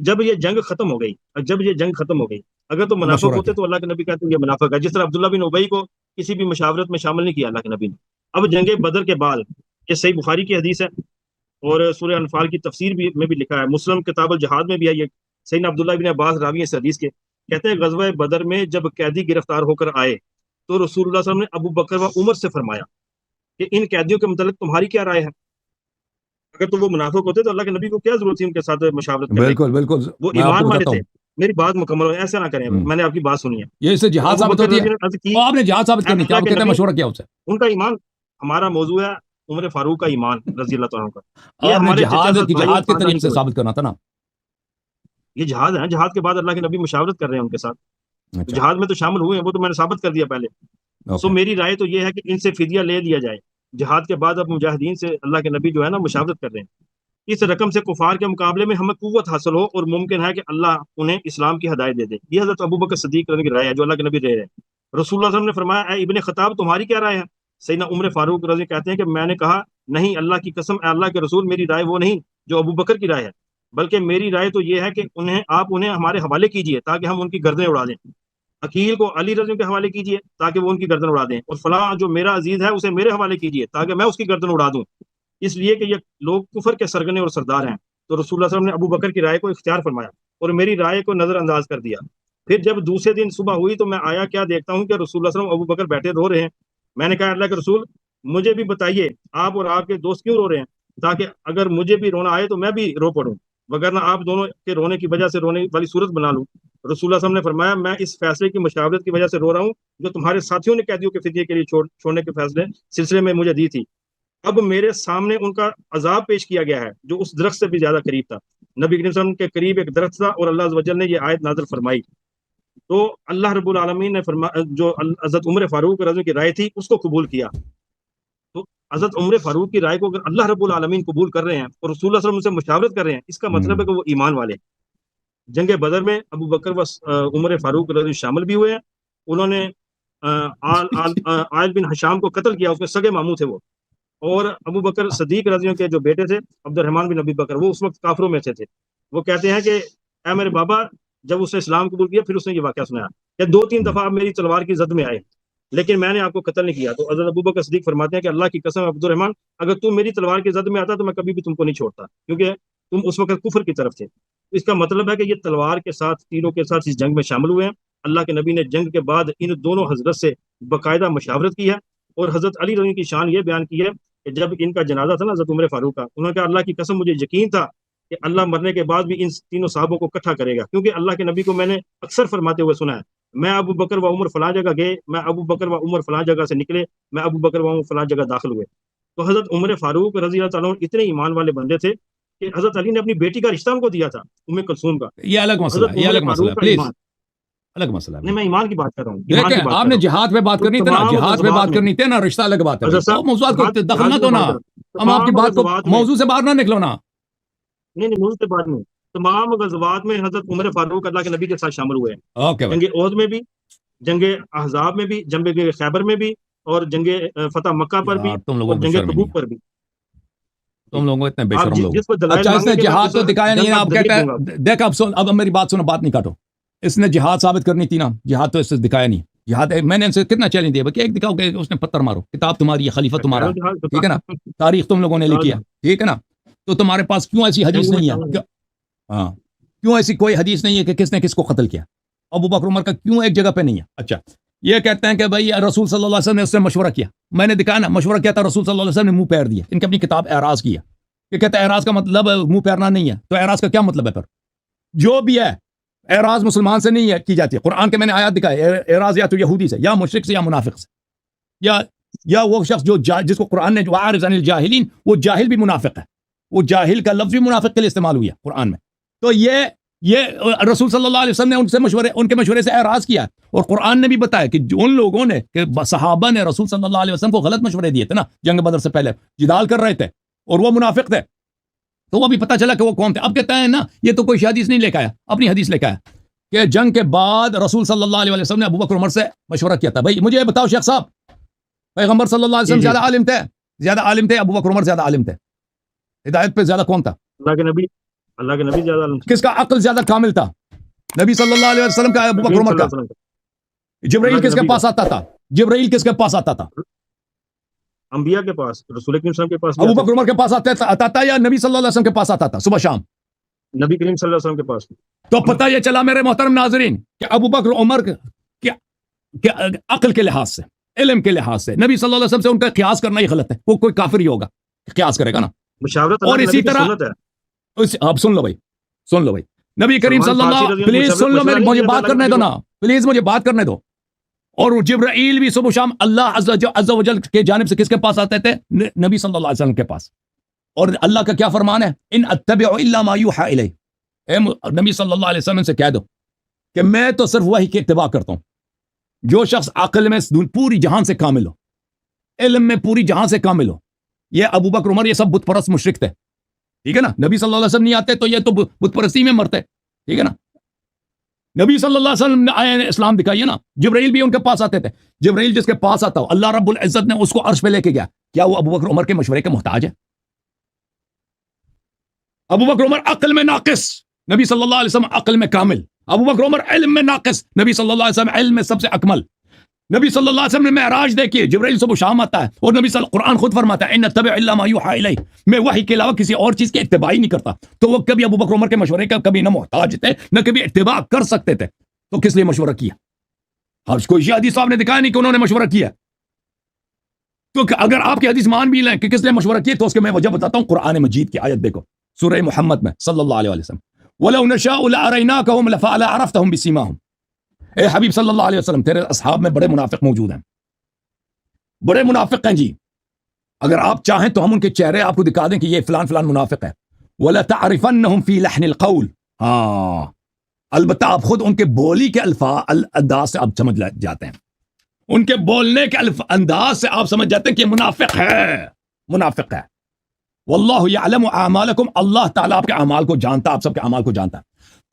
جب یہ جنگ ختم ہو گئی، جب یہ جنگ ختم ہو گئی، اگر تو منافق مشورہ ہوتے کیا. تو اللہ کے نبی کہتے ہیں یہ منافق ہے. جس طرح عبداللہ بن ابئی کو کسی بھی مشاورت میں شامل نہیں کیا اللہ کے نبی نے. اب جنگ بدر کے بعد، یہ صحیح بخاری کی حدیث ہے، اور سورہ انفال کی تفسیر میں بھی لکھا ہے، مسلم کتاب الجہاد میں بھی ہے. یہ سیدنا عبداللہ بن عباس راوی اس حدیث کے کہتے ہیں غزوہ بدر میں جب قیدی گرفتار ہو کر آئے تو رسول اللہ صلی اللہ علیہ وسلم نے ابو بکر و عمر سے فرمایا کہ ان قیدیوں کے متعلق تمہاری کیا رائے ہے؟ اگر تو وہ منافق ہوتے تو اللہ کے نبی کو کیا ضرورت تھی ان کے ساتھ مشاورت کرنے کی؟ بالکل بالکل، وہ میں آپ ایمان کو والے بتاتا تھے. ہوں. میری بات مکمل ہو، ایسا نہ کریں. میں نے آپ کی بات سنی ہے. یہ اس سے تو جہاد ابو ثابت بکر ہوتی ہے. رضی اللہ عنہ کی اور آپ نے جہاد ثابت کرنی تھی، اللہ آپ کے کہتے ہیں نبی، مشورہ کیا اس سے. ان کا ایمان. ہمارا موضوع ہے عمر فاروق کا ایمان رضی اللہ تعالیٰ کا. یہ آپ نے ہمارے چچا جہاد زاد کی بھائی اور جہاد کے خاندانی طریقے سے کوئی. ثابت کرنا تھا نا. یہ جہاد ہے، جہاد کے بعد اللہ کے نبی مشاورت کر رہے ہیں ان کے ساتھ. اچھا جہاد میں تو شامل ہوئے ہیں، وہ تو میں نے ثابت کر دیا پہلے. سو میری رائے تو یہ ہے کہ ان سے فدیہ لے لیا جائے. جہاد کے بعد اب مجاہدین سے اللہ کے نبی جو ہے نا مشاورت کر رہے ہیں. اس رقم سے کفار کے مقابلے میں ہمیں قوت حاصل ہو، اور ممکن ہے کہ اللہ انہیں اسلام کی ہدایت دے دے. یہ حضرت ابو بکر صدیق کی رائے ہے جو اللہ کے نبی دے رہے ہیں. رسول اللہ صلی اللہ علیہ وسلم نے فرمایا اے ابن خطاب تمہاری کیا رائے ہے؟ سیدنا عمر فاروق رضی کہتے ہیں کہ میں نے کہا نہیں، اللہ کی قسم اے اللہ کے رسول، میری رائے وہ نہیں جو ابو بکر کی رائے ہے، بلکہ میری رائے تو یہ ہے کہ آپ انہیں ہمارے حوالے کیجئے تاکہ ہم ان کی گردنیں اڑا دیں. عقیل کو علی رضی کے حوالے کیجئے تاکہ وہ ان کی گردن اڑا دیں، اور فلاں جو میرا عزیز ہے اسے میرے حوالے کیجئے تاکہ میں اس کی گردن اڑا دوں. اس لیے کہ یہ لوگ کفر کے سرگنے اور سردار ہیں. تو رسول اللہ صلی اللہ علیہ وسلم نے ابو بکر کی رائے کو اختیار فرمایا اور میری رائے کو نظر انداز کر دیا۔ پھر جب دوسرے دن صبح ہوئی تو میں آیا، کیا دیکھتا ہوں کہ رسول اللہ صلی اللہ علیہ وسلم ابو بکر بیٹھے رو رہے ہیں۔ میں نے کہا اللہ کے رسول مجھے بھی بتائیے آپ اور آپ کے دوست کیوں رو رہے ہیں، تاکہ اگر مجھے بھی رونا آئے تو میں بھی رو پڑوں، وگرنہ آپ دونوں کے رونے کی وجہ سے رونے والی صورت بنا لوں۔ رسول اللہ صلی اللہ علیہ وسلم نے فرمایا میں اس فیصلے کی مشاورت کی وجہ سے رو رہا ہوں جو تمہارے ساتھیوں نے قیدیوں کے فدیے کے لیے چھوڑنے کے فیصلے سلسلے میں مجھے دی تھی۔ اب میرے سامنے ان کا عذاب پیش کیا گیا ہے جو اس درخت سے بھی زیادہ قریب تھا۔ نبی کریم صلی اللہ علیہ وسلم کے قریب ایک درخت تھا اور اللہ عز و جل نے یہ آیت نازل فرمائی۔ تو اللہ رب العالمین نے جو حضرت عمر فاروق رضی کی رائے تھی اس کو قبول کیا۔ تو حضرت عمر فاروق کی رائے کو اگر اللہ رب العالمین قبول کر رہے ہیں اور رسول اللہ صلی اللہ علیہ وسلم سے مشاورت کر رہے ہیں، اس کا مطلب ہے کہ وہ ایمان والے ہیں۔ جنگ بدر میں ابو بکر و عمر فاروق رضی شامل بھی ہوئے ہیں۔ انہوں نے عائل بن ہشام کو قتل کیا، اس میں سگے ماموں تھے وہ، اور ابو بکر صدیق رضی کے جو بیٹے تھے عبد الرحمن بن ابی بکر، وہ اس وقت کافروں میں سے تھے۔ وہ کہتے ہیں کہ اے میرے بابا، جب اس نے اسلام قبول کیا پھر اس نے یہ واقعہ سنایا کہ 2-3 دفعہ آپ میری تلوار کی زد میں آئے لیکن میں نے آپ کو قتل نہیں کیا۔ تو حضرت ابو بکر صدیق فرماتے ہیں کہ اللہ کی قسم عبد الرحمن، اگر تم میری تلوار کی زد میں آتا تو میں کبھی بھی تم کو نہیں چھوڑتا، کیونکہ تم اس وقت کفر کی طرف تھے۔ اس کا مطلب ہے کہ یہ تلوار کے ساتھ، تیروں کے ساتھ اس جنگ میں شامل ہوئے ہیں۔ اللہ کے نبی نے جنگ کے بعد ان دونوں حضرت سے باقاعدہ مشاورت کی ہے، اور حضرت علی رضی کی شان یہ بیان کی ہے کہ جب ان کا جنازہ تھا نا حضرت عمر فاروق کا، انہوں نے کہا اللہ کی قسم مجھے یقین تھا کہ اللہ مرنے کے بعد بھی ان تینوں صحابوں کو اکٹھا کرے گا، کیونکہ اللہ کے نبی کو میں نے اکثر فرماتے ہوئے سنا ہے، میں ابو بکر و عمر فلاں جگہ گئے، میں ابو بکر و عمر فلاں جگہ سے نکلے، میں ابو بکر و عمر فلاں جگہ داخل ہوئے۔ تو حضرت عمر فاروق رضی اللہ تعالیٰ عنہ اتنے ایمان والے بندے تھے کہ حضرت علی نے اپنی بیٹی کا رشتہ ان کو دیا تھا، ام کلثوم کا۔ یہ الگ مسئلہ ہے، یہ الگ مسئلہ ہے، پلیز الگ مسئلہ ہے۔ نہیں، میں ایمان کی بات کر رہا ہوں۔ دیکھیں آپ نے جہاد پہ بات کرنی تھی نا، جہاد پہ بات کرنی تھی نا، رشتہ الگ بات ہے، موضوعات کو دخل نہ دو نا، ہم آپ کی بات کو موضوع سے باہر نہ نکلو نا۔ نہیں موضوع سے بعد میں تمام غزوات میں حضرت عمر فاروق اللہ کے نبی کے ساتھ شامل ہوئے ہیں، جنگ احد میں بھی، جنگ احزاب میں بھی، جنگ خیبر میں بھی، اور جنگ فتح مکہ پر بھی، اور جنگ تبوک پر بھی۔ تم لوگوں اتنے بے شرم لوگ۔ اچھا اس نے جہاد تو دکھایا نہیں نا، آپ کہتے ہیں دیکھ اب میری بات سنو، بات نہیں کاٹو۔ اس نے جہاد ثابت کرنی تھی نا، جہاد تو اس سے دکھایا نہیں۔ جہاد میں نے ان سے کتنا چیلنج دیا کہ ایک دکھاؤ کہ اس نے پتھر مارو، کتاب تمہاری ہے، خلیفہ تمہارا، ٹھیک ہے نا، تاریخ تم لوگوں نے لکھی ہے، ٹھیک ہے نا، تو تمہارے پاس کیوں ایسی حدیث نہیں ہے؟ ہاں کیوں ایسی کوئی حدیث نہیں ہے کہ کس نے کس کو قتل کیا؟ ابو بکر عمر کا کیوں ایک جگہ پہ نہیں ہے؟ اچھا یہ کہتے ہیں کہ بھائی رسول صلی اللہ علیہ وسلم نے اس سے مشورہ کیا، میں نے دکھایا نا مشورہ کیا تھا، رسول صلی اللہ علیہ وسلم نے منہ پیر دیا۔ ان کی اپنی کتاب اعراض کی ہے، یہ کہتے ہیں اعراض کا مطلب منہ پیرنا نہیں ہے، تو اعراض کا کیا مطلب ہے؟ پھر جو بھی ہے اعراض مسلمان سے نہیں ہے کی جاتی ہے، قرآن کے میں نے آیات دکھائے، اعراض یا تو یہودی سے، یا مشرک سے، یا منافق سے، یا وہ شخص جو جس کو قرآن نے جو اعرض عن الجاہلین، وہ جاہل بھی منافق ہے، وہ جاہل کا لفظ بھی منافق کے لیے استعمال ہوا ہے قرآن میں۔ تو یہ رسول صلی اللہ علیہ وسلم نے ان کے مشورے سے اعراض کیا، اور قرآن نے بھی بتایا کہ ان لوگوں نے کہ صحابہ نے رسول صلی اللہ علیہ وسلم کو غلط مشورے دیے تھے نا، جنگ بدر سے پہلے جدال کر رہے تھے اور وہ منافق تھے، تو وہ بھی پتہ چلا کہ وہ کون تھے۔ اب کہتا ہے نا یہ تو کوئی حدیث نہیں لے کے آیا، اپنی حدیث لے کے آیا کہ جنگ کے بعد رسول صلی اللہ علیہ وسلم نے ابو بکر عمر سے مشورہ کیا تھا۔ بھائی مجھے بتاؤ شیخ صاحب، پیغمبر صلی اللہ علیہ وسلم زیادہ عالم تھے، ابو بکر عمر زیادہ عالم تھے، ہدایت پہ زیادہ کون تھا؟ اللہ کے نبی زیادہ عالم تھے۔ کس کا عقل زیادہ کامل تھا؟ نبی صلی اللہ علیہ وسلم کا، ابو بکر عمر کا؟ جبرائیل کس کے پاس آتا تھا؟ جبرائیل کس کے پاس آتا تھا؟ انبیاء کے پاس، رسول کریم صلی اللہ علیہ وسلم کے پاس۔ ابو بکر عمر کے پاس آتا تھا یا نبی صلی اللہ علیہ وسلم کے پاس آتا تھا صبح شام؟ نبی کریم صلی اللہ علیہ وسلم کے پاس۔ تو پتہ یہ چلا میرے محترم ناظرین کہ ابو بکر عمر کے عقل کے لحاظ سے، علم کے لحاظ سے نبی صلی اللہ علیہ وسلم سے ان کا قیاس کرنا ہی غلط ہے، وہ کوئی کافر ہی ہوگا قیاس کرے گا نا۔ مشاورت اور اسی طرح آپ سن لو بھائی نبی کریم صلی اللہ، پلیز سن لو، مجھے بات کرنے دو نا، پلیز مجھے بات کرنے دو۔ اور جبرائیل بھی صبح شام اللہ عز و جل کے جانب سے کس کے پاس آتے تھے؟ نبی صلی اللہ علیہ وسلم کے پاس۔ اور اللہ کا کیا فرمان ہے؟ ان اتبع الا ما یوحى الی، اے نبی صلی اللہ علیہ وسلم سے کہہ دو کہ میں تو صرف وحی کی اتباع کرتا ہوں۔ جو شخص عقل میں پوری جہان سے کامل ہو، علم میں پوری جہان سے کامل ہو، یہ ابو بکر عمر یہ سب بت پرست مشرک تھے، ٹھیک ہے نا، نبی صلی اللہ علیہ وسلم نہیں آتے تو یہ تو بت پرستی میں مرتے، ٹھیک ہے نا۔ نبی صلی اللہ علیہ وسلم نے آئے اسلام دکھائیے نا، جبرائیل بھی ان کے پاس آتے تھے، جبرائیل جس کے پاس آتا ہو اللہ رب العزت نے اس کو عرش پہ لے کے گیا، کیا وہ ابو بکر عمر کے مشورے کے محتاج ہے؟ ابو بکر عمر عقل میں ناقص، نبی صلی اللہ علیہ وسلم عقل میں کامل، ابو بکر عمر علم میں ناقص، نبی صلی اللہ علیہ وسلم علم میں سب سے اکمل۔ نبی صلی اللہ علیہ وسلم نے معراج دیکھی، جبرائیل صبح و شام آتا ہے، اور نبی صلی اللہ قرآن خود فرماتا ہے ان اتبع الا ما یوحى الی، میں وحی کے علاوہ کسی اور چیز کی اتباع ہی نہیں کرتا. تو وہ کبھی ابو بکر عمر کے مشورے کا کبھی نہ محتاج تھے نہ کبھی اتباع کر سکتے تھے، تو کس لیے مشورہ کیا؟ اب کوئی حدیث صاحب نے دکھایا نہیں کہ انہوں نے مشورہ کیا. تو اگر آپ کی حدیث مان بھی لیں کہ کس لیے مشورہ کیا، تو اس کے میں وجہ بتاتا ہوں. قرآن مجید کی آیت دیکھو، سورہ محمد میں صلی اللہ علیہ وسلم، وَلَوْ نَشَاءُ لَأَرَيْنَاكَهُمْ لَعَرَفْتَهُمْ بِسِيمَاهُمْ. اے حبیب صلی اللہ علیہ وسلم، تیرے اصحاب میں بڑے منافق موجود ہیں، بڑے منافق ہیں جی. اگر آپ چاہیں تو ہم ان کے چہرے آپ کو دکھا دیں کہ یہ فلان فلان منافق ہے. وَلَتَعْرِفَنَّهُمْ فِي لَحْنِ الْقَوْلِ. ہاں، البتہ آپ خود ان کے بولی کے انداز سے آپ سمجھ جاتے ہیں، ان کے بولنے کے انداز سے آپ سمجھ جاتے ہیں کہ منافق ہے، منافق ہے. واللہ یعلم اعمالکم، اللہ تعالیٰ آپ کے اعمال کو جانتا، آپ سب کے اعمال کو جانتا.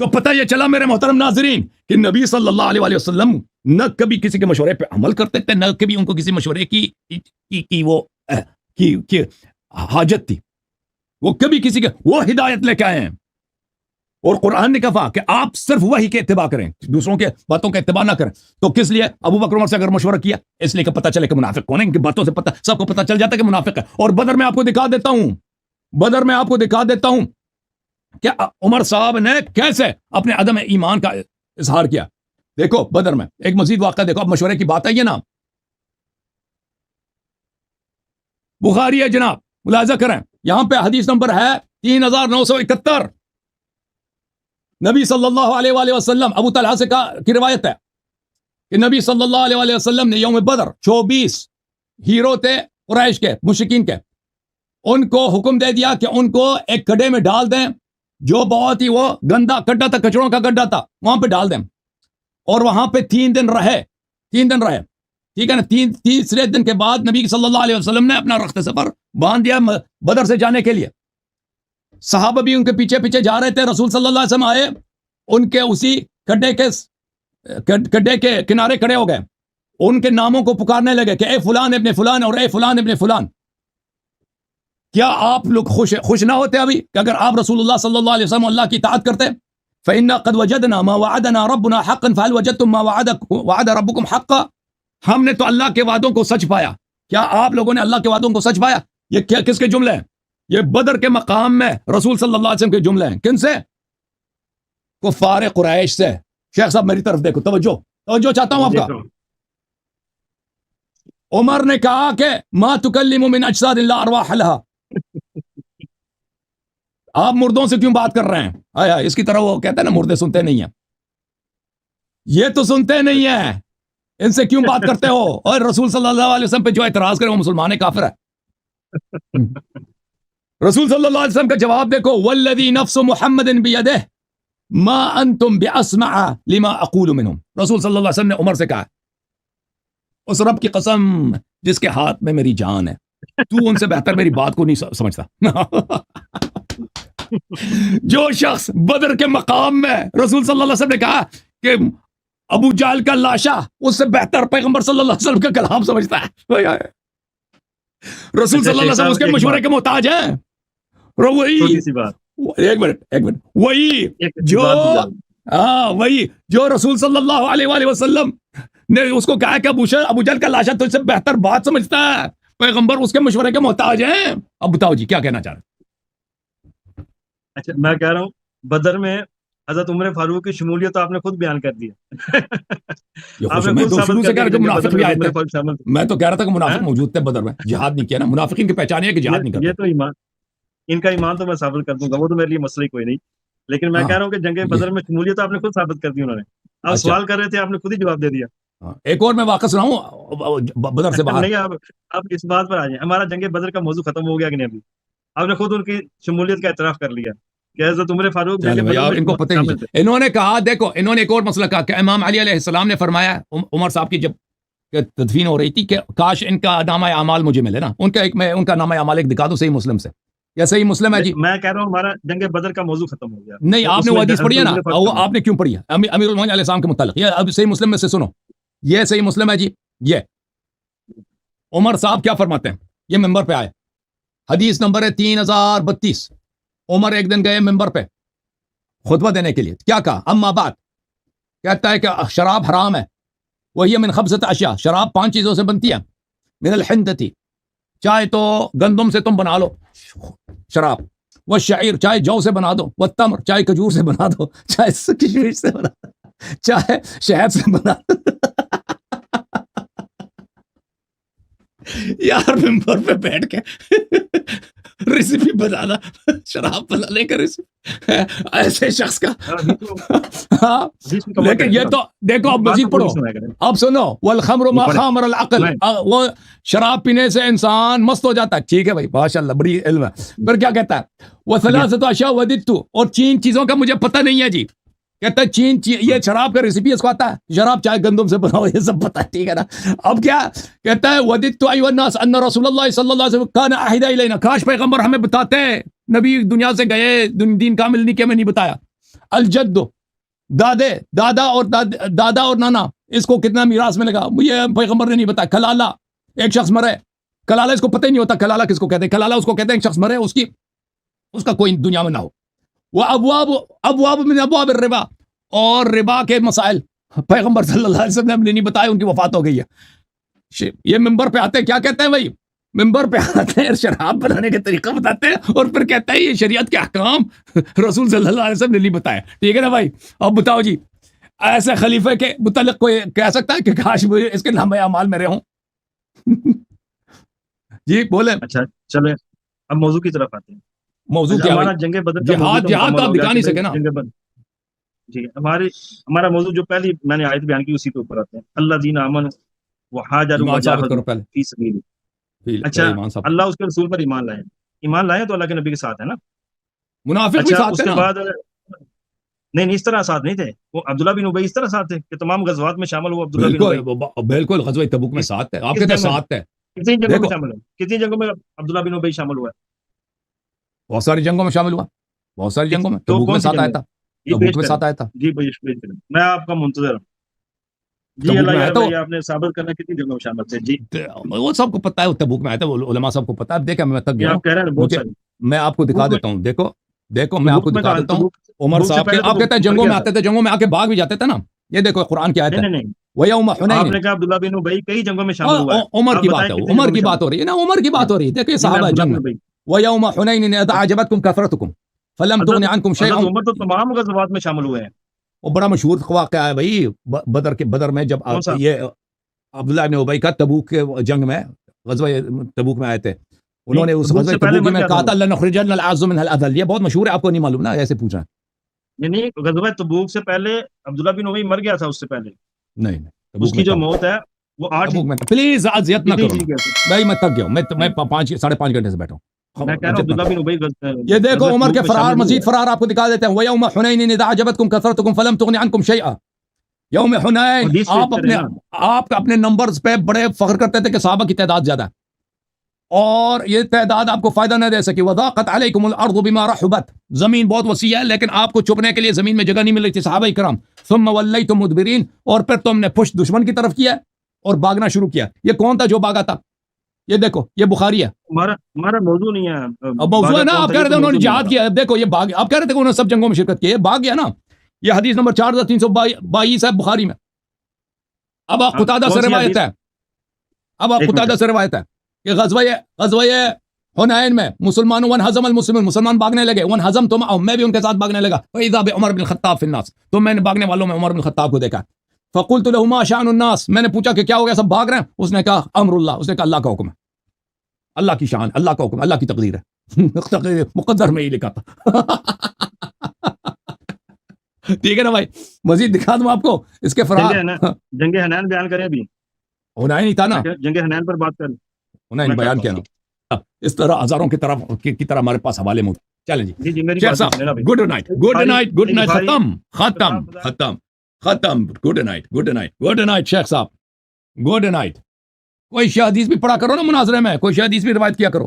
تو پتہ یہ چلا میرے محترم ناظرین کہ نبی صلی اللہ علیہ وسلم نہ کبھی کسی کے مشورے پہ عمل کرتے تھے، نہ کبھی ان کو کسی مشورے کی حاجت تھی. وہ کبھی کسی کے، وہ ہدایت لے کے آئے ہیں. اور قرآن نے کہا کہ آپ صرف وحی کے اتباع کریں، دوسروں کے باتوں کا اتباع نہ کریں. تو کس لیے ابو بکر عمر سے اگر مشورہ کیا؟ اس لیے کہ پتہ چلے کہ منافق کون ہے. ان کی باتوں سے پتہ، سب کو پتہ چل جاتا ہے کہ منافق ہے. اور بدر میں آپ کو دکھا دیتا ہوں، بدر میں آپ کو دکھا دیتا ہوں کہ عمر صاحب نے کیسے اپنے عدم ایمان کا اظہار کیا. دیکھو بدر میں ایک مزید واقعہ دیکھو. اب مشورے کی بات ہے یہ نا، بخاری ہے جناب، ملاحظہ کریں، یہاں پہ حدیث نمبر ہے 3971. نبی صلی اللہ علیہ وآلہ وسلم، ابو طلحہ سے کی روایت ہے کہ نبی صلی اللہ علیہ وآلہ وسلم نے یوم بدر 24 ہیرو تھے قریش کے، مشرکین کے، ان کو حکم دے دیا کہ ان کو ایک گڈھے میں ڈال دیں جو بہت ہی وہ گندا گڈھا تھا، کچڑوں کا گڈھا تھا، وہاں پہ ڈال دیں. اور وہاں پہ 3 دن رہے، ٹھیک ہے نا. تیسرے دن کے بعد نبی صلی اللہ علیہ وسلم نے اپنا رخت سفر باندھ دیا بدر سے جانے کے لیے. صحابہ بھی ان کے پیچھے پیچھے جا رہے تھے. رسول صلی اللہ علیہ وسلم آئے، ان کے اسی گڈھے کے کنارے کھڑے ہو گئے، ان کے ناموں کو پکارنے لگے کہ اے فلان ابن فلان اور اے فلان ابن فلان. کیا آپ لوگ خوش نہ ہوتے ابھی کہ اگر آپ رسول اللہ صلی اللہ علیہ وسلم اللہ کی اطاعت کرتے؟ فَإِنَّا قَدْ وَجَدْنَا مَا وَعَدَنَا رَبُّنَا حَقًّا فَهَلْ وَجَدْتُم مَا وَعَدَ رَبُّكُمْ حَقًّا. ہم نے تو اللہ کے وعدوں کو سچ پایا. کیا آپ لوگوں نے اللہ کے وعدوں کو سچ پایا؟ یہ کیا کس کے جملے ہیں؟ یہ بدر کے مقام میں رسول صلی اللہ علیہ وسلم کے جملے ہیں. کن سے؟ کفار قریش سے. شیخ صاحب میری طرف دیکھو، توجہ چاہتا ہوں آپ کا. عمر نے کہا کہ ما تکلم من اجساد الا ارواح لها. آپ مردوں سے کیوں بات کر رہے ہیں؟ آیا اس کی طرح وہ کہتے ہیں نا مردے سنتے نہیں ہیں. یہ تو سنتے نہیں ہیں، ان سے کیوں بات کرتے ہو؟ اور رسول صلی اللہ علیہ وسلم پہ جو اعتراض کرے وہ مسلمان کافر ہے. رسول صلی اللہ علیہ وسلم کا جواب دیکھو، والذی نفس محمد بیدہ ما انتم باسمع لما اقول منهم. رسول صلی اللہ علیہ وسلم نے عمر سے کہا، اس رب کی قسم جس کے ہاتھ میں میری جان ہے، تو ان سے بہتر میری بات کو نہیں سمجھتا. جو شخص بدر کے مقام میں رسول صلی اللہ علیہ وسلم نے کہا کہ ابو جہل کا لاشا اس سے بہتر پیغمبر صلی اللہ علیہ وسلم کا کلام سمجھتا ہے. رسول صلی اللہ علیہ وسلم اس کے مشورے کے محتاج ہیں. ایک منٹ وہی جو رسول صلی اللہ علیہ وآلہ وسلم نے اس کو کہا کہ ابو جہل کا لاشا تجھ سے بہتر بات سمجھتا ہے، پیغمبر اس کے مشورے کے محتاج ہیں. اب بتاؤ جی کیا کہنا چاہ رہے ہیں؟ اچھا میں کہہ رہا ہوں بدر میں حضرت عمر فاروق کی شمولیت آپ نے خود بیان کر دی. میں تو شروع سے کہہ رہا تھا کہ منافق بھی آئے تھے. میں تو کہہ رہا تھا کہ منافق موجود تھے بدر میں، جہاد نہیں کیا نا. منافقین کی پہچان ہے کہ جہاد نہیں کرتے. یہ تو ایمان، ان کا ایمان تو میں ثابت کر دوں گا، وہ تو میرے لیے مسئلہ کوئی نہیں. لیکن میں کہہ رہا ہوں کہ جنگ بدر میں شمولیت آپ نے خود ثابت کر دی. انہوں نے آپ سوال کر رہے تھے، آپ نے خود ہی جواب دے دیا. ایک اور میں واقعہ سناؤں بدر سے باہر؟ نہیں آپ اس بات پر آ جائیں، ہمارا جنگ بدر کا موضوع ختم ہو گیا کہ نہیں؟ ابھی آپ نے خود ان کی شمولیت کا اعتراف کر لیا کہ حضرت عمر فاروق ان کو پتہ نہیں. انہوں نے کہا، دیکھو انہوں نے ایک اور مسئلہ کہا کہ امام علی علیہ السلام نے فرمایا عمر صاحب کی جب تدفین ہو رہی تھی کہ کاش ان کا نامہ اعمال مجھے ملے نا. ان کا نامہ اعمال ایک دکھا دوں صحیح مسلم سے. یا صحیح مسلم ہے جی؟ میں کہہ رہا ہوں ہمارا جنگ بدر کا موضوع ختم ہو گیا. نہیں، آپ نے وہ حدیث پڑھی ہے نا، آپ نے کیوں پڑھی ہے امیر المومنین علیہ السلام کے متعلق؟ یہ اب صحیح مسلم میں سے سنو، یہ صحیح مسلم ہے جی. یہ عمر صاحب کیا فرماتے ہیں، یہ ممبر پہ آئے، حدیث نمبر ہے 3032. عمر ایک دن گئے ممبر پہ خطبہ دینے کے لیے. کیا کہا؟ اما بعد، کہتا ہے کہ شراب حرام ہے، وہی من خبثۃ اشیاء، شراب 5 چیزوں سے بنتی ہے. من الحنطۃ، چاہے تو گندم سے تم بنا لو شراب، والشعیر چاہے جو سے بنا دو، والتمر چاہے کھجور سے بنا دو، چاہے کشمش سے بنا دو، چاہے شہد سے بنا دو. یار ممبر پہ بیٹھ کے ریسیپی بنانا، شراب بنانے کا ریسیپی ایسے شخص کا. ہاں لیکن یہ تو دیکھو اب مزید پڑھو، اب سنو، والخمر ما خامر العقل، وہ شراب پینے سے انسان مست ہو جاتا ہے. ٹھیک ہے بھائی، ماشاء اللہ بڑی علم ہے. پھر کیا کہتا ہے؟ وثلاثۃ اشیاء وددت، اور 3 چیزوں کا مجھے پتہ نہیں ہے جی. کہتا ہے یہ شراب کا ریسیپی اس کو آتا ہے، شراب چاہے گندم سے بناؤ، یہ سب پتہ ہے. ٹھیک ہے نا. اب کیا کہتا ہے؟ وددت ایھا الناس ان رسول اللہ صلی اللہ علیہ وسلم کان اہدی الینا، کاش پیغمبر ہمیں بتاتے، نبی دنیا سے گئے، دین کامل نہیں کیا میں نہیں بتایا. الجد، دادا اور نانا، اس کو کتنا میراث ملے گا یہ پیغمبر نے نہیں بتایا. کلالہ، ایک شخص مرے، کلالہ اس کو پتہ ہی نہیں ہوتا کلالہ کس کو کہتے ہیں. کلالہ اس کو کہتے ہیں ایک شخص مرے، اس کا کوئی دنیا میں نہ ہو. وہ ابواب من ابواب الربا، اور ربا کے مسائل پیغمبر صلی اللہ علیہ وسلم نے نہیں بتائے، ان کی وفات ہو گئی ہے. یہ ممبر پہ آتے ہیں، کیا کہتے ہیں بھائی؟ ممبر پہ آتے ہیں، شراب بنانے کا طریقہ بتاتے ہیں، اور پھر کہتے ہیں یہ شریعت کے احکام رسول صلی اللہ علیہ وسلم نے نہیں بتایا. ٹھیک ہے نا بھائی؟ اب بتاؤ جی، ایسے خلیفے کے متعلق کوئی کہہ سکتا ہے کہ کاش مجھے اس کے نامہ اعمال میں رہوں؟ جی بولیں. اچھا چلیں اب موضوع کی طرف آتے ہیں. موضوع کیا ہمارا ہے؟ جنگ بدر کا جہاد موضوع تو آپ دکھا نہیں سکے نا. جی ہمارا موضوع جو پہلی میں نے آیت بیان کی اسی کے اوپر آتے ہیں. الذین آمنوا وہاجروا وجاہدوا فی سبیل. اچھا اللہ اس کے رسول پر ایمان لائے، ایمان لائے تو اللہ کے نبی کے ساتھ ہے نا. منافق بھی اچھا ساتھ اس کے بعد نہیں اس طرح ساتھ نہیں تھے وہ. عبداللہ بن ابی اس طرح ساتھ تھے کہ تمام غزوات میں شامل ہوا. عبداللہ بن ابی بالکل غزوہ تبوک میں ساتھ ہے. آپ کہتے ہیں ساتھ ہے، کتنی جنگوں میں شامل ہوا؟ کتنی جنگوں میں عبداللہ بن ابی شامل ہوا؟ بہت ساری جنگوں میں شامل ہوا، بہت ساری جنگوں میں. تبوک میں ساتھ آیا تھا، تبوک میں ساتھ آیا تھا. جی میں آپ کا منتظر ہوں. جی اللہ یار بھائی آپ نے ثابت کرنا کتنی جگہوں میں شامل تھے. جی وہ سب کو پتا ہے، وہ تبوک میں آیا تھا، وہ علماء سب کو پتا ہے. دیکھیں میں تک گیا آپ کہہ رہے ہیں بہت ساری. میں آپ کو دکھا دیتا ہوں. دیکھو میں آپ کو دکھا دیتا ہوں. عمر صاحب کے آپ کہتے ہیں جنگوں میں آتے تھے، جنگوں میں آ کے بھاگ بھی جاتے تھے نا. یہ دیکھو قرآن کی آیت ہے. وَيَوْمَ حُنَيْنٍ، آپ نے کہا عبداللہ بن ابی کئی جنگوں میں شامل ہوا ہے. عمر کی بات ہے، عمر کی بات ہو رہی ہے نا، عمر کی بات ہو رہی ہے. دیکھیں صحابہ جنگ میں. وَيَوْمَ حُنَيْنٍ إِذْ أَعْجَبَتْكُمْ كَثْرَتُكُمْ فَلَمْ تُغْنِ عَنْكُمْ شَيْئًا. عمر تو تمام غزوات میں شامل ہوئے ہیں. وہ بڑا مشہور واقعہ ہے بھائی، بدر میں جب یہ عبداللہ بن ابی کا تبوک کے جنگ میں، غزوہ تبوک میں آئے تھے. انہوں نے اس غزوہ تبوک میں کہا تھا لَنُخْرِجَنَّ الْأَعْزُ مِنْهَا الْأَذَلَّ. یہ بہت مشہور ہے، آپ کو نہیں معلوم نا، ایسے پوچھ رہے ہیں. نہیں غزوہ تبوک سے پہلے عبداللہ بن ابی مر گیا تھا. اس سے پہلے نہیں اس کی جو موت ہے وہ 8 پلیز اذیت نہ کرو بھائی، میں تھک گیا ہوں. میں 5.5 گھنٹے سے بیٹھا ہوں. یہ دیکھو عمر کے فرار، مزید فرار آپ کو دکھا دیتے ہیں. وَيَوْمَ حُنَيْنٍ إِذْ أَعْجَبَتْكُمْ كَثْرَتُكُمْ فَلَمْ تُغْنِ عَنْكُمْ شَيْئًا. یوم حنین آپ اپنے نمبرز پہ بڑے فخر کرتے تھے کہ صحابہ کی تعداد زیادہ ہے، اور یہ تعداد آپ کو فائدہ نہ دے سکی. وَضَاقَتْ عَلَيْكُمُ الْأَرْضُ بِمَا رَحُبَتْ، زمین بہت وسیع ہے لیکن آپ کو چھپنے کے لیے زمین میں جگہ نہیں مل رہی تھی. صحابہ کرام ثُمَّ وَلَّيْتُمْ مُدْبِرِينَ، اور پھر تم نے پشت دشمن کی طرف کیا اور بھاگنا شروع کیا. یہ کون تھا جو بھاگا تھا؟ یہ دیکھو، یہ بخاری ہے. ہمارا موضوع نہیں ہے. اب موضوع ہے نا، آپ کہہ رہے تھے انہوں نے جہاد کیا. دیکھو یہ بھاگ، آپ کہہ رہے تھے کہ انہوں نے سب جنگوں میں شرکت کی، یہ بھاگ گیا نا. یہ حدیث نمبر 4322 ہے بخاری میں. اب آپ قتادہ سے روایت ہے، کہ غزوہ حنین میں مسلمانوں وانہزم المسلمون، مسلمان بھاگنے لگے. وانہزمت معهم، میں بھی ان کے ساتھ بھاگنے لگا. فاذا بعمر بن الخطاب فی الناس، تو میں نے بھاگنے والوں میں عمر بن الخطاب کو دیکھا. فقلت له ما شأن الناس، میں نے پوچھا کہ کیا ہو گیا، سب بھاگ رہے ہیں؟ اس نے کہا امر اللہ، اس نے کہا اللہ کا حکم ہے، اللہ کی شان، اللہ کا حکم، اللہ کی تقدیر ہے. مقدر میں ہی لکھا تھا. ٹھیک ہے نا بھائی، مزید دکھا دوں آپ کو اس کے فرار. جنگ حنین بیان کریں ابھی. حنین ہی تھا نا، جنگ حنین پر بات کریں. حنین بیان کیا نا، اس طرح ہزاروں کی طرف ہمارے پاس حوالے میں. چلیں جی شیخ صاحب، گڈ نائٹ. ختم. گڈ نائٹ شیخ صاحب، گڈ نائٹ. کوئی شیعہ حدیث بھی پڑھا کرو نا مناظرے میں، کوئی شیعہ حدیث بھی روایت کیا کرو.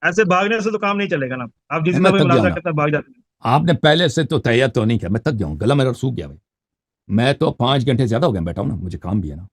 ایسے بھاگنے سے تو کام نہیں چلے گا نا. آپ جس میں مناظرہ کرتے ہیں بھاگ جاتے ہیں. آپ نے پہلے سے تو تیار تو نہیں کیا، میں تک گیا ہوں، گلا میرا سوکھ گیا بھائی. میں تو 5 گھنٹے زیادہ ہو گیا بیٹھا ہوں نا، مجھے کام بھی ہے نا.